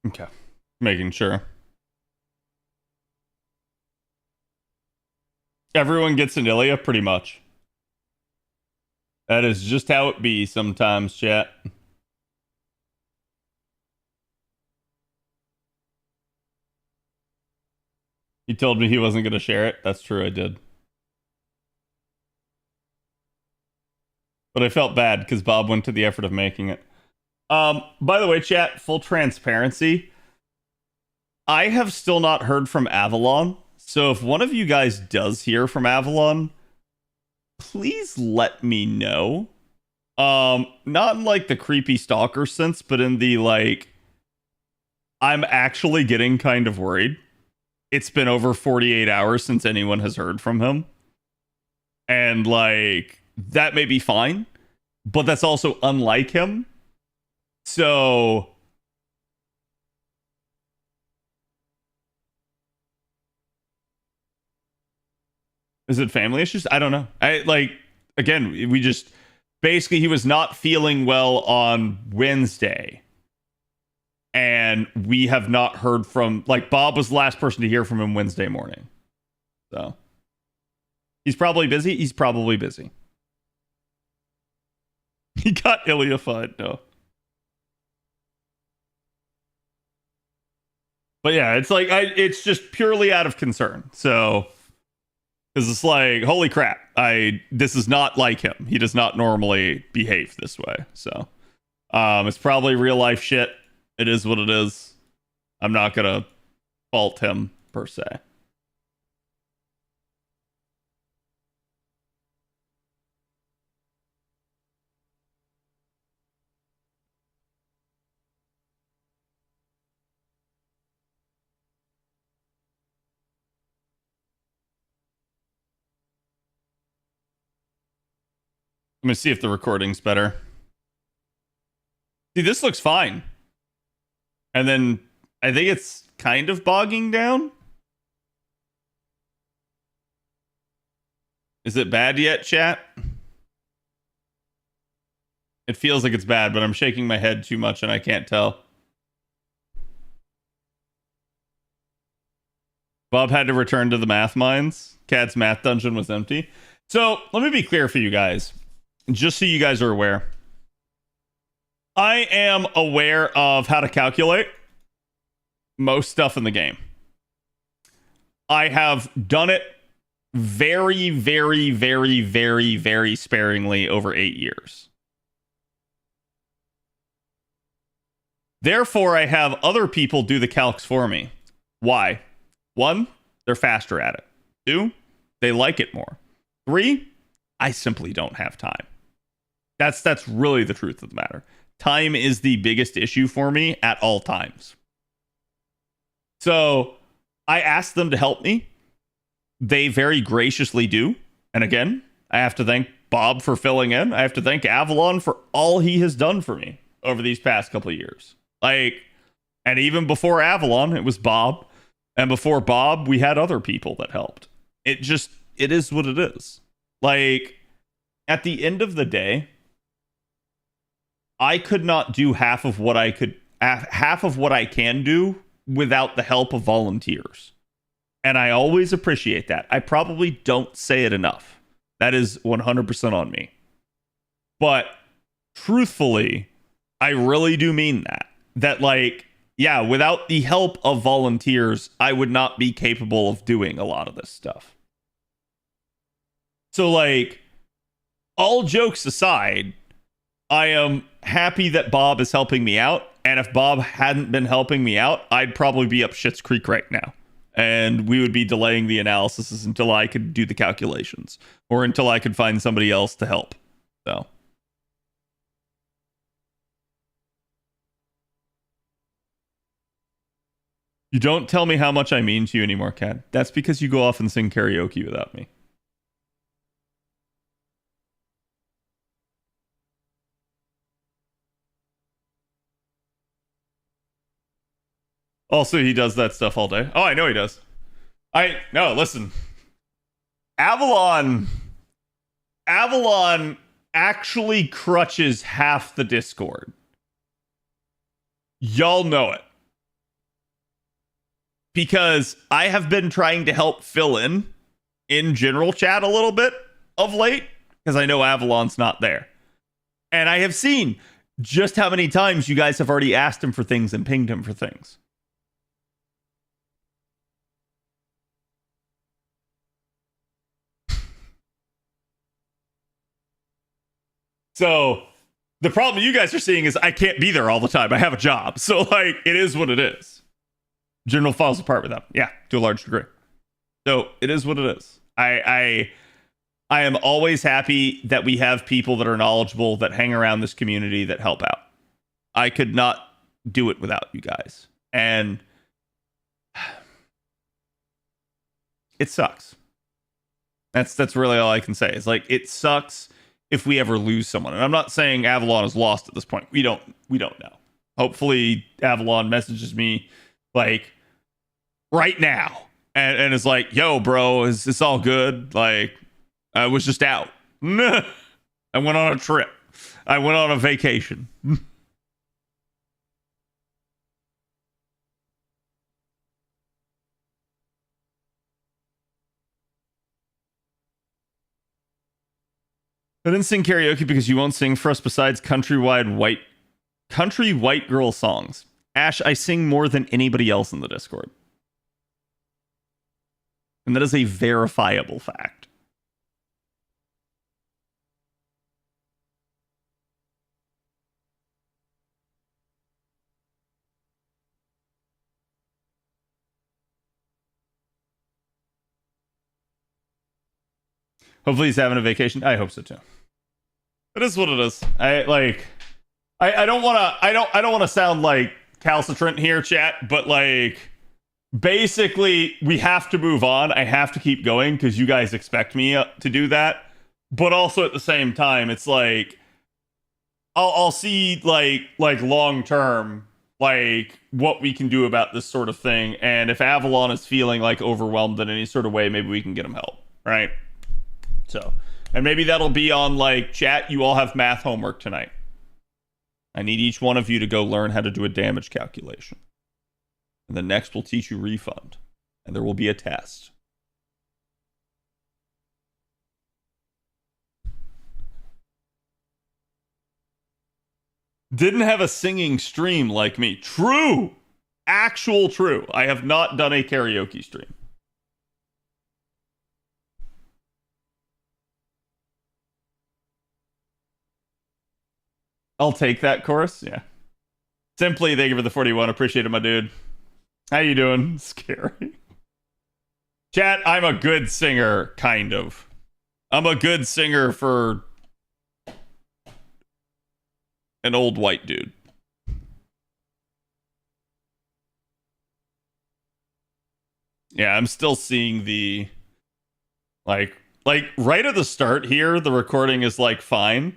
Okay. Making sure. Everyone gets an Ilya, pretty much. That is just how it be sometimes, chat. He told me he wasn't going to share it. That's true, I did. But I felt bad because Bob went to the effort of making it. By the way, chat, full transparency. I have still not heard from Avalon. So if one of you guys does hear from Avalon, please let me know. Not in like the creepy stalker sense, but in the like, I'm actually getting kind of worried. It's been over 48 hours since anyone has heard from him. And like, that may be fine, but that's also unlike him. So is it family issues? I don't know. I like, again, we just basically, he was not feeling well on Wednesday. And we have not heard from, like, Bob was the last person to hear from him Wednesday morning. So he's probably busy. He's probably busy. He got Ilya-fied. No. But yeah, it's like, it's just purely out of concern. So, because it's like, holy crap, this is not like him. He does not normally behave this way. So, it's probably real life shit. It is what it is. I'm not gonna fault him per se. Let me see if the recording's better. See, this looks fine. And then I think it's kind of bogging down. Is it bad yet, chat? It feels like it's bad, but I'm shaking my head too much and I can't tell. Bob had to return to the math mines. Cad's math dungeon was empty. So let me be clear for you guys, just so you guys are aware. I am aware of how to calculate most stuff in the game. I have done it very, very, very, very, very sparingly over 8 years. Therefore, I have other people do the calcs for me. Why? 1, they're faster at it. 2, they like it more. 3, I simply don't have time. That's really the truth of the matter. Time is the biggest issue for me at all times. So I asked them to help me. They very graciously do. And again, I have to thank Bob for filling in. I have to thank Avalon for all he has done for me over these past couple of years. Like, and even before Avalon, it was Bob. And before Bob, we had other people that helped. It is what it is. Like, at the end of the day, I could not do half of what I can do without the help of volunteers. And I always appreciate that. I probably don't say it enough. That is 100% on me. But truthfully, I really do mean that. That, like, yeah, without the help of volunteers, I would not be capable of doing a lot of this stuff. So, like, all jokes aside, I am happy that Bob is helping me out. And if Bob hadn't been helping me out, I'd probably be up Schitt's Creek right now. and we would be delaying the analysis until I could do the calculations or until I could find somebody else to help. So. You don't tell me how much I mean to you anymore, Kat. That's because you go off and sing karaoke without me. Also, he does that stuff all day. Oh, I know he does. No, listen. Avalon actually crutches half the Discord. Y'all know it. Because I have been trying to help fill in general chat a little bit of late, because I know Avalon's not there. And I have seen just how many times you guys have already asked him for things and pinged him for things. So the problem you guys are seeing is I can't be there all the time. I have a job. So, like, it is what it is. General falls apart with them. Yeah, to a large degree. So it is what it is. I am always happy that we have people that are knowledgeable, that hang around this community, that help out. I could not do it without you guys. And it sucks. That's really all I can say. It's like, it sucks if we ever lose someone. And I'm not saying Avalon is lost at this point. We don't know. Hopefully Avalon messages me like right now and is like, yo, bro, is this all good? Like, I was just out. I went on a trip. I went on a vacation. I didn't sing karaoke because you won't sing for us besides country white girl songs. Ash, I sing more than anybody else in the Discord. And that is a verifiable fact. Hopefully he's having a vacation. I hope so too. It is what it is. I don't want to sound like calcitrant here, chat, but like, basically we have to move on. I have to keep going because you guys expect me to do that. But also at the same time, it's like I'll see like long term like what we can do about this sort of thing. And if Avalon is feeling like overwhelmed in any sort of way, maybe we can get him help, right? So, and maybe that'll be on like, chat, you all have math homework tonight. I need each one of you to go learn how to do a damage calculation. And the next will teach you refund. And there will be a test. Didn't have a singing stream like me. True. Actual true. I have not done a karaoke stream. I'll take that course. Yeah. Simply, thank you for the 41. Appreciate it, my dude. How you doing? Scary. Chat, I'm a good singer, kind of. I'm a good singer for an old white dude. Yeah, I'm still seeing the like right at the start here, the recording is like fine.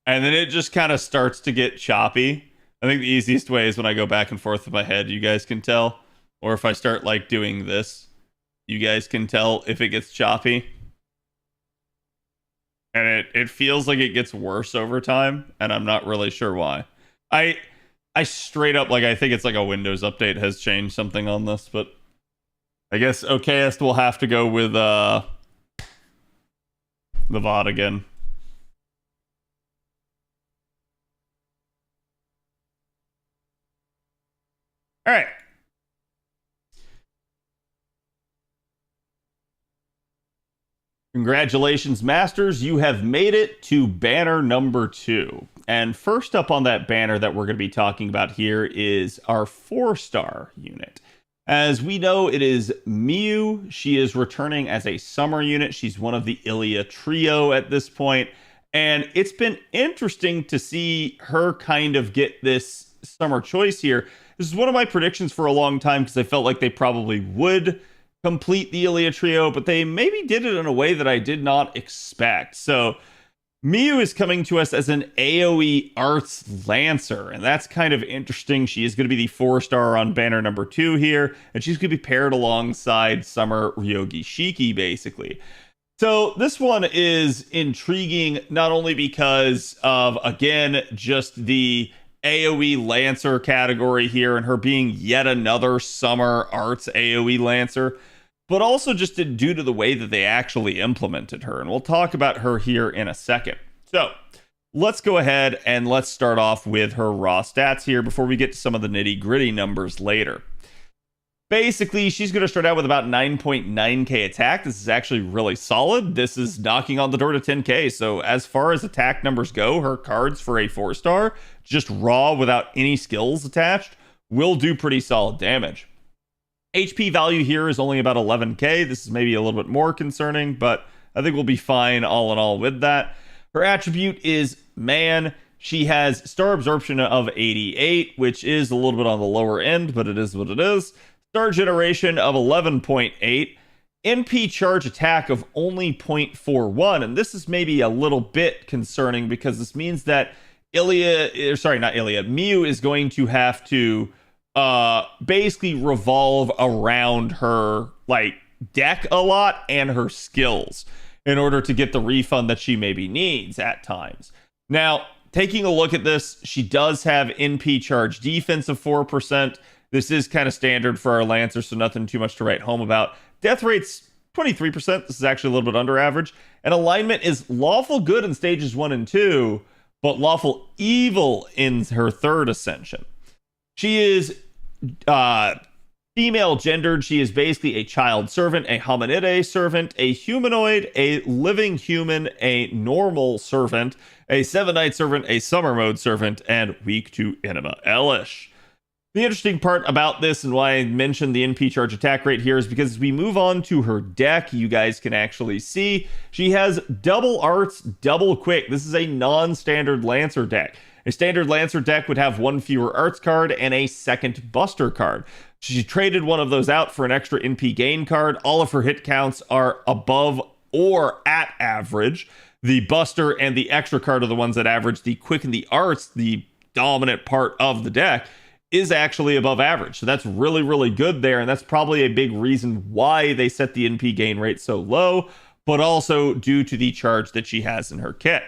And then it just kind of starts to get choppy. I think the easiest way is when I go back and forth with my head, you guys can tell. Or if I start like doing this, you guys can tell if it gets choppy. And it feels like it gets worse over time, and I'm not really sure why. I straight up, like, I think it's like a Windows update has changed something on this, but I guess okayest will have to go with the VOD again. All right. Congratulations, Masters. You have made it to banner number 2. And first up on that banner that we're going to be talking about here is our 4-star unit. As we know, it is Miyu. She is returning as a summer unit. She's one of the Ilya trio at this point. And it's been interesting to see her kind of get this summer choice here. This is one of my predictions for a long time because I felt like they probably would complete the Ilya trio, but they maybe did it in a way that I did not expect. So Miyu is coming to us as an AoE Arts Lancer, and that's kind of interesting. She is going to be the 4-star on banner number 2 here, and she's going to be paired alongside Summer Ryogi Shiki, basically. So this one is intriguing, not only because of, again, just the AoE Lancer category here, and her being yet another Summer Arts AoE Lancer, but also just due to the way that they actually implemented her. And we'll talk about her here in a second. So let's go ahead and let's start off with her raw stats here before we get to some of the nitty-gritty numbers later. Basically, she's going to start out with about 9.9k attack. This is actually really solid. This is knocking on the door to 10k. So as far as attack numbers go, her cards for a 4-star, just raw without any skills attached, will do pretty solid damage. HP value here is only about 11k. This is maybe a little bit more concerning, but I think we'll be fine all in all with that. Her attribute is Man. She has star absorption of 88, which is a little bit on the lower end, but it is what it is. Star generation of 11.8. NP charge attack of only 0.41. And this is maybe a little bit concerning because this means that Miyu is going to have to basically revolve around her like deck a lot and her skills in order to get the refund that she maybe needs at times. Now, taking a look at this, she does have NP charge defense of 4%. This is kind of standard for our Lancer, so nothing too much to write home about. Death rate's 23%. This is actually a little bit under average. And alignment is lawful good in stages 1 and 2, but lawful evil in her 3rd ascension. She is female gendered. She is basically a child servant, a hominide servant, a humanoid, a living human, a normal servant, a 7-night servant, a summer mode servant, and weak to Enema Elish. The interesting part about this and why I mentioned the NP charge attack rate here is because as we move on to her deck, you guys can actually see she has double arts, double quick. This is a non-standard Lancer deck. A standard Lancer deck would have 1 fewer arts card and a 2nd Buster card. She traded one of those out for an extra NP gain card. All of her hit counts are above or at average. The Buster and the extra card are the ones that average. The quick and the arts, the dominant part of the deck, is actually above average. So that's really, really good there. And that's probably a big reason why they set the NP gain rate so low, but also due to the charge that she has in her kit.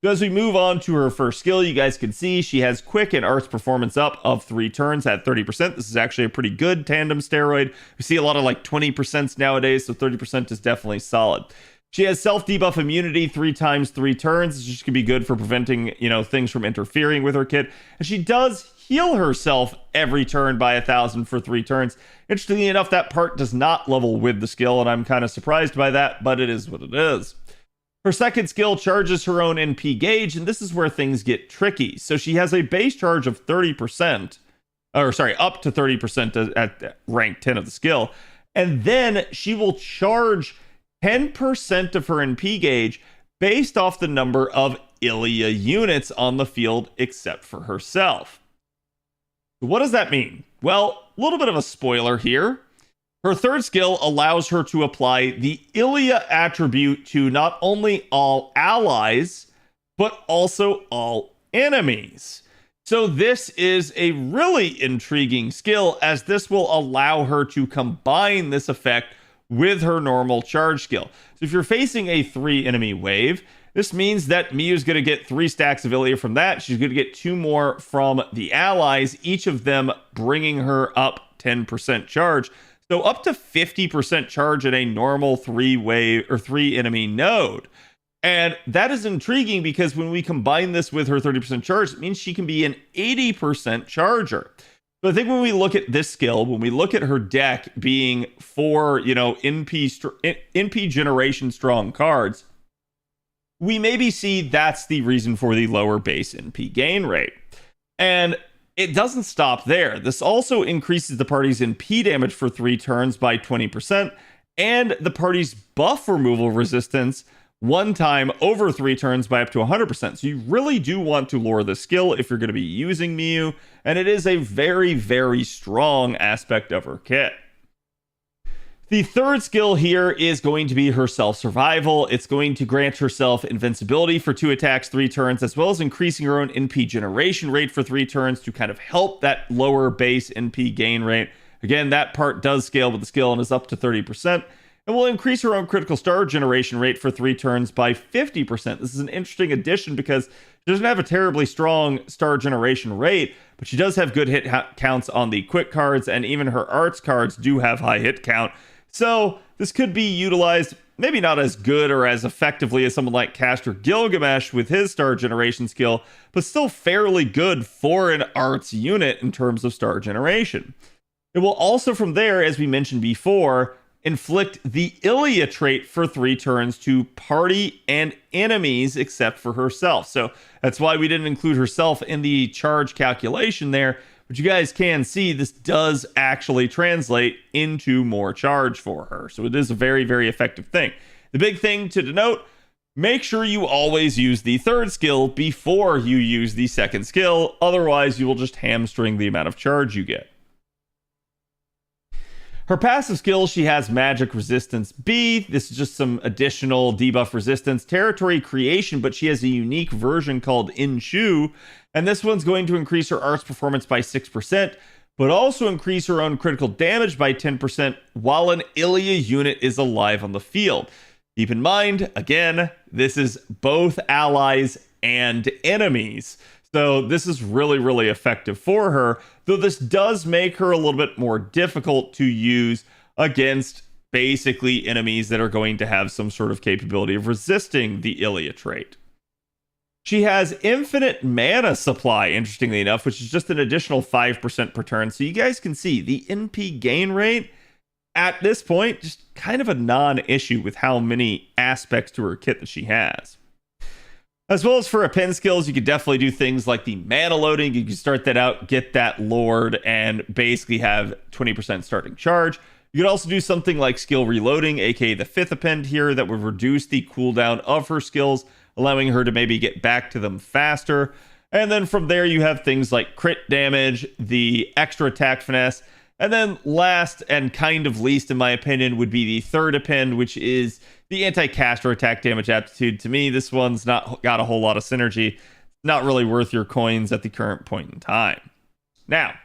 So as we move on to her first skill, you guys can see she has quick and arts performance up of 3 turns at 30%. This is actually a pretty good tandem steroid. We see a lot of like 20% nowadays, so 30% is definitely solid. She has self-debuff immunity 3 times 3 turns. This is just going to be good for preventing, things from interfering with her kit. And she does heal herself every turn by 1,000 for 3 turns. Interestingly enough, that part does not level with the skill, and I'm kind of surprised by that, but it is what it is. Her second skill charges her own NP gauge, and this is where things get tricky. So she has a base charge of 30%, up to 30% at rank 10 of the skill. And then she will charge 10% of her NP gauge based off the number of Ilya units on the field except for herself. What does that mean? Well, a little bit of a spoiler here. Her third skill allows her to apply the Ilya attribute to not only all allies, but also all enemies. So this is a really intriguing skill, as this will allow her to combine this effect with her normal charge skill. So if you're facing a 3 enemy wave, this means that Miyu's going to get 3 stacks of Ilya from that. She's going to get 2 more from the allies, each of them bringing her up 10% charge. So up to 50% charge in a normal 3 enemy node. And that is intriguing because when we combine this with her 30% charge, it means she can be an 80% charger. So I think when we look at this skill, when we look at her deck being 4, NP generation strong cards, we maybe see that's the reason for the lower base NP gain rate. And it doesn't stop there. This also increases the party's NP damage for 3 turns by 20%, and the party's buff removal resistance one time over 3 turns by up to 100%. So you really do want to lure the skill if you're going to be using Miyu, and it is a very, very strong aspect of her kit. The third skill here is going to be her self-survival. It's going to grant herself invincibility for 2 attacks, 3 turns, as well as increasing her own NP generation rate for 3 turns to kind of help that lower base NP gain rate. Again, that part does scale with the skill and is up to 30%. And will increase her own critical star generation rate for 3 turns by 50%. This is an interesting addition because she doesn't have a terribly strong star generation rate, but she does have good hit counts on the quick cards, and even her arts cards do have high hit count. So this could be utilized maybe not as good or as effectively as someone like Caster Gilgamesh with his star generation skill, but still fairly good for an arts unit in terms of star generation. It will also from there, as we mentioned before, inflict the Ilya trait for 3 turns to party and enemies except for herself. So that's why we didn't include herself in the charge calculation there. But you guys can see this does actually translate into more charge for her. So it is a very, very effective thing. The big thing to denote, make sure you always use the third skill before you use the second skill. Otherwise, you will just hamstring the amount of charge you get. Her passive skill, she has Magic Resistance B. This is just some additional debuff resistance. Territory Creation, but she has a unique version called Inshu. And this one's going to increase her arts performance by 6%, but also increase her own critical damage by 10% while an Ilya unit is alive on the field. Keep in mind, again, this is both allies and enemies. So this is really, really effective for her, though this does make her a little bit more difficult to use against basically enemies that are going to have some sort of capability of resisting the Ilya trait. She has infinite mana supply, interestingly enough, which is just an additional 5% per turn. So you guys can see the NP gain rate at this point, just kind of a non-issue with how many aspects to her kit that she has. As well as for her pen skills, you could definitely do things like the mana loading. You can start that out, get that Lord, and basically have 20% starting charge. You could also do something like skill reloading, aka the 5th append here, that would reduce the cooldown of her skills, allowing her to maybe get back to them faster. And then from there, you have things like crit damage, the extra attack finesse, and then last and kind of least, in my opinion, would be the 3rd append, which is the anti-caster attack damage aptitude. To me, this one's not got a whole lot of synergy. Not really worth your coins at the current point in time. Now,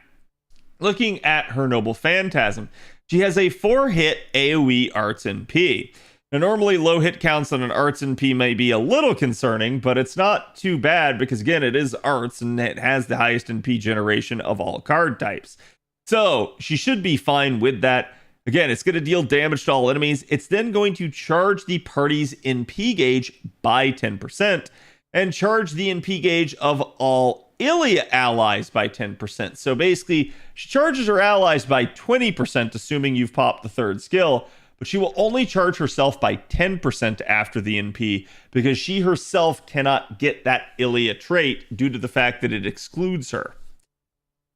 looking at her Noble Phantasm, she has a 4-hit AoE Arts NP. Now, normally low hit counts on an Arts NP may be a little concerning, but it's not too bad because, again, it is Arts and it has the highest NP generation of all card types. So she should be fine with that. Again, it's going to deal damage to all enemies. It's then going to charge the party's NP gauge by 10% and charge the NP gauge of all Ilya allies by 10%. So basically, she charges her allies by 20%, assuming you've popped the 3rd skill, but she will only charge herself by 10% after the NP because she herself cannot get that Ilya trait due to the fact that it excludes her.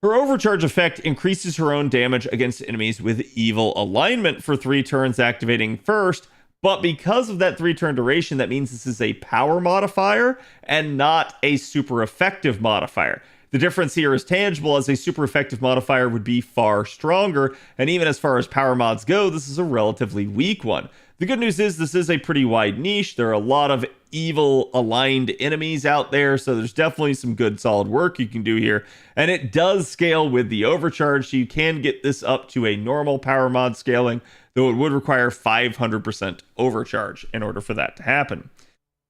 Her overcharge effect increases her own damage against enemies with evil alignment for 3 turns, activating first, but because of that 3-turn duration, that means this is a power modifier and not a super effective modifier. The difference here is tangible, as a super effective modifier would be far stronger, and even as far as power mods go, this is a relatively weak one. The good news is this is a pretty wide niche. There are a lot of evil aligned enemies out there, so there's definitely some good solid work you can do here, and it does scale with the overcharge, so you can get this up to a normal power mod scaling, though it would require 500% overcharge in order for that to happen.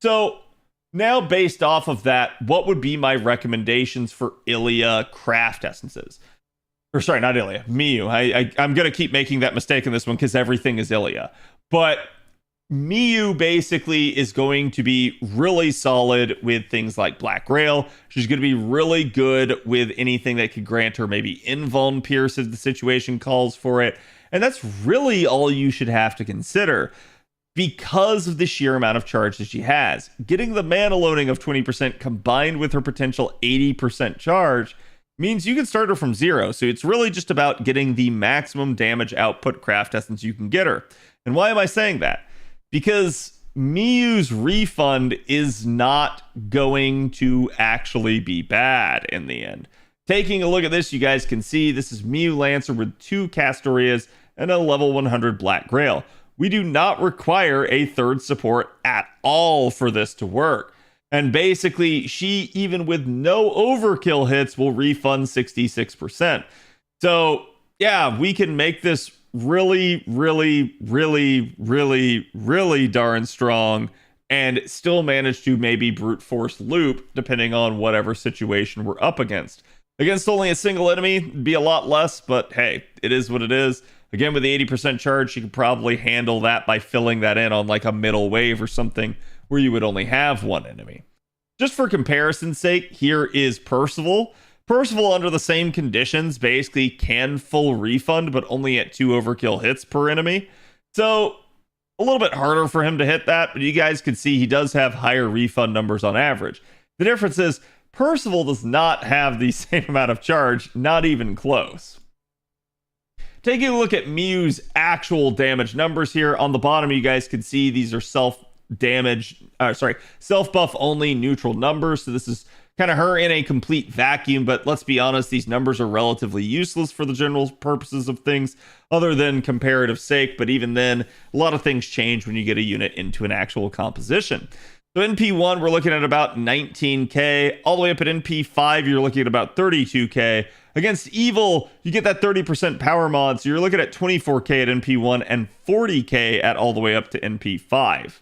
So now, based off of that, what would be my recommendations for Ilya craft essences? Or sorry, not Ilya, Miyu. I'm going to keep making that mistake in this one because everything is Ilya. But Miyu basically is going to be really solid with things like Black Rail. She's going to be really good with anything that could grant her maybe invuln pierce if the situation calls for it. And that's really all you should have to consider because of the sheer amount of charge that she has. Getting the mana loading of 20% combined with her potential 80% charge means you can start her from 0. So it's really just about getting the maximum damage output craft essence you can get her. And why am I saying that? Because Miyu's refund is not going to actually be bad in the end. Taking a look at this, you guys can see this is Miyu Lancer with 2 Castorias and a level 100 Black Grail. We do not require a third support at all for this to work. And basically, she, even with no overkill hits, will refund 66%. So, yeah, we can make this really, really, really, really, really darn strong and still manage to maybe brute force loop, depending on whatever situation we're up against. Against only a single enemy, it'd be a lot less, but hey, it is what it is. Again, with the 80% charge, you could probably handle that by filling that in on like a middle wave or something where you would only have one enemy. Just for comparison's sake, here is Percival. Percival, under the same conditions, basically can full refund, but only at 2 overkill hits per enemy. So, a little bit harder for him to hit that, but you guys can see he does have higher refund numbers on average. The difference is, Percival does not have the same amount of charge, not even close. Taking a look at Miyu's actual damage numbers here, on the bottom you guys can see these are self buff only neutral numbers. So this is kind of her in a complete vacuum, but let's be honest, these numbers are relatively useless for the general purposes of things other than comparative sake. But even then, a lot of things change when you get a unit into an actual composition. So NP1, we're looking at about 19k. All the way up at NP5, you're looking at about 32k. Against Evil, you get that 30% power mod, so you're looking at 24k at NP1 and 40k at all the way up to NP5.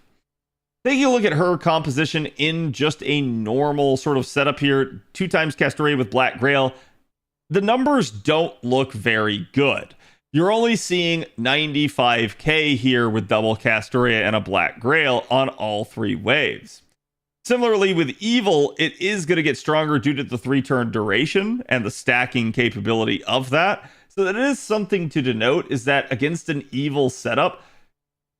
Taking a look at her composition in just a normal sort of setup here, 2 times Castoria with Black Grail, the numbers don't look very good. You're only seeing 95k here with double Castoria and a Black Grail on all 3 waves. Similarly, with Evil, it is going to get stronger due to the 3-turn duration and the stacking capability of that. So that is something to denote, is that against an Evil setup,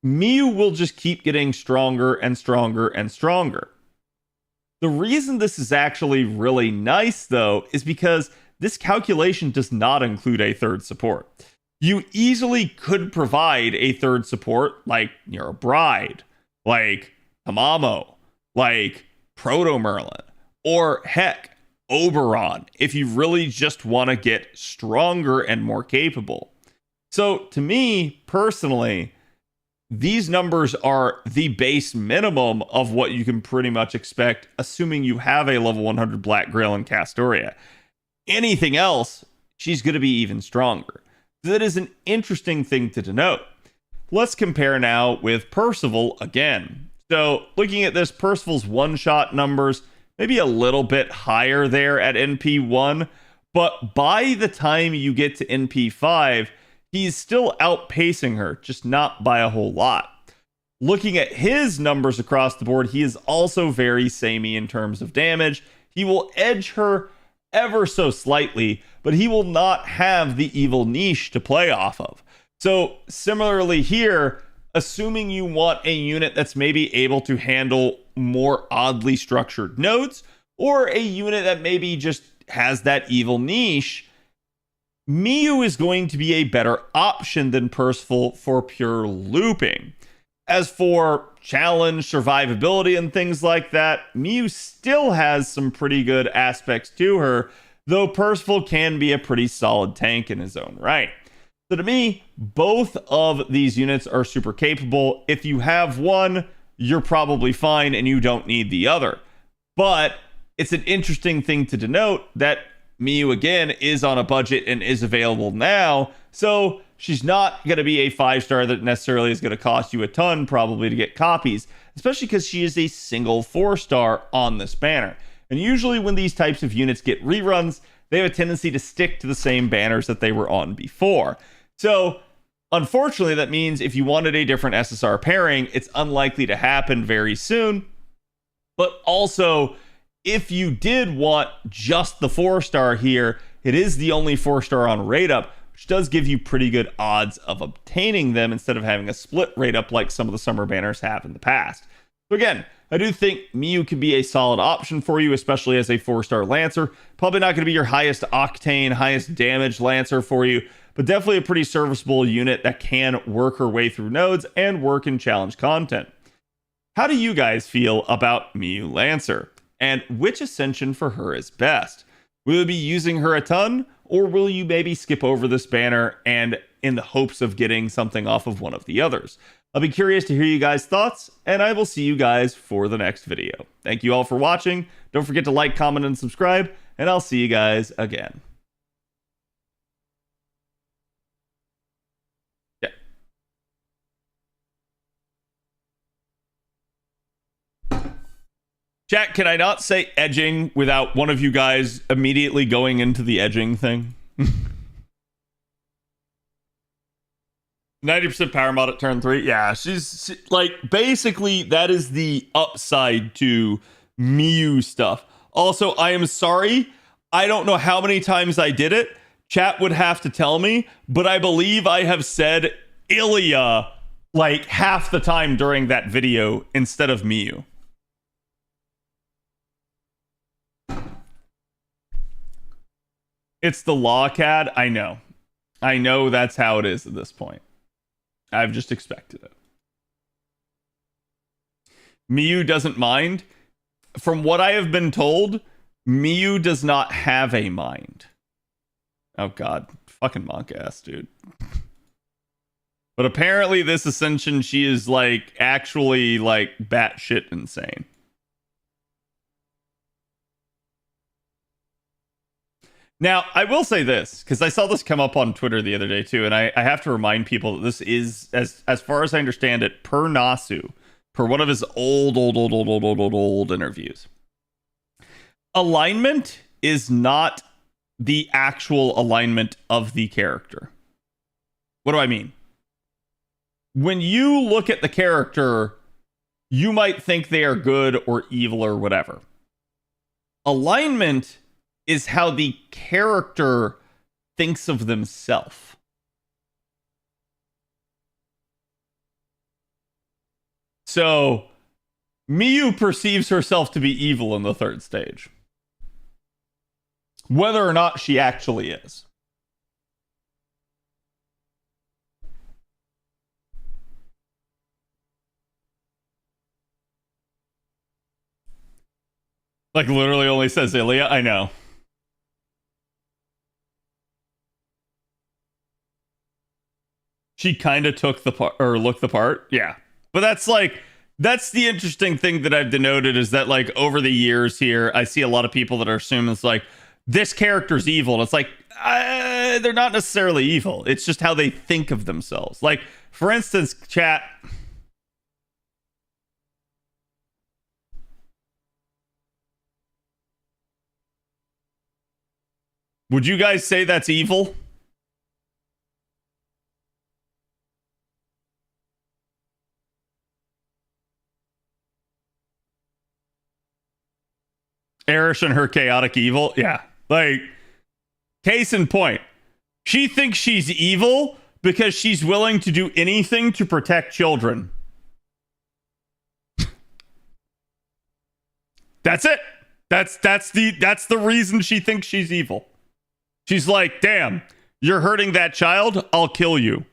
Miyu will just keep getting stronger and stronger and stronger. The reason this is actually really nice, though, is because this calculation does not include a third support. You easily could provide a third support like your Bride, like Tamamo, like Proto Merlin, or heck, Oberon, if you really just want to get stronger and more capable. So to me, personally, these numbers are the base minimum of what you can pretty much expect, assuming you have a level 100 Black Grail and Castoria. Anything else, she's going to be even stronger. That is an interesting thing to denote. Let's compare now with Percival again. So looking at this, Percival's one-shot numbers, maybe a little bit higher there at NP1, but by the time you get to NP5, he's still outpacing her, just not by a whole lot. Looking at his numbers across the board, he is also very samey in terms of damage. He will edge her ever so slightly, but he will not have the Evil niche to play off of. So similarly here, assuming you want a unit that's maybe able to handle more oddly structured nodes, or a unit that maybe just has that Evil niche, Miyu is going to be a better option than Percival for pure looping. As for challenge, survivability, and things like that, Miyu still has some pretty good aspects to her, though Percival can be a pretty solid tank in his own right. So to me, both of these units are super capable. If you have one, you're probably fine and you don't need the other. But it's an interesting thing to denote that Miyu, again, is on a budget and is available now. So she's not going to be a 5-star that necessarily is going to cost you a ton probably to get copies, especially because she is a single 4-star on this banner. And usually when these types of units get reruns, they have a tendency to stick to the same banners that they were on before. So unfortunately, that means if you wanted a different SSR pairing, it's unlikely to happen very soon. But also, if you did want just the 4-star here, it is the only 4-star on rate up, which does give you pretty good odds of obtaining them instead of having a split rate up like some of the summer banners have in the past. So again, I do think Miyu could be a solid option for you, especially as a 4-star Lancer. Probably not going to be your highest octane, highest damage Lancer for you, but definitely a pretty serviceable unit that can work her way through nodes and work in challenge content. How do you guys feel about Miyu Lancer? And which ascension for her is best? Will you be using her a ton, or will you maybe skip over this banner and in the hopes of getting something off of one of the others? I'll be curious to hear you guys' thoughts, and I will see you guys for the next video. Thank you all for watching. Don't forget to like, comment, and subscribe, and I'll see you guys again. Yeah. Chat, can I not say edging without one of you guys immediately going into the edging thing? 90% power mod at turn 3. Yeah, she's like, basically, that is the upside to Miyu stuff. Also, I am sorry. I don't know how many times I did it. Chat would have to tell me, but I believe I have said Ilya like half the time during that video instead of Miyu. It's the law, CAD. I know. I know that's how it is at this point. I've just expected it. Miyu doesn't mind. From what I have been told, Miyu does not have a mind. Oh god. Fucking monk ass, dude. But apparently this ascension, she is like actually like batshit insane. Now, I will say this, because I saw this come up on Twitter the other day too, and I have to remind people that this is, as far as I understand it, per Nasu, per one of his old interviews. Alignment is not the actual alignment of the character. What do I mean? When you look at the character, you might think they are good or evil or whatever. Alignment is how the character thinks of themselves. So, Miyu perceives herself to be evil in the 3rd stage. Whether or not she actually is. Like, literally only says Ilya, I know. She kind of took the part, or looked the part. Yeah. But that's like, that's the interesting thing that I've denoted is that like over the years here, I see a lot of people that are assuming it's like, this character's evil. And it's like, they're not necessarily evil. It's just how they think of themselves. Like, for instance, chat. Would you guys say that's evil? Erish and her chaotic evil. Yeah. Like, case in point. She thinks she's evil because she's willing to do anything to protect children. That's it. That's the reason she thinks she's evil. She's like, damn, you're hurting that child, I'll kill you.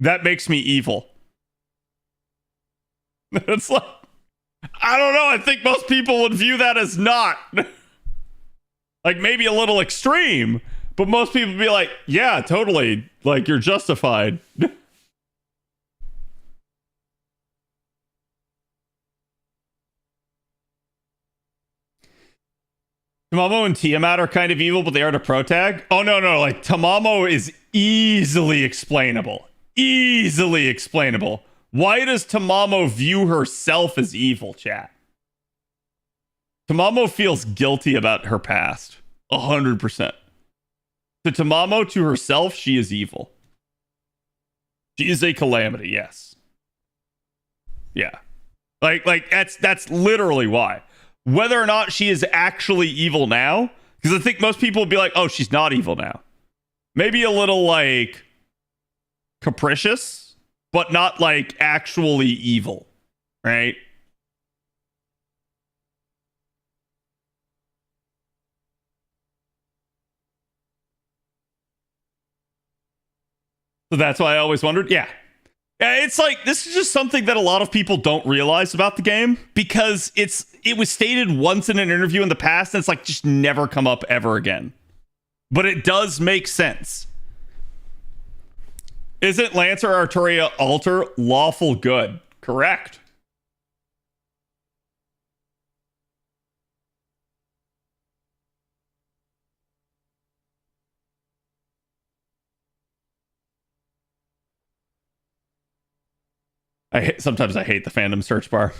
That makes me evil. It's like, I don't know. I think most people would view that as not. Like, maybe a little extreme, but most people would be like, yeah, totally. Like, you're justified. Tamamo and Tiamat are kind of evil, but they are to protag. Oh, no. Like, Tamamo is easily explainable. Easily explainable. Why does Tamamo view herself as evil, chat? Tamamo feels guilty about her past. 100%. To Tamamo, to herself, she is evil. She is a calamity, yes. Yeah. Like that's literally why. Whether or not she is actually evil now, because I think most people would be like, oh, she's not evil now. Maybe a little, like, capricious, but not, like, actually evil, right? So that's why I always wondered. Yeah. Yeah, it's like this is just something that a lot of people don't realize about the game because it was stated once in an interview in the past and it's like just never come up ever again. But it does make sense. Isn't Lancer Arturia Alter lawful good? Correct. Sometimes I hate the fandom search bar.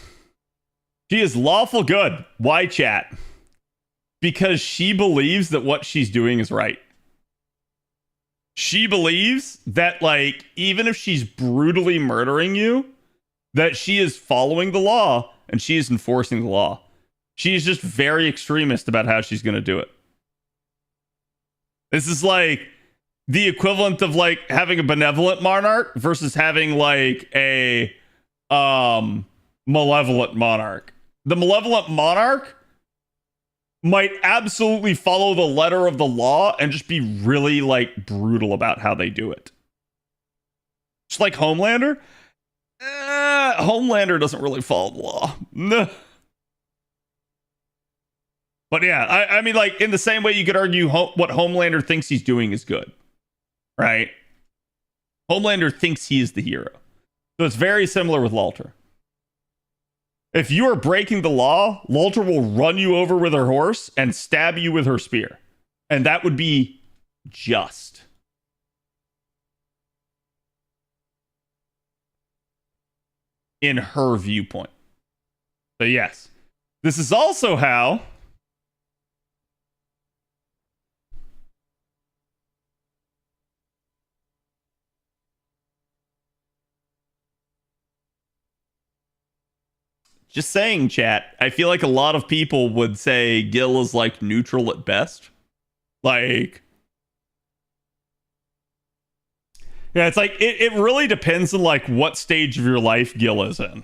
She is lawful good. Why, chat? Because she believes that what she's doing is right. She believes that, like, even if she's brutally murdering you, that she is following the law and she is enforcing the law. She is just very extremist about how she's going to do it. This is like the equivalent of like having a benevolent monarch versus having like a malevolent monarch. The malevolent monarch might absolutely follow the letter of the law and just be really like brutal about how they do it. Just like Homelander. Homelander doesn't really follow the law. No. But yeah, I mean, like, in the same way you could argue what Homelander thinks he's doing is good. Right? Homelander thinks he is the hero. So it's very similar with Lalter. If you are breaking the law, Lalter will run you over with her horse and stab you with her spear. And that would be just. In her viewpoint. So yes. This is also how just saying, chat. I feel like a lot of people would say Gil is like neutral at best. Like, yeah, it's like it really depends on like what stage of your life Gil is in.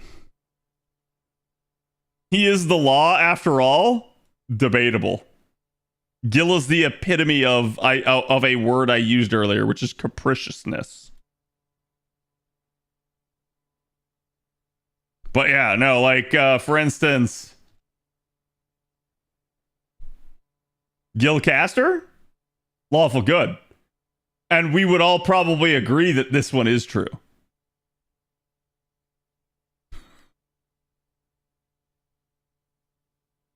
He is the law after all. Debatable. Gil is the epitome of a word I used earlier, which is capriciousness. But yeah, no, like, for instance, Gil Caster, lawful good. And we would all probably agree that this one is true.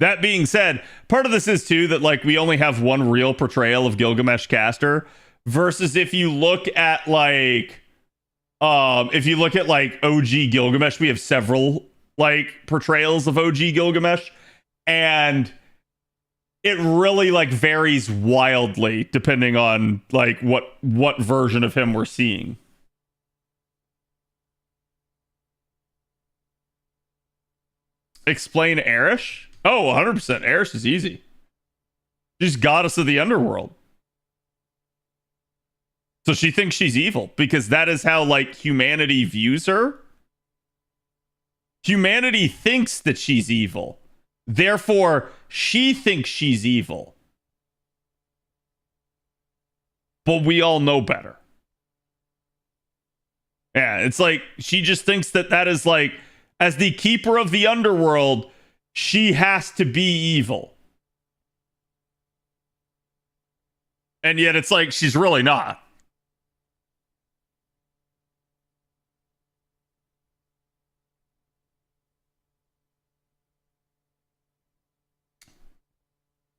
That being said, part of this is too that like we only have one real portrayal of Gilgamesh Caster versus if you look at like OG Gilgamesh, we have several like portrayals of OG Gilgamesh and it really like varies wildly depending on like what version of him we're seeing. Explain Erish? Oh, 100%. Erish is easy. She's goddess of the underworld. So she thinks she's evil because that is how like humanity views her. Humanity thinks that she's evil. Therefore, she thinks she's evil. But we all know better. Yeah, it's like she just thinks that is like, as the keeper of the underworld, she has to be evil. And yet it's like she's really not.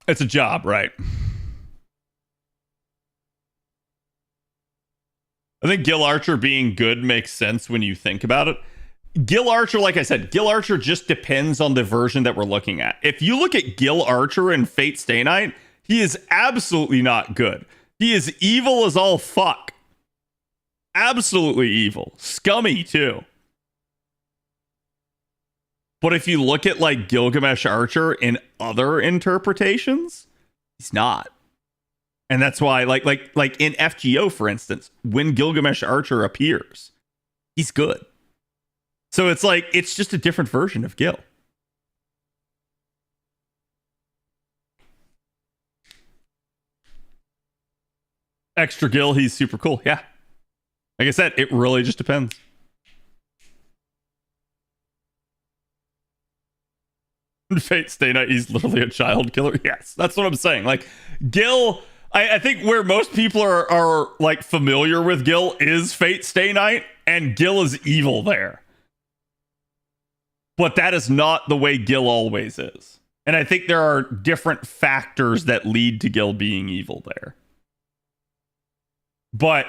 It's a job, right? I think Gil Archer being good makes sense when you think about it. Gil Archer, like I said, Gil Archer just depends on the version that we're looking at. If you look at Gil Archer in Fate Stay Night, he is absolutely not good. He is evil as all fuck. Absolutely evil. Scummy, too. But if you look at like Gilgamesh Archer in other interpretations, he's not. And that's why like in FGO, for instance, when Gilgamesh Archer appears, he's good. So it's like it's just a different version of Gil. Extra Gil, he's super cool. Yeah. Like I said, it really just depends. Fate Stay Night, he's literally a child killer. Yes, that's what I'm saying. Like, Gil, I think where most people are like familiar with Gil is Fate Stay Night, and Gil is evil there. But that is not the way Gil always is. And I think there are different factors that lead to Gil being evil there. But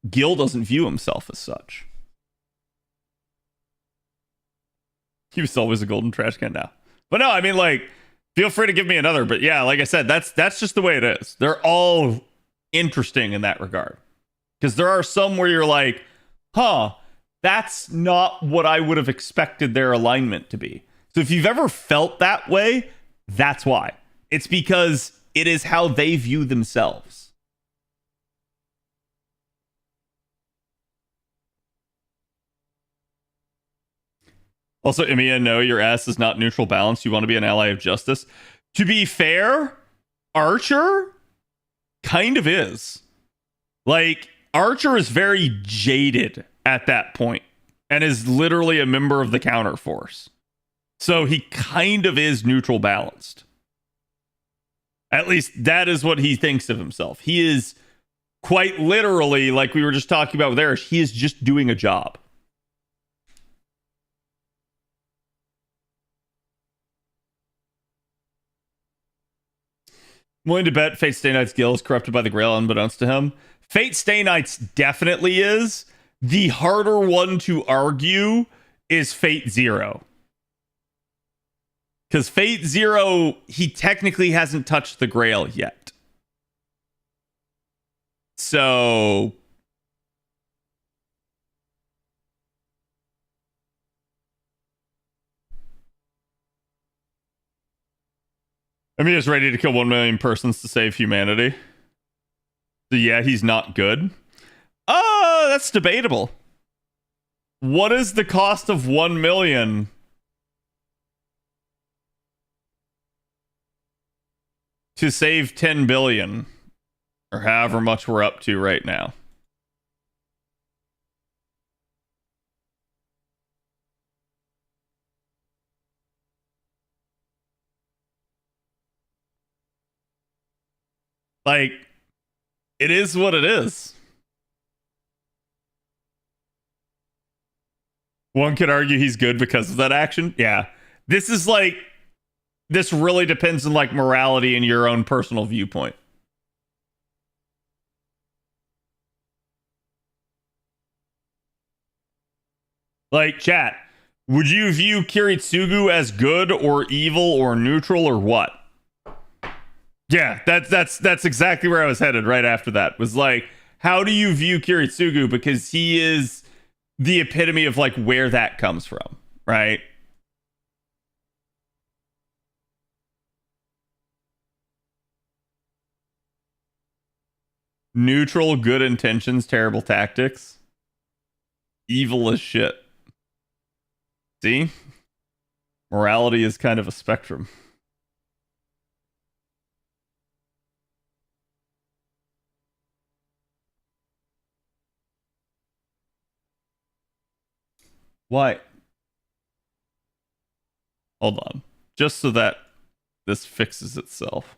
Gil doesn't view himself as such. He was always a golden trash can now. But no, I mean, like, feel free to give me another. But yeah, like I said, that's just the way it is. They're all interesting in that regard. Because there are some where you're like, huh, that's not what I would have expected their alignment to be. So if you've ever felt that way, that's why. It's because it is how they view themselves. Also, Emiya, no, your ass is not neutral balance. You want to be an ally of justice. To be fair, Archer kind of is. Like, Archer is very jaded at that point and is literally a member of the counterforce. So he kind of is neutral balanced. At least that is what he thinks of himself. He is quite literally, like we were just talking about with Eric, he is just doing a job. I'm willing to bet Fate Stay Night's Gil is corrupted by the Grail unbeknownst to him. Fate Stay Night's definitely is. The harder one to argue is Fate Zero. Because Fate Zero, he technically hasn't touched the Grail yet. So... I mean, he's ready to kill 1 million persons to save humanity. So yeah, he's not good. That's debatable. What is the cost of 1 million? To save 10 billion? Or however much we're up to right now. Like, it is what it is. One could argue he's good because of that action. Yeah. This is like, this really depends on like morality and your own personal viewpoint. Like, chat, would you view Kiritsugu as good or evil or neutral or what? Yeah, that's exactly where I was headed right after that. Was like, how do you view Kiritsugu? Because he is the epitome of like where that comes from, right? Neutral, good intentions, terrible tactics. Evil as shit. See? Morality is kind of a spectrum. Why? Hold on. Just so that this fixes itself.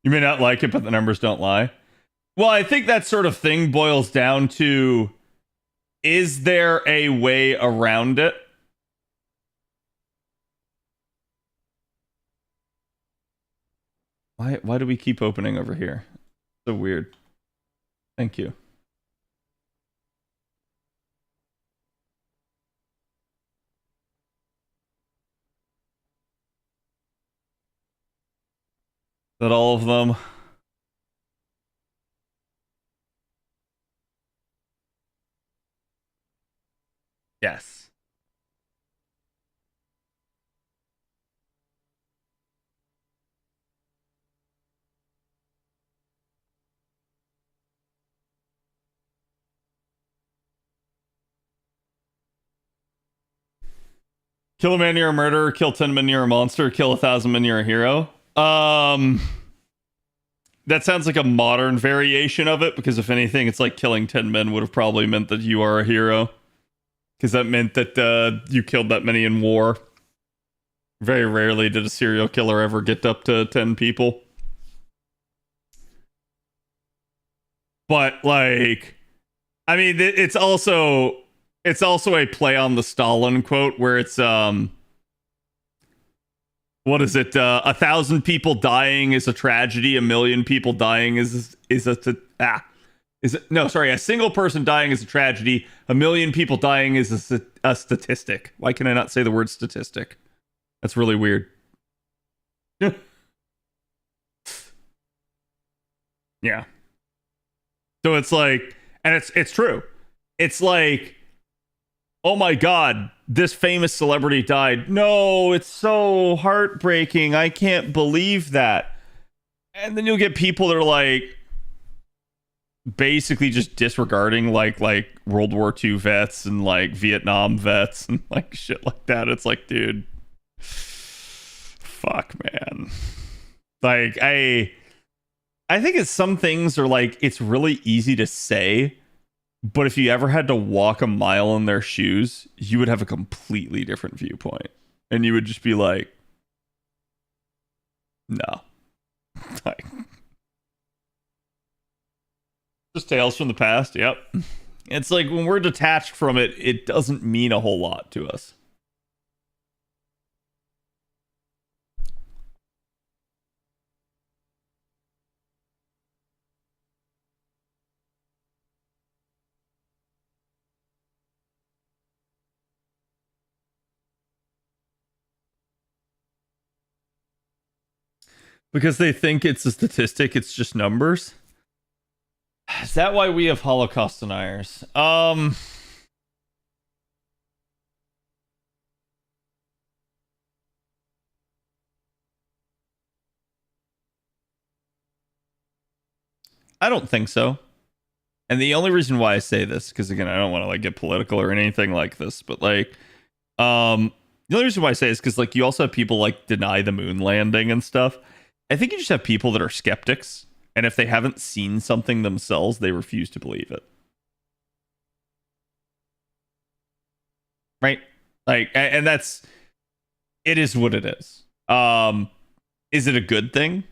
You may not like it, but the numbers don't lie. Well, I think that sort of thing boils down to, is there a way around it? Why do we keep opening over here? So weird. Thank you. Is that all of them? Yes. Kill a man, you're a murderer. Kill 10 men, you're a monster. Kill 1,000 men, you're a hero. That sounds like a modern variation of it, because if anything, it's like killing 10 men would have probably meant that you are a hero. Because that meant that you killed that many in war. Very rarely did a serial killer ever get up to 10 people. But, like, I mean, it's also a play on the Stalin quote where it's, what is it? 1,000 people dying is a tragedy. 1,000,000 people dying is a single person dying is a tragedy. 1,000,000 people dying is a statistic. Why can I not say the word statistic? That's really weird. Yeah. So it's like, and it's true. It's like, oh my God, this famous celebrity died. No, it's so heartbreaking. I can't believe that. And then you'll get people that are like, basically just disregarding like World War II vets and like Vietnam vets and like shit like that. It's like, dude, fuck, man. Like, I think it's some things are like, it's really easy to say, but if you ever had to walk a mile in their shoes, you would have a completely different viewpoint. And you would just be like, no. Like, just tales from the past. Yep. It's like when we're detached from it, it doesn't mean a whole lot to us. Because they think it's a statistic, it's just numbers. Is that why we have Holocaust deniers? I don't think so. And the only reason why I say this, because again, I don't want to like get political or anything like this, but like, the only reason why I say is because like you also have people like deny the moon landing and stuff. I think you just have people that are skeptics, and if they haven't seen something themselves, they refuse to believe it. Right? Like, and that's, it is what it is. Is it a good thing?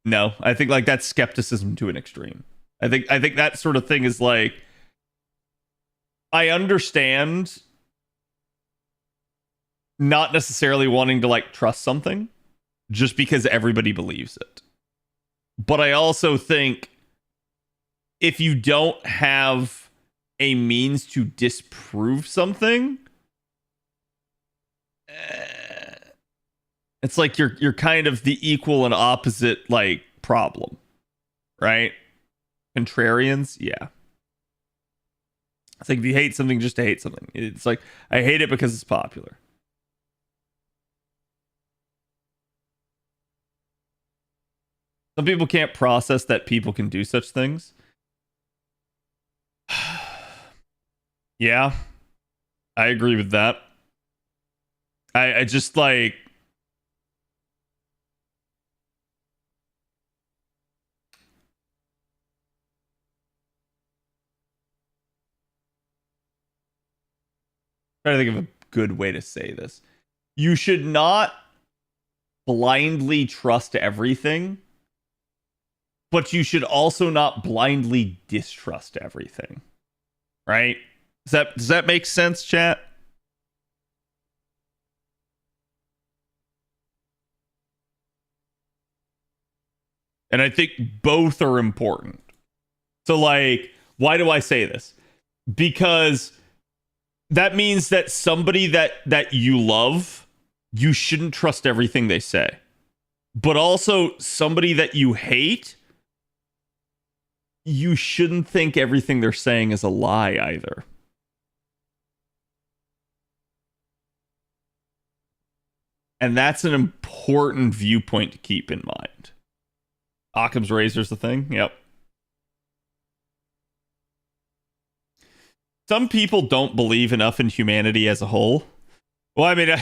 No. I think like that's skepticism to an extreme. I think that sort of thing is like, I understand not necessarily wanting to like trust something just because everybody believes it. But I also think if you don't have a means to disprove something, it's like you're kind of the equal and opposite like problem, right? Contrarians, yeah. It's like if you hate something just to hate something. It's like I hate it because it's popular. Some people can't process that people can do such things. Yeah, I agree with that. I just like, trying to think of a good way to say this. You should not blindly trust everything, but you should also not blindly distrust everything. Right? Does that make sense, chat? And I think both are important. So like, why do I say this? Because that means that somebody that you love, you shouldn't trust everything they say. But also somebody that you hate, you shouldn't think everything they're saying is a lie either. And that's an important viewpoint to keep in mind. Occam's razor's the thing. Yep. Some people don't believe enough in humanity as a whole. Well, I mean,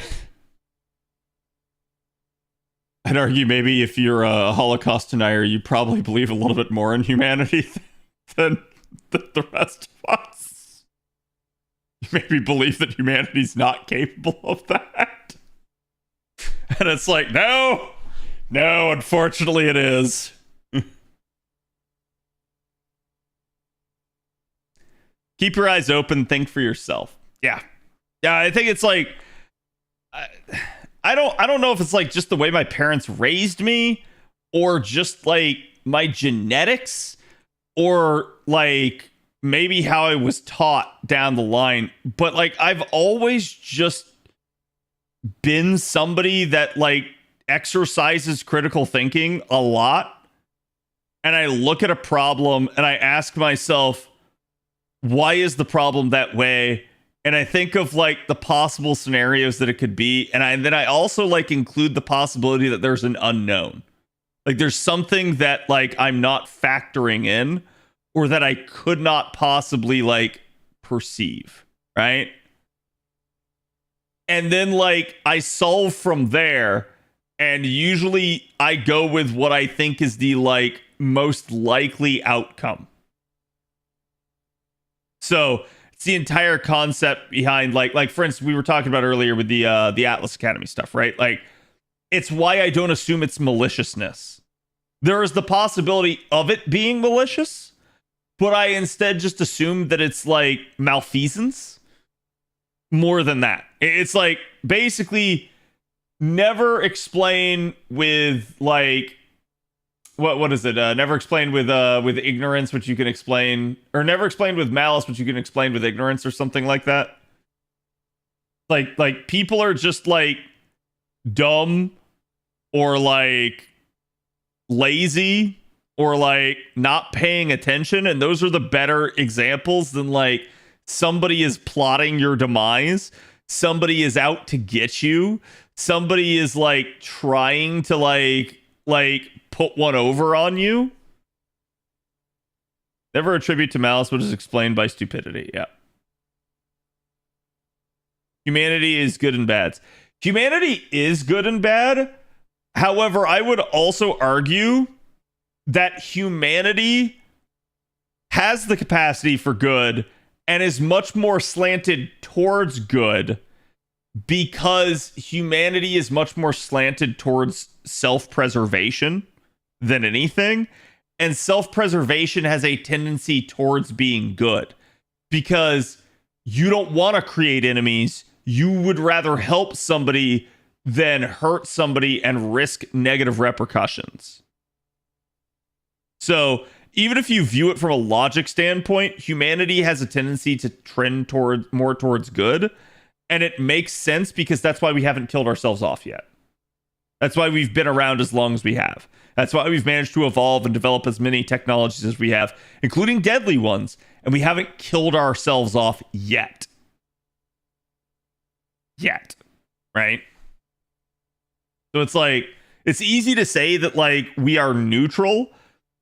I'd argue maybe if you're a Holocaust denier, you probably believe a little bit more in humanity than the rest of us. You maybe believe that humanity's not capable of that. And it's like, no, unfortunately it is. Keep your eyes open, think for yourself. Yeah, I think it's like, I don't know if it's like just the way my parents raised me, or just like my genetics, or like maybe how I was taught down the line. But like I've always just been somebody that like exercises critical thinking a lot. And I look at a problem and I ask myself, why is the problem that way? And I think of like the possible scenarios that it could be. And then I also like include the possibility that there's an unknown. Like there's something that like I'm not factoring in, or that I could not possibly like perceive. Right. And then like I solve from there. And usually I go with what I think is the like most likely outcome. So it's the entire concept behind like for instance, we were talking about earlier with the Atlas Academy stuff, right? Like it's why I don't assume it's maliciousness. There is the possibility of it being malicious, but I instead just assume that it's like malfeasance more than that. It's like basically never explain with like what is it? Never explain with ignorance, which you can explain, or never explain with malice, which you can explain with ignorance, or something like that. Like people are just like dumb, or like lazy, or like not paying attention, and those are the better examples than like somebody is plotting your demise, somebody is out to get you, somebody is like trying to like put one over on you. Never attribute to malice what is explained by stupidity. Yeah. Humanity is good and bad. Humanity is good and bad. However, I would also argue that humanity has the capacity for good and is much more slanted towards good, because humanity is much more slanted towards self-preservation than anything. And self-preservation has a tendency towards being good, because you don't want to create enemies. You would rather help somebody than hurt somebody and risk negative repercussions. So even if you view it from a logic standpoint, humanity has a tendency to trend more towards good. And it makes sense, because that's why we haven't killed ourselves off yet. That's why we've been around as long as we have. That's why we've managed to evolve and develop as many technologies as we have, including deadly ones. And we haven't killed ourselves off yet. Right? So it's like, it's easy to say that like we are neutral.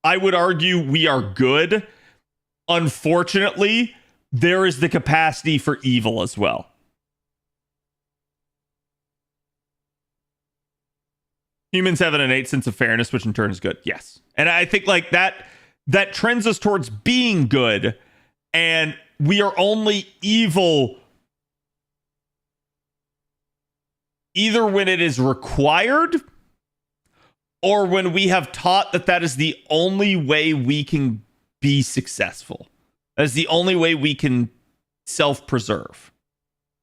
I would argue we are good. Unfortunately, there is the capacity for evil as well. Humans have an innate sense of fairness, which in turn is good. Yes. And I think like that trends us towards being good, and we are only evil either when it is required, or when we have taught that is the only way we can be successful. That is the only way we can self-preserve.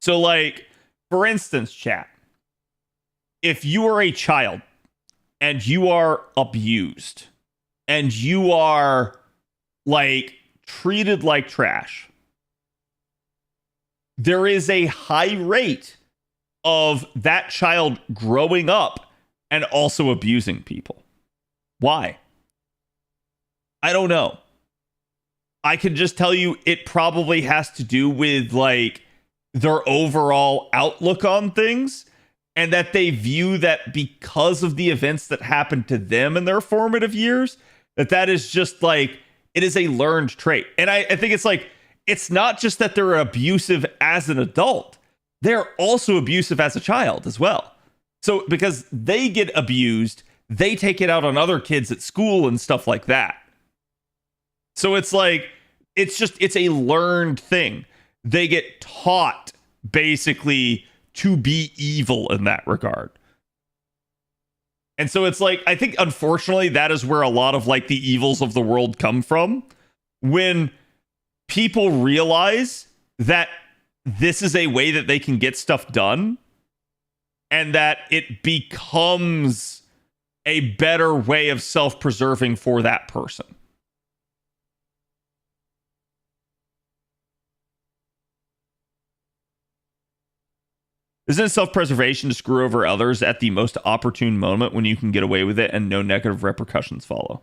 So like, for instance, chat, if you are a child and you are abused and you are like treated like trash, there is a high rate of that child growing up and also abusing people. Why? I don't know. I can just tell you it probably has to do with like their overall outlook on things, and that they view that because of the events that happened to them in their formative years, that is just like, it is a learned trait. And I think it's like, it's not just that they're abusive as an adult, they're also abusive as a child as well. So because they get abused, they take it out on other kids at school and stuff like that. So it's like, it's a learned thing. They get taught basically to be evil in that regard. And so it's like, I think unfortunately that is where a lot of like the evils of the world come from. When people realize that this is a way that they can get stuff done and that it becomes a better way of self-preserving for that person. Isn't it self-preservation to screw over others at the most opportune moment when you can get away with it and no negative repercussions follow?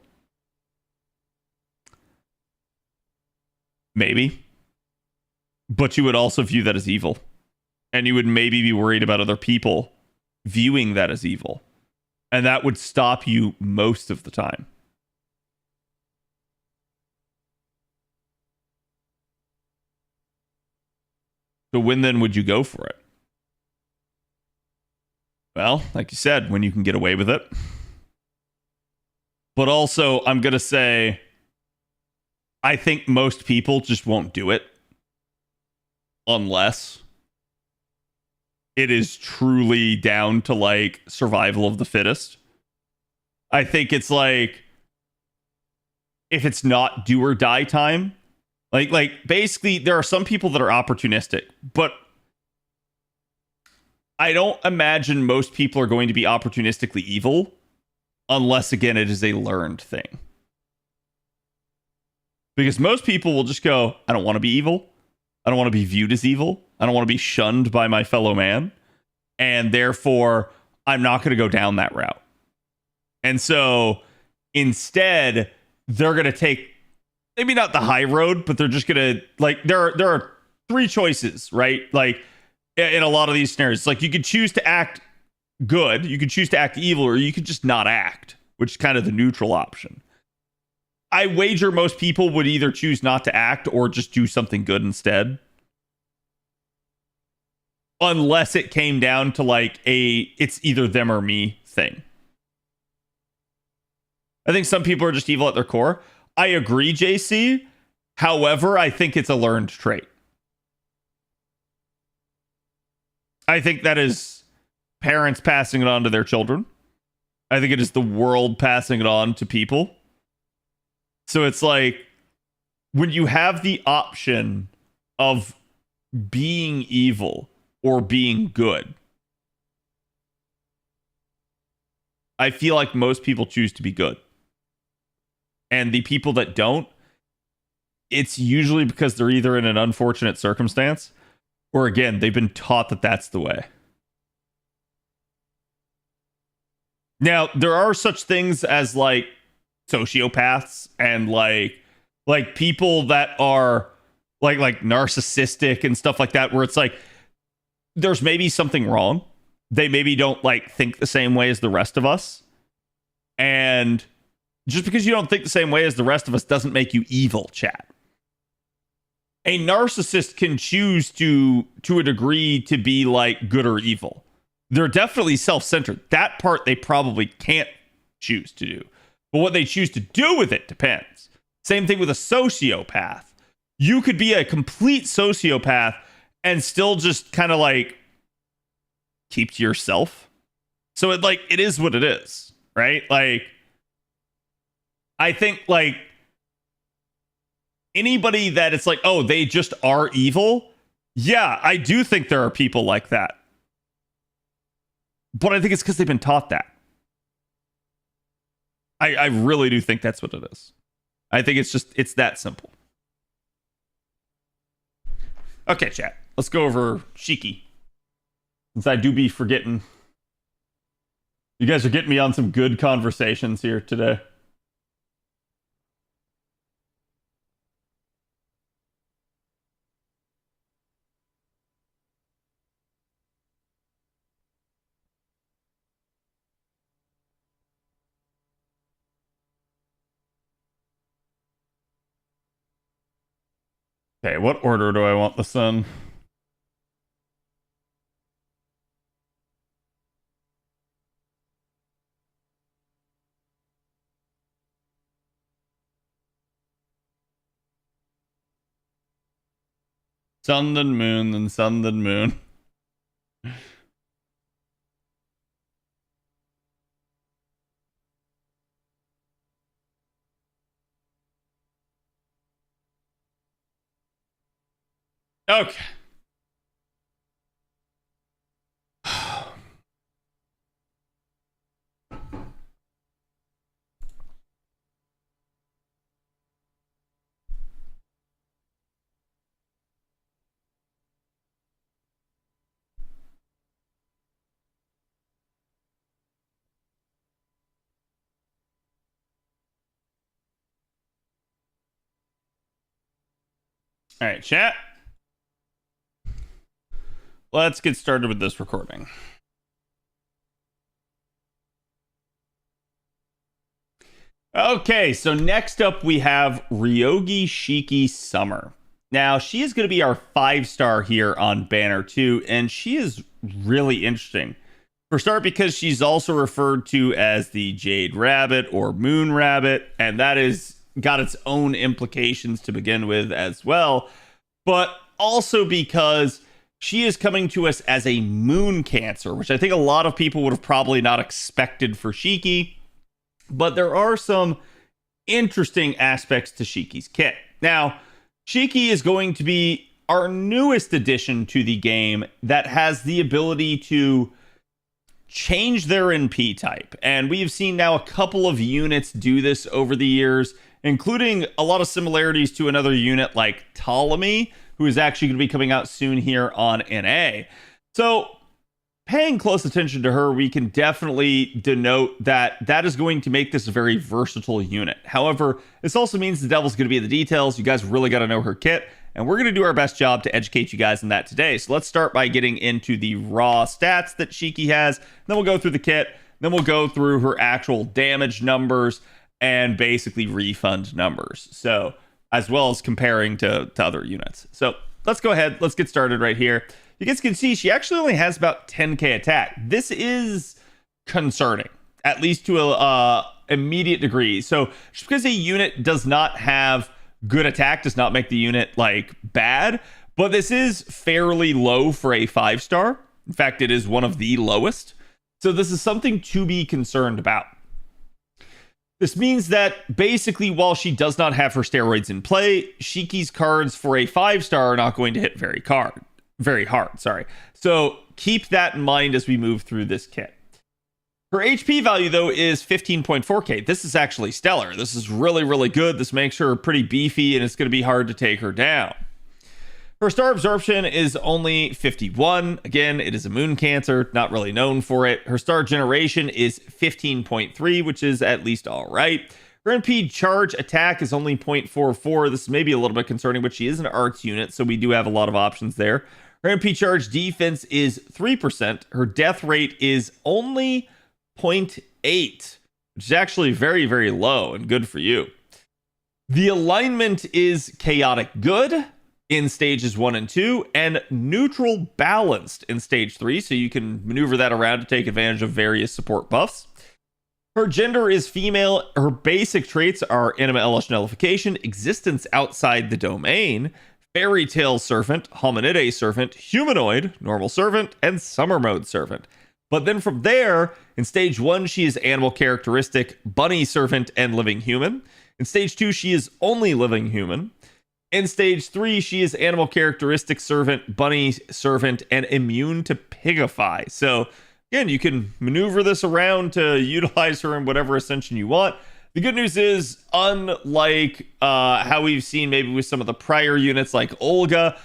Maybe. But you would also view that as evil. And you would maybe be worried about other people viewing that as evil. And that would stop you most of the time. So when then would you go for it? Well, like you said, when you can get away with it. But also, I'm going to say, I think most people just won't do it unless it is truly down to like survival of the fittest. I think it's like, if it's not do or die time, like basically there are some people that are opportunistic, but I don't imagine most people are going to be opportunistically evil unless, again, it is a learned thing. Because most people will just go, I don't want to be evil. I don't want to be viewed as evil. I don't want to be shunned by my fellow man. And therefore, I'm not going to go down that route. And so instead, they're going to take, maybe not the high road, but they're just going to, like, there are three choices, right? Like, in a lot of these scenarios, it's like you could choose to act good, you could choose to act evil, or you could just not act, which is kind of the neutral option. I wager most people would either choose not to act or just do something good instead. Unless it came down to like it's either them or me thing. I think some people are just evil at their core. I agree, JC. However, I think it's a learned trait. I think that is parents passing it on to their children. I think it is the world passing it on to people. So it's like, when you have the option of being evil or being good, I feel like most people choose to be good. And the people that don't, it's usually because they're either in an unfortunate circumstance or, again, they've been taught that that's the way. Now, there are such things as like sociopaths and like people that are like narcissistic and stuff like that, where it's like there's maybe something wrong. They maybe don't like think the same way as the rest of us. And just because you don't think the same way as the rest of us doesn't make you evil, chat. A narcissist can choose to a degree to be like good or evil. They're definitely self-centered. That part they probably can't choose to do. But what they choose to do with it depends. Same thing with a sociopath. You could be a complete sociopath and still just kind of like keep to yourself. So it is what it is, right? Like, I think like anybody that it's like, oh, they just are evil. Yeah, I do think there are people like that. But I think it's because they've been taught that. I really do think that's what it is. I think it's that simple. Okay, chat. Let's go over Shiki. Since I do be forgetting. You guys are getting me on some good conversations here today. Okay, what order do I want this in? Sun then moon, then sun then moon. Okay. All right, chat. Let's get started with this recording. Okay, so next up we have Ryogi Shiki Summer. Now, she is going to be our 5-star here on Banner 2, and she is really interesting. For start, because she's also referred to as the Jade Rabbit or Moon Rabbit, and that is got its own implications to begin with as well, but also because she is coming to us as a Moon Cancer, which I think a lot of people would have probably not expected for Shiki. But there are some interesting aspects to Shiki's kit. Now, Shiki is going to be our newest addition to the game that has the ability to change their NP type. And we've seen now a couple of units do this over the years, including a lot of similarities to another unit like Ptolemy, who is actually going to be coming out soon here on NA. So, paying close attention to her, we can definitely denote that that is going to make this a very versatile unit. However, this also means the devil's going to be in the details. You guys really got to know her kit, and we're going to do our best job to educate you guys in that today. So let's start by getting into the raw stats that Shiki has. Then we'll go through the kit. Then we'll go through her actual damage numbers and basically refund numbers. So, as well as comparing to other units. So let's go ahead. Let's get started right here. You guys can see she actually only has about 10k attack. This is concerning, at least to a immediate degree. So just because a unit does not have good attack does not make the unit like bad, but this is fairly low for a 5-star. In fact, it is one of the lowest. So this is something to be concerned about. This means that basically, while she does not have her steroids in play, Shiki's cards for a 5-star are not going to hit very hard, sorry. So keep that in mind as we move through this kit. Her HP value, though, is 15.4k. This is actually stellar. This is really, really good. This makes her pretty beefy, and it's going to be hard to take her down. Her star absorption is only 51. Again, it is a Moon Cancer, not really known for it. Her star generation is 15.3, which is at least all right. Her NP charge attack is only 0.44. This may be a little bit concerning, but she is an arts unit, so we do have a lot of options there. Her NP charge defense is 3%. Her death rate is only 0.8, which is actually very, very low and good for you. The alignment is chaotic good in stages 1 and 2 and neutral balanced in stage 3, so you can maneuver that around to take advantage of various support buffs. Her gender is female. Her basic traits are Anima Elish Nullification, Existence Outside the Domain, Fairy Tale Servant, Hominide Servant, Humanoid, Normal Servant, and Summer Mode Servant. But then from there, in stage 1, she is Animal Characteristic, Bunny Servant, and Living Human. In stage 2, she is only Living Human. In stage 3, she is Animal Characteristic Servant, Bunny Servant, and Immune to Pigify. So, again, you can maneuver this around to utilize her in whatever ascension you want. The good news is, unlike how we've seen maybe with some of the prior units like Olga,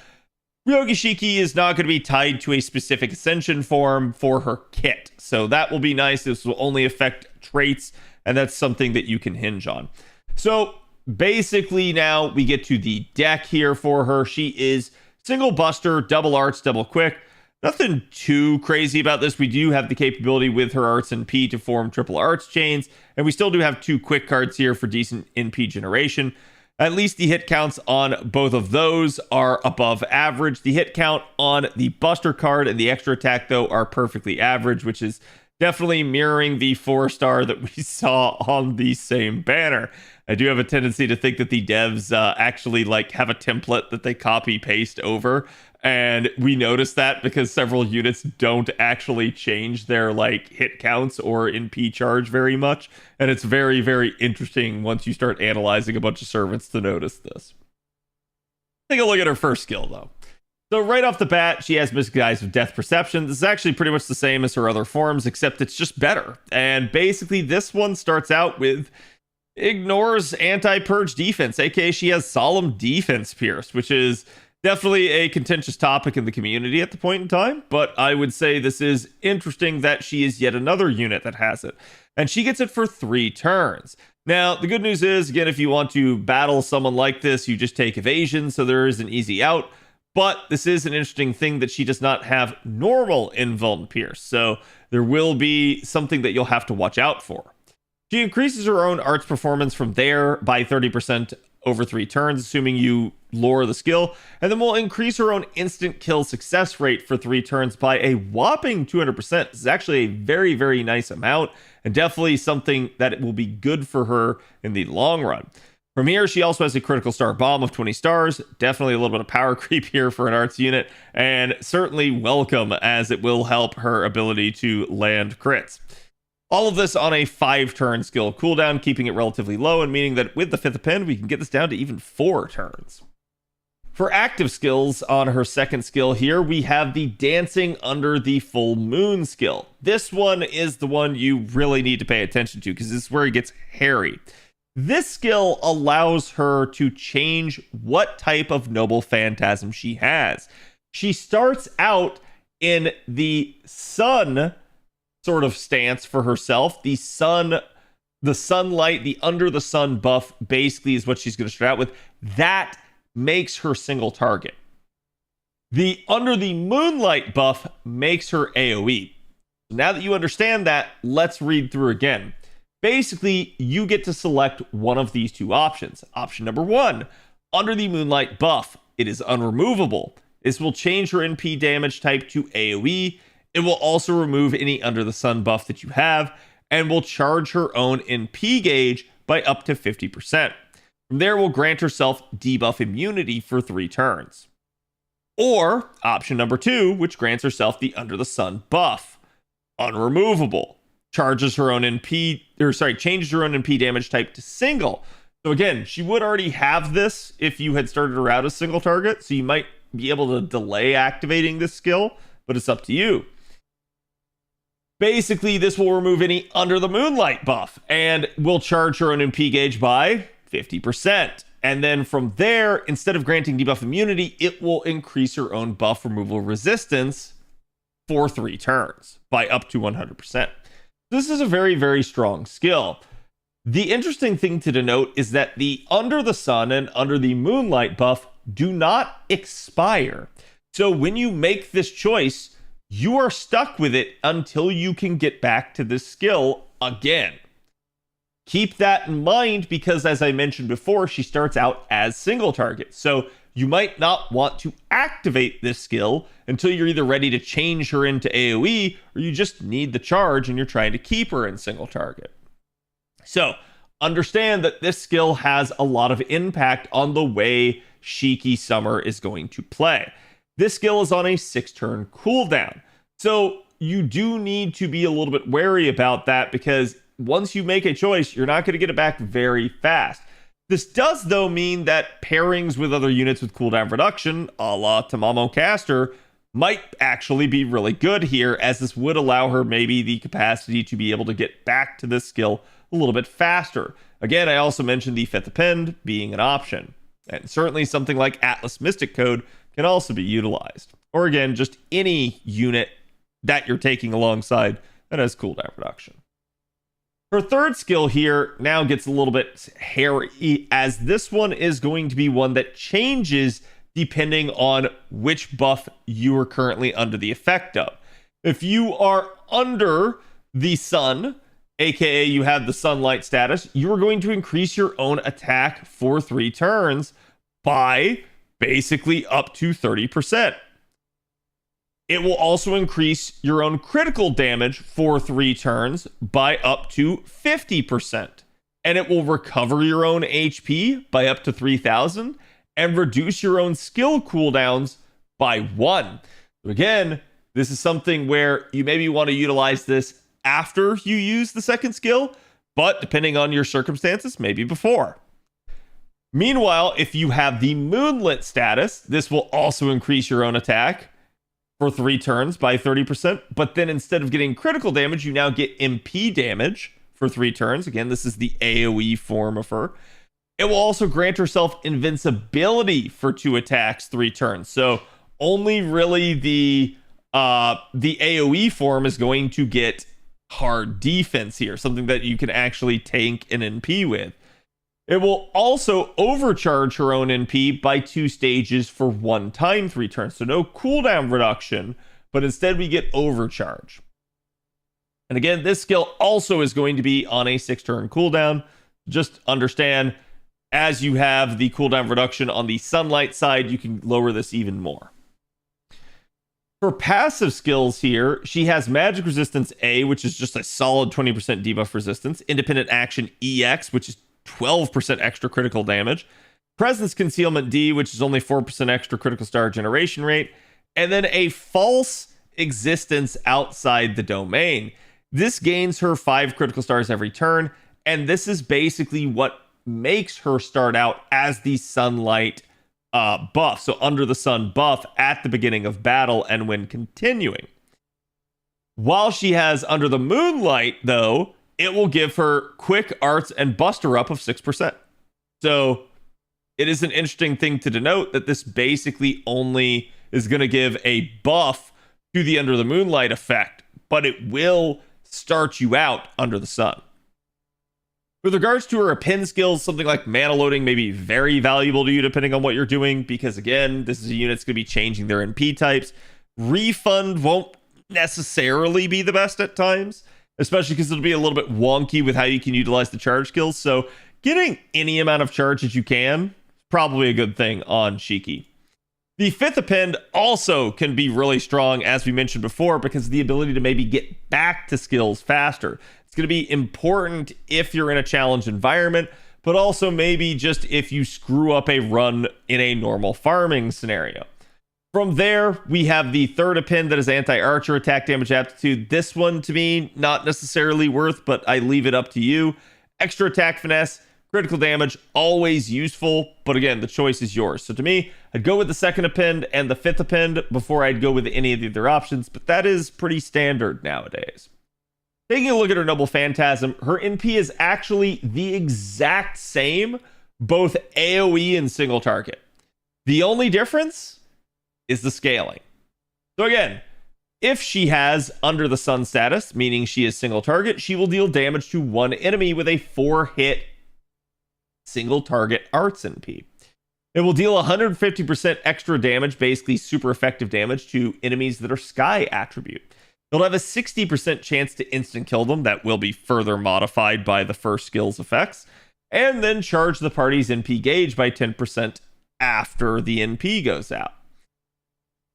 Ryogi Shiki is not going to be tied to a specific ascension form for her kit. So that will be nice. This will only affect traits, and that's something that you can hinge on. So basically now we get to the deck here for her. She is single buster, double arts, double quick. Nothing too crazy about this. We do have the capability with her arts and P to form triple arts chains, and we still do have 2 quick cards here for decent NP generation. At least the hit counts on both of those are above average. The hit count on the Buster card and the extra attack, though, are perfectly average, which is definitely mirroring the 4-star that we saw on the same banner. I do have a tendency to think that the devs actually like have a template that they copy paste over. And we noticed that because several units don't actually change their like hit counts or NP charge very much. And it's very, very interesting once you start analyzing a bunch of servants to notice this. Take a look at her first skill though. So right off the bat, she has Misguised with Death Perception. This is actually pretty much the same as her other forms, except it's just better. And basically this one starts out with ignores anti-purge defense, aka she has solemn defense pierced, which is definitely a contentious topic in the community at the point in time, but I would say this is interesting that she is yet another unit that has it. And she gets it for 3 turns. Now, the good news is, again, if you want to battle someone like this, you just take evasion, so there is an easy out. But this is an interesting thing that she does not have normal invuln pierce, so there will be something that you'll have to watch out for. She increases her own arts performance from there by 30% over 3 turns, assuming you lure the skill, and then will increase her own instant kill success rate for 3 turns by a whopping 200%. This is actually a very, very nice amount, and definitely something that it will be good for her in the long run. From here, she also has a critical star bomb of 20 stars, definitely a little bit of power creep here for an arts unit, and certainly welcome as it will help her ability to land crits. All of this on a 5-turn skill cooldown, keeping it relatively low, and meaning that with the 5th append, we can get this down to even 4 turns. For active skills on her second skill here, we have the Dancing Under the Full Moon skill. This one is the one you really need to pay attention to, because this is where it gets hairy. This skill allows her to change what type of noble phantasm she has. She starts out in the sun sort of stance for herself. The sunlight, the under the sun buff basically is what she's going to start out with. That makes her single target. The under the moonlight buff makes her AoE. Now that you understand that, let's read through again. Basically, you get to select one of these 2 options. Option number 1, under the moonlight buff. It is unremovable. This will change her NP damage type to AoE. It will also remove any under the sun buff that you have, and will charge her own NP gauge by up to 50%. From there, will grant herself debuff immunity for 3 turns. Or option number 2, which grants herself the under the sun buff. Unremovable. Changes her own NP damage type to single. So again, she would already have this if you had started her out as single target, so you might be able to delay activating this skill, but it's up to you. Basically, this will remove any under the moonlight buff and will charge her own NP gauge by 50%. And then from there, instead of granting debuff immunity, it will increase her own buff removal resistance for 3 turns by up to 100%. This is a very, very strong skill. The interesting thing to denote is that the under the sun and under the moonlight buff do not expire. So when you make this choice, you are stuck with it until you can get back to this skill again. Keep that in mind because, as I mentioned before, she starts out as single target. So you might not want to activate this skill until you're either ready to change her into AoE or you just need the charge and you're trying to keep her in single target. So understand that this skill has a lot of impact on the way Shiki Summer is going to play. This skill is on a 6-turn cooldown. So you do need to be a little bit wary about that because once you make a choice, you're not going to get it back very fast. This does, though, mean that pairings with other units with cooldown reduction, a la Tamamo Caster, might actually be really good here, as this would allow her maybe the capacity to be able to get back to this skill a little bit faster. Again, I also mentioned the 5th append being an option. And certainly something like Atlas Mystic Code can also be utilized. Or again, just any unit that you're taking alongside that has cooldown reduction. Her third skill here now gets a little bit hairy, as this one is going to be one that changes depending on which buff you are currently under the effect of. If you are under the sun, aka you have the sunlight status, you are going to increase your own attack for 3 turns by basically up to 30%. It will also increase your own critical damage for 3 turns by up to 50%. and it will recover your own HP by up to 3,000 and reduce your own skill cooldowns by 1. So again, this is something where you maybe want to utilize this after you use the second skill, but depending on your circumstances, maybe before. Meanwhile, if you have the Moonlit status, this will also increase your own attack for 3 turns by 30%, but then instead of getting critical damage, you now get MP damage for 3 turns. Again, this is the AoE form of her. It will also grant herself invincibility for 2 attacks, 3 turns. So only really the AoE form is going to get hard defense here, something that you can actually tank an NP with. It will also overcharge her own NP by 2 stages for 1 time 3 turns. So no cooldown reduction, but instead we get overcharge. And again, this skill also is going to be on a 6-turn cooldown. Just understand, as you have the cooldown reduction on the sunlight side, you can lower this even more. For passive skills here, she has Magic Resistance A, which is just a solid 20% debuff resistance. Independent Action EX, which is 12% extra critical damage. Presence Concealment D, which is only 4% extra critical star generation rate. And then a False Existence outside the domain. This gains her 5 critical stars every turn, and this is basically what makes her start out as the sunlight buff. So under the sun buff at the beginning of battle and when continuing. While she has under the moonlight, though, it will give her quick arts and buster up of 6%. So it is an interesting thing to denote that this basically only is going to give a buff to the under the moonlight effect, but it will start you out under the sun. With regards to her pin skills, something like mana loading may be very valuable to you depending on what you're doing, because again, this is a unit that's going to be changing their NP types. Refund won't necessarily be the best at times, especially because it'll be a little bit wonky with how you can utilize the charge skills. So getting any amount of charge that you can is probably a good thing on Shiki. The 5th append also can be really strong, as we mentioned before, because of the ability to maybe get back to skills faster. It's going to be important if you're in a challenge environment, but also maybe just if you screw up a run in a normal farming scenario. From there, we have the 3rd append that is anti-archer attack damage aptitude. This one, to me, not necessarily worth, but I leave it up to you. Extra attack finesse, critical damage, always useful, but again, the choice is yours. So to me, I'd go with the 2nd append and the 5th append before I'd go with any of the other options, but that is pretty standard nowadays. Taking a look at her Noble Phantasm, her NP is actually the exact same, both AoE and single target. The only difference is the scaling. So again, if she has Under the Sun status, meaning she is single target, she will deal damage to 1 enemy with a 4-hit single target arts NP. It will deal 150% extra damage, basically super effective damage, to enemies that are Sky attribute. You'll have a 60% chance to instant kill them. That will be further modified by the first skill's effects. And then charge the party's NP gauge by 10% after the NP goes out.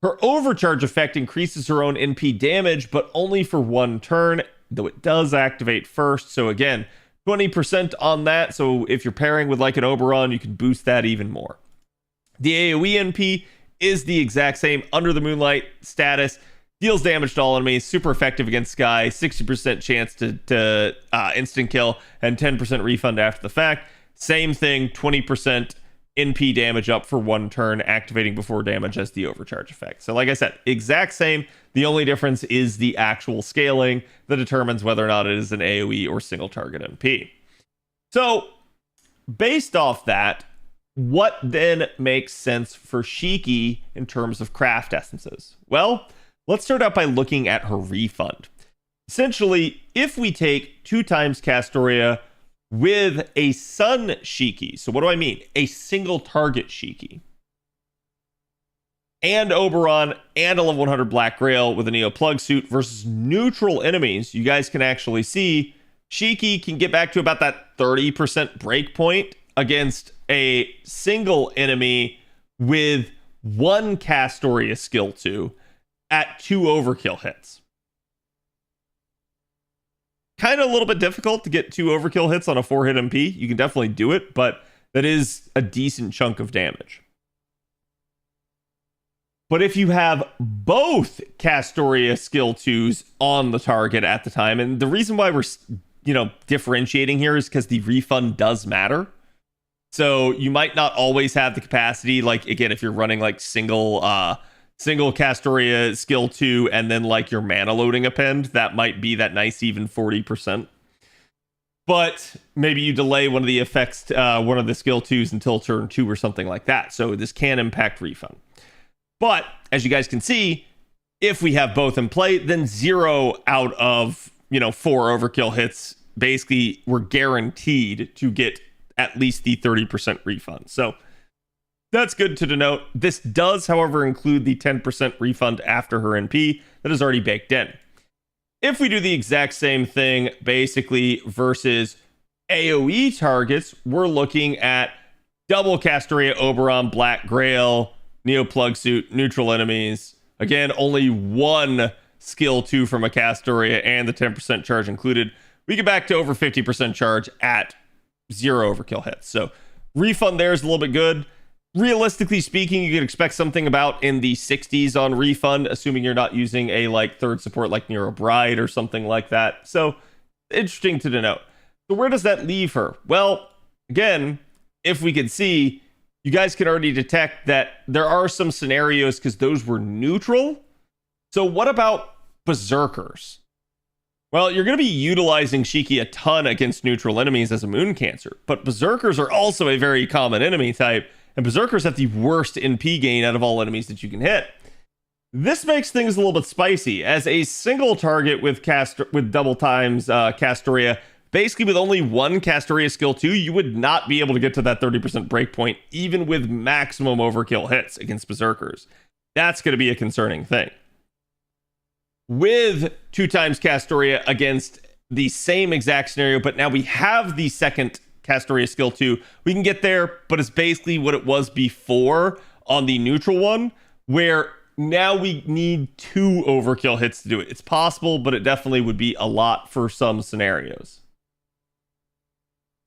Her overcharge effect increases her own NP damage, but only for 1 turn, though it does activate first. So again, 20% on that. So if you're pairing with like an Oberon, you can boost that even more. The AoE NP is the exact same Under the Moonlight status. Deals damage to all enemies, super effective against Sky, 60% chance to instant kill, and 10% refund after the fact. Same thing, 20% NP damage up for 1 turn, activating before damage as the overcharge effect. So like I said, exact same. The only difference is the actual scaling that determines whether or not it is an AoE or single target NP. So based off that, what then makes sense for Shiki in terms of craft essences? Well, let's start out by looking at her refund. Essentially, if we take 2 times Castoria with a Sun Shiki, so what do I mean? A single target Shiki, and Oberon, and a level 100 Black Grail with a Neo Plug suit versus neutral enemies, you guys can actually see Shiki can get back to about that 30% breakpoint against a single enemy with 1 Castoria skill 2 at 2 overkill hits. kind of a little bit difficult to get 2 overkill hits on a 4-hit MP. You can definitely do it, but that is a decent chunk of damage. But if you have both Castoria skill 2s on the target at the time, and the reason why we're, differentiating here is because the refund does matter. So you might not always have the capacity, like, again, if you're running like single Castoria skill 2 and then like your mana loading append, that might be that nice even 40%. But maybe you delay one of the effects, one of the skill 2s until turn 2 or something like that. So this can impact refund. But as you guys can see, if we have both in play, then 0 out of 4 overkill hits, basically we're guaranteed to get at least the 30% refund. So that's good to denote. This does, however, include the 10% refund after her NP that is already baked in. If we do the exact same thing, basically versus AoE targets, we're looking at double Castoria, Oberon, Black Grail, Neo Plug Suit, neutral enemies. Again, only 1 skill 2 from a Castoria and the 10% charge included. We get back to over 50% charge at 0 overkill hits. So refund there is a little bit good. Realistically speaking, you could expect something about in the 60s on refund, assuming you're not using a like third support like Nero Bride or something like that. So interesting to denote. So where does that leave her? Well, again, if we can see, you guys can already detect that there are some scenarios because those were neutral. So what about Berserkers? Well, you're going to be utilizing Shiki a ton against neutral enemies as a Moon Cancer, but Berserkers are also a very common enemy type, and Berserkers have the worst NP gain out of all enemies that you can hit. This makes things a little bit spicy. As a single target with double times Castoria, basically with only 1 Castoria skill 2, you would not be able to get to that 30% breakpoint, even with maximum overkill hits against Berserkers. That's going to be a concerning thing. With 2 times Castoria against the same exact scenario, but now we have the second Castoria skill 2, we can get there, but it's basically what it was before on the neutral one, where now we need 2 overkill hits to do it. It's possible, but it definitely would be a lot for some scenarios.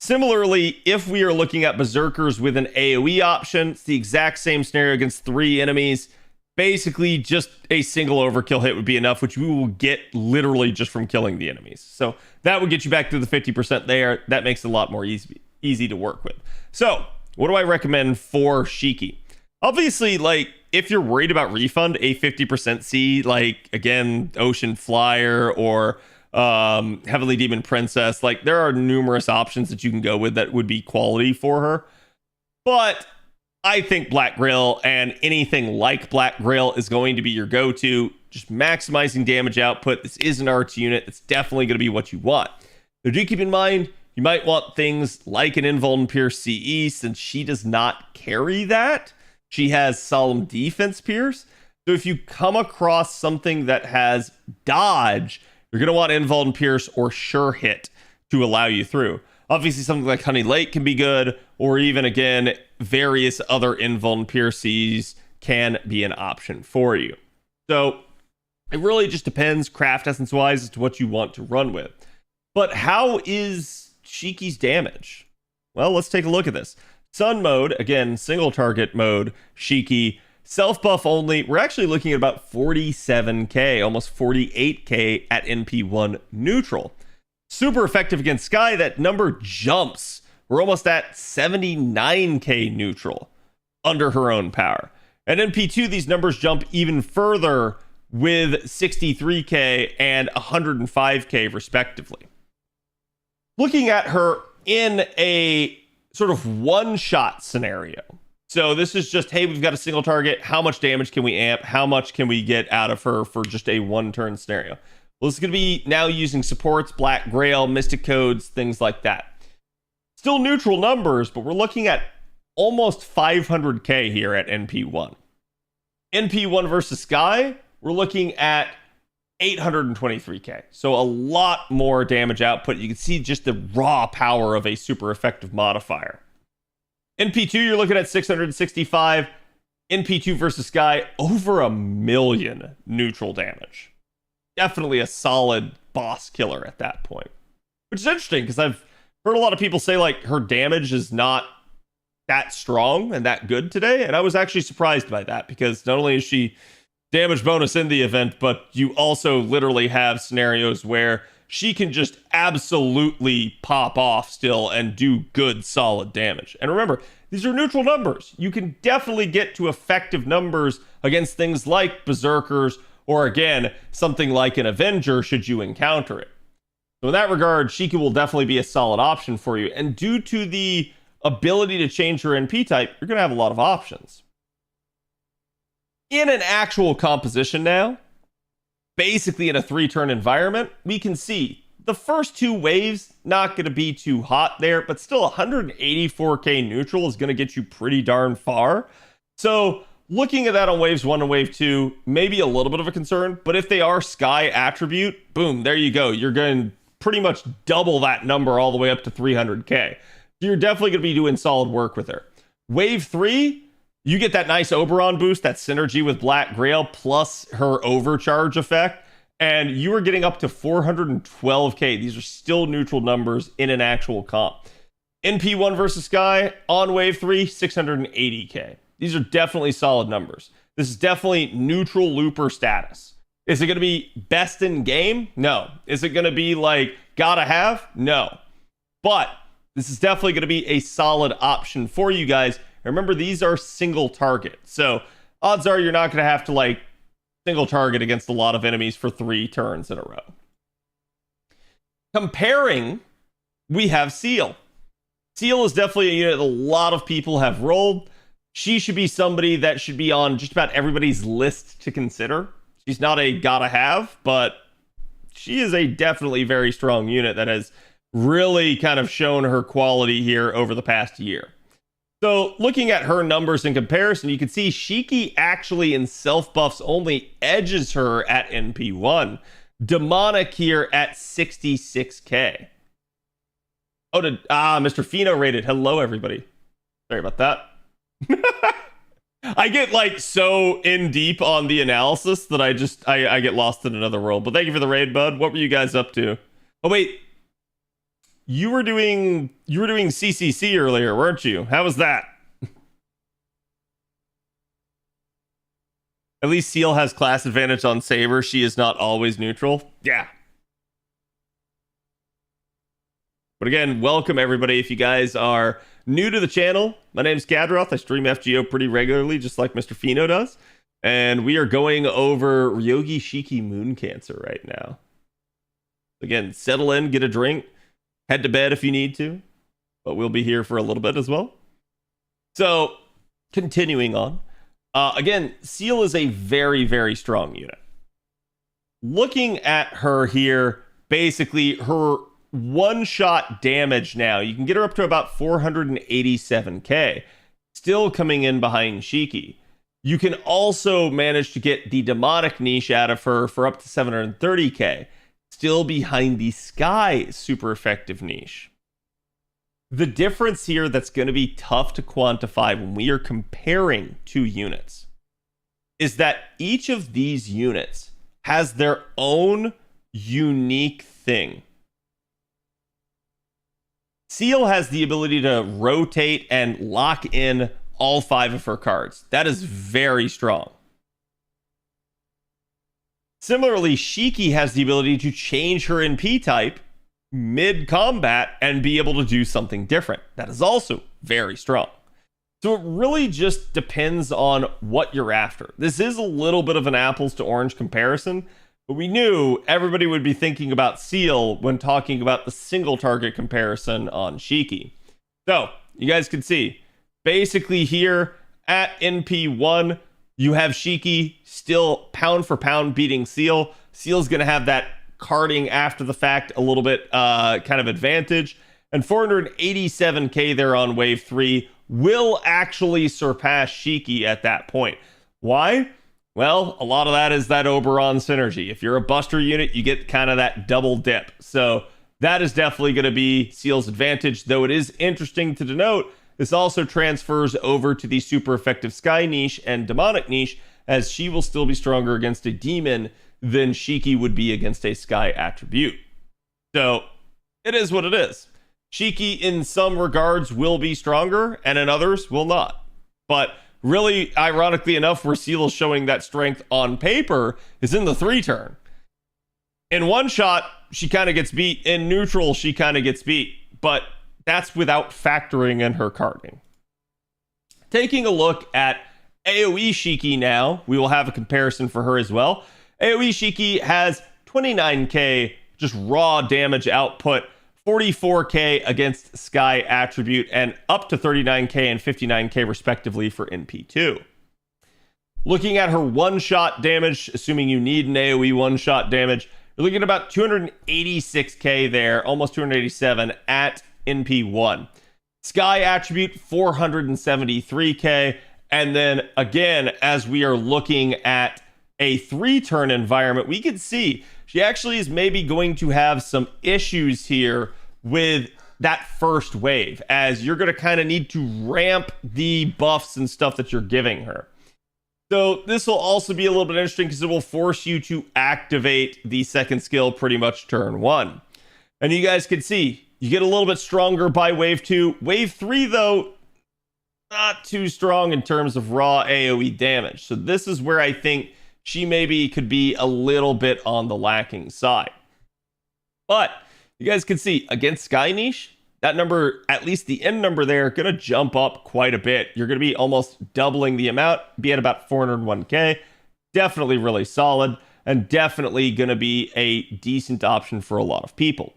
Similarly, if we are looking at Berserkers with an AoE option, it's the exact same scenario against 3 enemies. Basically, just a single overkill hit would be enough, which we will get literally just from killing the enemies. So that would get you back to the 50% there. That makes it a lot more easy to work with. So what do I recommend for Shiki? Obviously, like, if you're worried about refund, a 50% C, like, again, Ocean Flyer or Heavenly Demon Princess, like, there are numerous options that you can go with that would be quality for her. But I think Black Grail and anything like Black Grail is going to be your go-to. Just maximizing damage output. This is an arts unit. It's definitely going to be what you want. So do keep in mind, you might want things like an Invuln Pierce CE, since she does not carry that. She has Solemn Defense Pierce. So if you come across something that has dodge, you're going to want Invuln Pierce or Sure Hit to allow you through. Obviously, something like Honey Lake can be good, or even, again, various other Invuln Pierces can be an option for you. So it really just depends, craft essence-wise, as to what you want to run with. But how is Shiki's damage? Well, let's take a look at this. Sun mode, again, single target mode, Shiki, self-buff only. We're actually looking at about 47k, almost 48k at NP1 neutral. Super effective against Sky, that number jumps. We're almost at 79k neutral under her own power. At NP2, these numbers jump even further with 63k and 105k respectively. Looking at her in a sort of one-shot scenario. So this is just, hey, we've got a single target. How much damage can we amp? How much can we get out of her for just a one-turn scenario? Well, this is going to be now using supports, Black Grail, Mystic Codes, things like that. Still neutral numbers, but we're looking at almost 500k here at NP1. NP1 versus Sky, we're looking at 823k. So a lot more damage output. You can see just the raw power of a super effective modifier. NP2, you're looking at 665. NP2 versus Sky, over 1 million neutral damage. Definitely a solid boss killer at that point. which is interesting because I've heard a lot of people say like her damage is not that strong and that good today, and I was actually surprised by that because not only is she damage bonus in the event, but you also literally have scenarios where she can just absolutely pop off still and do good solid damage. And remember, these are neutral numbers. You can definitely get to effective numbers against things like berserkers or again something like an Avenger should you encounter it. So in that regard, Shiki will definitely be a solid option for you, and due to the ability to change her NP type, you're going to have a lot of options. In an actual composition now, basically in a 3-turn environment, we can see the first 2 waves not going to be too hot there, but still 184k neutral is going to get you pretty darn far. So looking at that on waves 1 and wave 2, maybe a little bit of a concern, but if they are sky attribute, boom, there you go. You're going to pretty much double that number all the way up to 300k. You're definitely going to be doing solid work with her. Wave 3, you get that nice Oberon boost, that synergy with Black Grail, plus her overcharge effect, and you are getting up to 412k. These are still neutral numbers in an actual comp. NP1 versus Sky, on wave 3, 680k. These are definitely solid numbers. This is definitely neutral looper status. Is it going to be best in game? No. Is it going to be like, gotta have? No. But this is definitely going to be a solid option for you guys. Remember, these are single target. So odds are you're not going to have to like single target against a lot of enemies for 3 turns in a row. Comparing, we have Seal. Seal is definitely a unit a lot of people have rolled. She should be somebody that should be on just about everybody's list to consider. She's not a gotta have, but she is a definitely very strong unit that has really kind of shown her quality here over the past year. So looking at her numbers in comparison, you can see Shiki actually in self buffs only edges her at NP1. Demonic here at 66k. Oh, Mr. Fino rated. Hello, everybody. Sorry about that. I get like so in deep on the analysis that I get lost in another world. But thank you for the raid, bud. What were you guys up to? Oh wait, you were doing CCC earlier, weren't you? How was that? At least Seal has class advantage on Saber. She is not always neutral. Yeah. But again, welcome everybody. If you guys are new to the channel, my name's Kadroth. I stream FGO pretty regularly, just like Mr. Fino does. And we are going over Ryogi Shiki Moon Cancer right now. Again, settle in, get a drink, head to bed if you need to. But we'll be here for a little bit as well. So, continuing on. Again, Seal is a very, very strong unit. Looking at her here, basically her one-shot damage now, you can get her up to about 487k, still coming in behind Shiki. You can also manage to get the demonic niche out of her for up to 730k, still behind the Sky super effective niche. The difference here that's going to be tough to quantify when we are comparing 2 units is that each of these units has their own unique thing. Seal has the ability to rotate and lock in all 5 of her cards. That is very strong. Similarly, Shiki has the ability to change her NP type mid-combat and be able to do something different. That is also very strong. So it really just depends on what you're after. This is a little bit of an apples to orange comparison, but we knew everybody would be thinking about Seal when talking about the single target comparison on Shiki. So you guys can see, basically here at NP1, you have Shiki still pound for pound beating Seal. Seal's going to have that carding after the fact a little bit kind of advantage. And 487k there on wave 3 will actually surpass Shiki at that point. Why? Well, a lot of that is that Oberon synergy. If you're a Buster unit, you get kind of that double dip. So that is definitely going to be Seal's advantage, though it is interesting to denote this also transfers over to the super effective Sky niche and Demonic niche, as she will still be stronger against a demon than Shiki would be against a Sky attribute. So it is what it is. Shiki, in some regards, will be stronger, and in others, will not. But really, ironically enough, where Seal is showing that strength on paper is in the 3-turn. In one shot, she kind of gets beat. In neutral, she kind of gets beat. But that's without factoring in her carding. Taking a look at AoE Shiki now, we will have a comparison for her as well. AoE Shiki has 29k just raw damage output, 44k against Sky Attribute, and up to 39k and 59k respectively for NP2. Looking at her one-shot damage, assuming you need an AoE one-shot damage, you're looking at about 286k there, almost 287 at NP1. Sky Attribute, 473k. And then again, as we are looking at a 3-turn environment, we can see she actually is maybe going to have some issues here with that first wave, as you're going to kind of need to ramp the buffs and stuff that you're giving her. So this will also be a little bit interesting because it will force you to activate the second skill pretty much turn 1. And you guys can see, you get a little bit stronger by wave 2. Wave 3, though, not too strong in terms of raw AoE damage. So this is where I think she maybe could be a little bit on the lacking side. But you guys can see, against Sky Niche, that number, at least the end number there, going to jump up quite a bit. You're going to be almost doubling the amount, be at about 401k. Definitely really solid, and definitely going to be a decent option for a lot of people.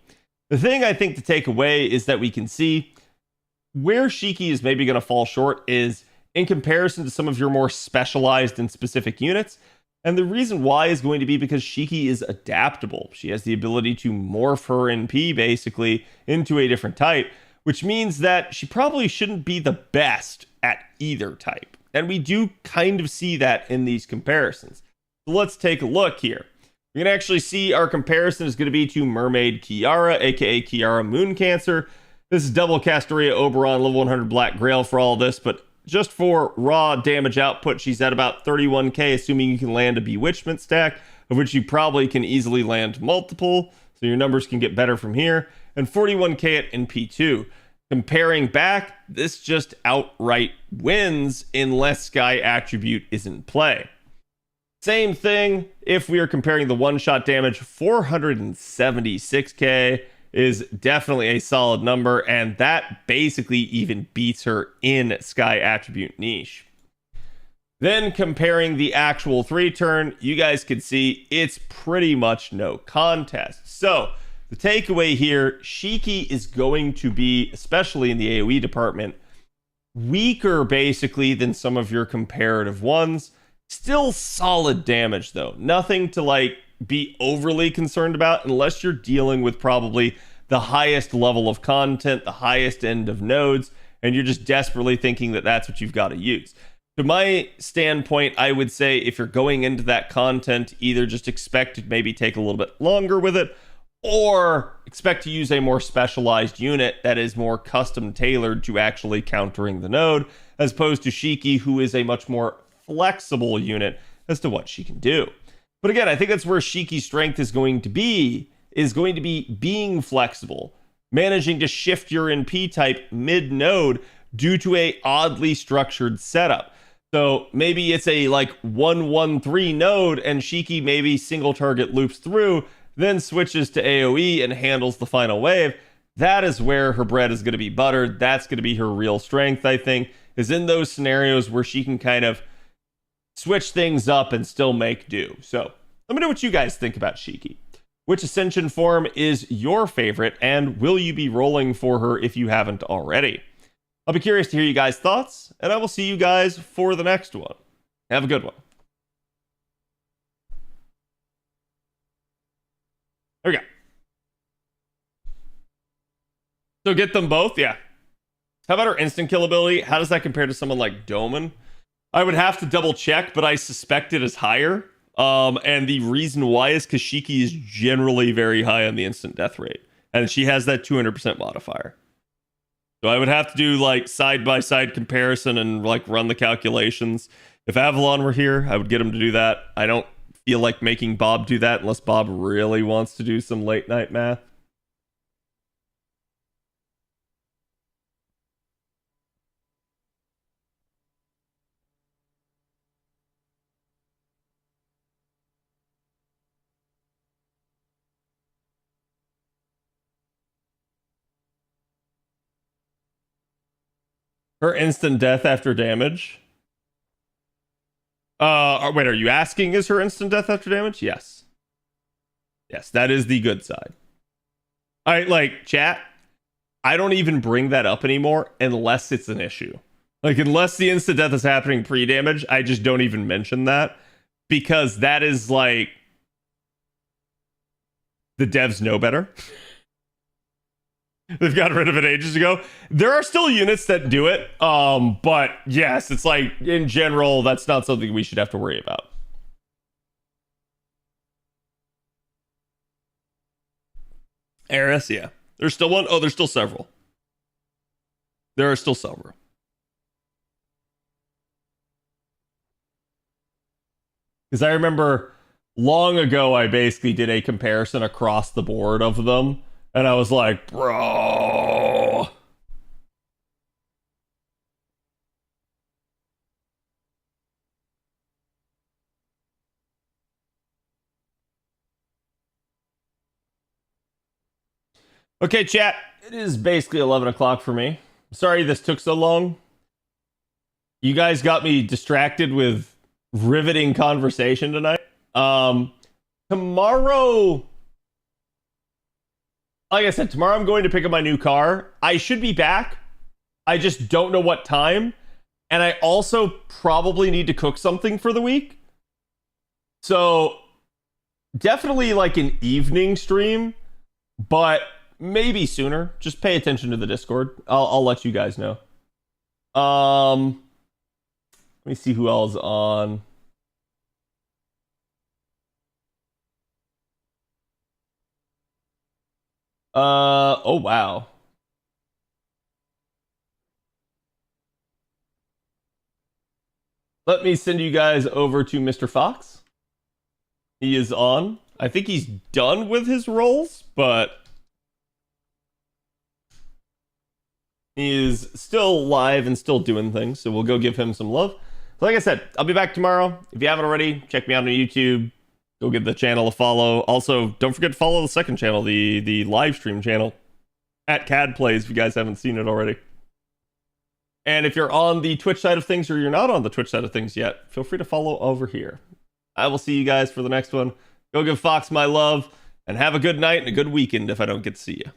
The thing I think to take away is that we can see where Shiki is maybe going to fall short is in comparison to some of your more specialized and specific units. And the reason why is going to be because Shiki is adaptable. She has the ability to morph her NP basically into a different type, which means that she probably shouldn't be the best at either type. And we do kind of see that in these comparisons. So let's take a look here. We're going to actually see our comparison is going to be to Mermaid Kiara, aka Kiara Moon Cancer. This is double Castoria Oberon, level 100 Black Grail for all this, but just for raw damage output, she's at about 31k, assuming you can land a Bewitchment stack, of which you probably can easily land multiple, so your numbers can get better from here, and 41k at NP2. Comparing back, this just outright wins unless Sky Attribute is in play. Same thing if we are comparing the one-shot damage, 476k is definitely a solid number, and that basically even beats her in Sky Attribute Niche. Then comparing the actual 3-turn, you guys can see it's pretty much no contest. So the takeaway here, Shiki is going to be, especially in the AoE department, weaker basically than some of your comparative ones. Still solid damage though. Nothing to like be overly concerned about unless you're dealing with probably the highest level of content, the highest end of nodes, and you're just desperately thinking that that's what you've got to use. To my standpoint, I would say if you're going into that content, either just expect to maybe take a little bit longer with it, or expect to use a more specialized unit that is more custom tailored to actually countering the node, as opposed to Shiki, who is a much more flexible unit as to what she can do. But again, I think that's where Shiki's strength is going to be being flexible, managing to shift your NP type mid-node due to a oddly structured setup. So maybe it's a like 1-1-3 node and Shiki maybe single target loops through, then switches to AoE and handles the final wave. That is where her bread is going to be buttered. That's going to be her real strength, I think, is in those scenarios where she can kind of switch things up and still make do. So let me know what you guys think about Shiki. Which Ascension form is your favorite, and will you be rolling for her if you haven't already? I'll be curious to hear you guys' thoughts, and I will see you guys for the next one. Have a good one. There we go. So get them both? Yeah. How about her instant kill ability? How does that compare to someone like Doman? I would have to double check, but I suspect it is higher. And the reason why is because Shiki is generally very high on the instant death rate. And she has that 200% modifier. So I would have to do like side-by-side comparison and like run the calculations. If Avalon were here, I would get him to do that. I don't feel like making Bob do that unless Bob really wants to do some late night math. Her instant death after damage. Wait, are you asking is her instant death after damage? Yes. Yes, that is the good side. All right, like, chat, I don't even bring that up anymore unless it's an issue. Like, unless the instant death is happening pre-damage, I just don't even mention that. Because that is, like, the devs know better. They've got rid of it ages ago. There are still units that do it. But yes, it's like, in general, that's not something we should have to worry about. Eris, yeah. There's still one. Oh, there's still several. There are still several. Because I remember long ago, I basically did a comparison across the board of them. And I was like, bro. Okay, chat. It is basically 11 o'clock for me. Sorry this took so long. You guys got me distracted with riveting conversation tonight. Tomorrow, like I said, tomorrow I'm going to pick up my new car. I should be back. I just don't know what time. And I also probably need to cook something for the week. So definitely like an evening stream, but maybe sooner. Just pay attention to the Discord. I'll let you guys know. Let me see who else on. Oh wow. Let me send you guys over to Mr. Fox. He is on. I think he's done with his roles, but he is still live and still doing things, so we'll go give him some love. So like I said, I'll be back tomorrow. If you haven't already, check me out on YouTube. Go give the channel a follow. Also, don't forget to follow the second channel, the live stream channel, at CAD Plays, if you guys haven't seen it already. And if you're on the Twitch side of things or you're not on the Twitch side of things yet, feel free to follow over here. I will see you guys for the next one. Go give Fox my love, and have a good night and a good weekend if I don't get to see you.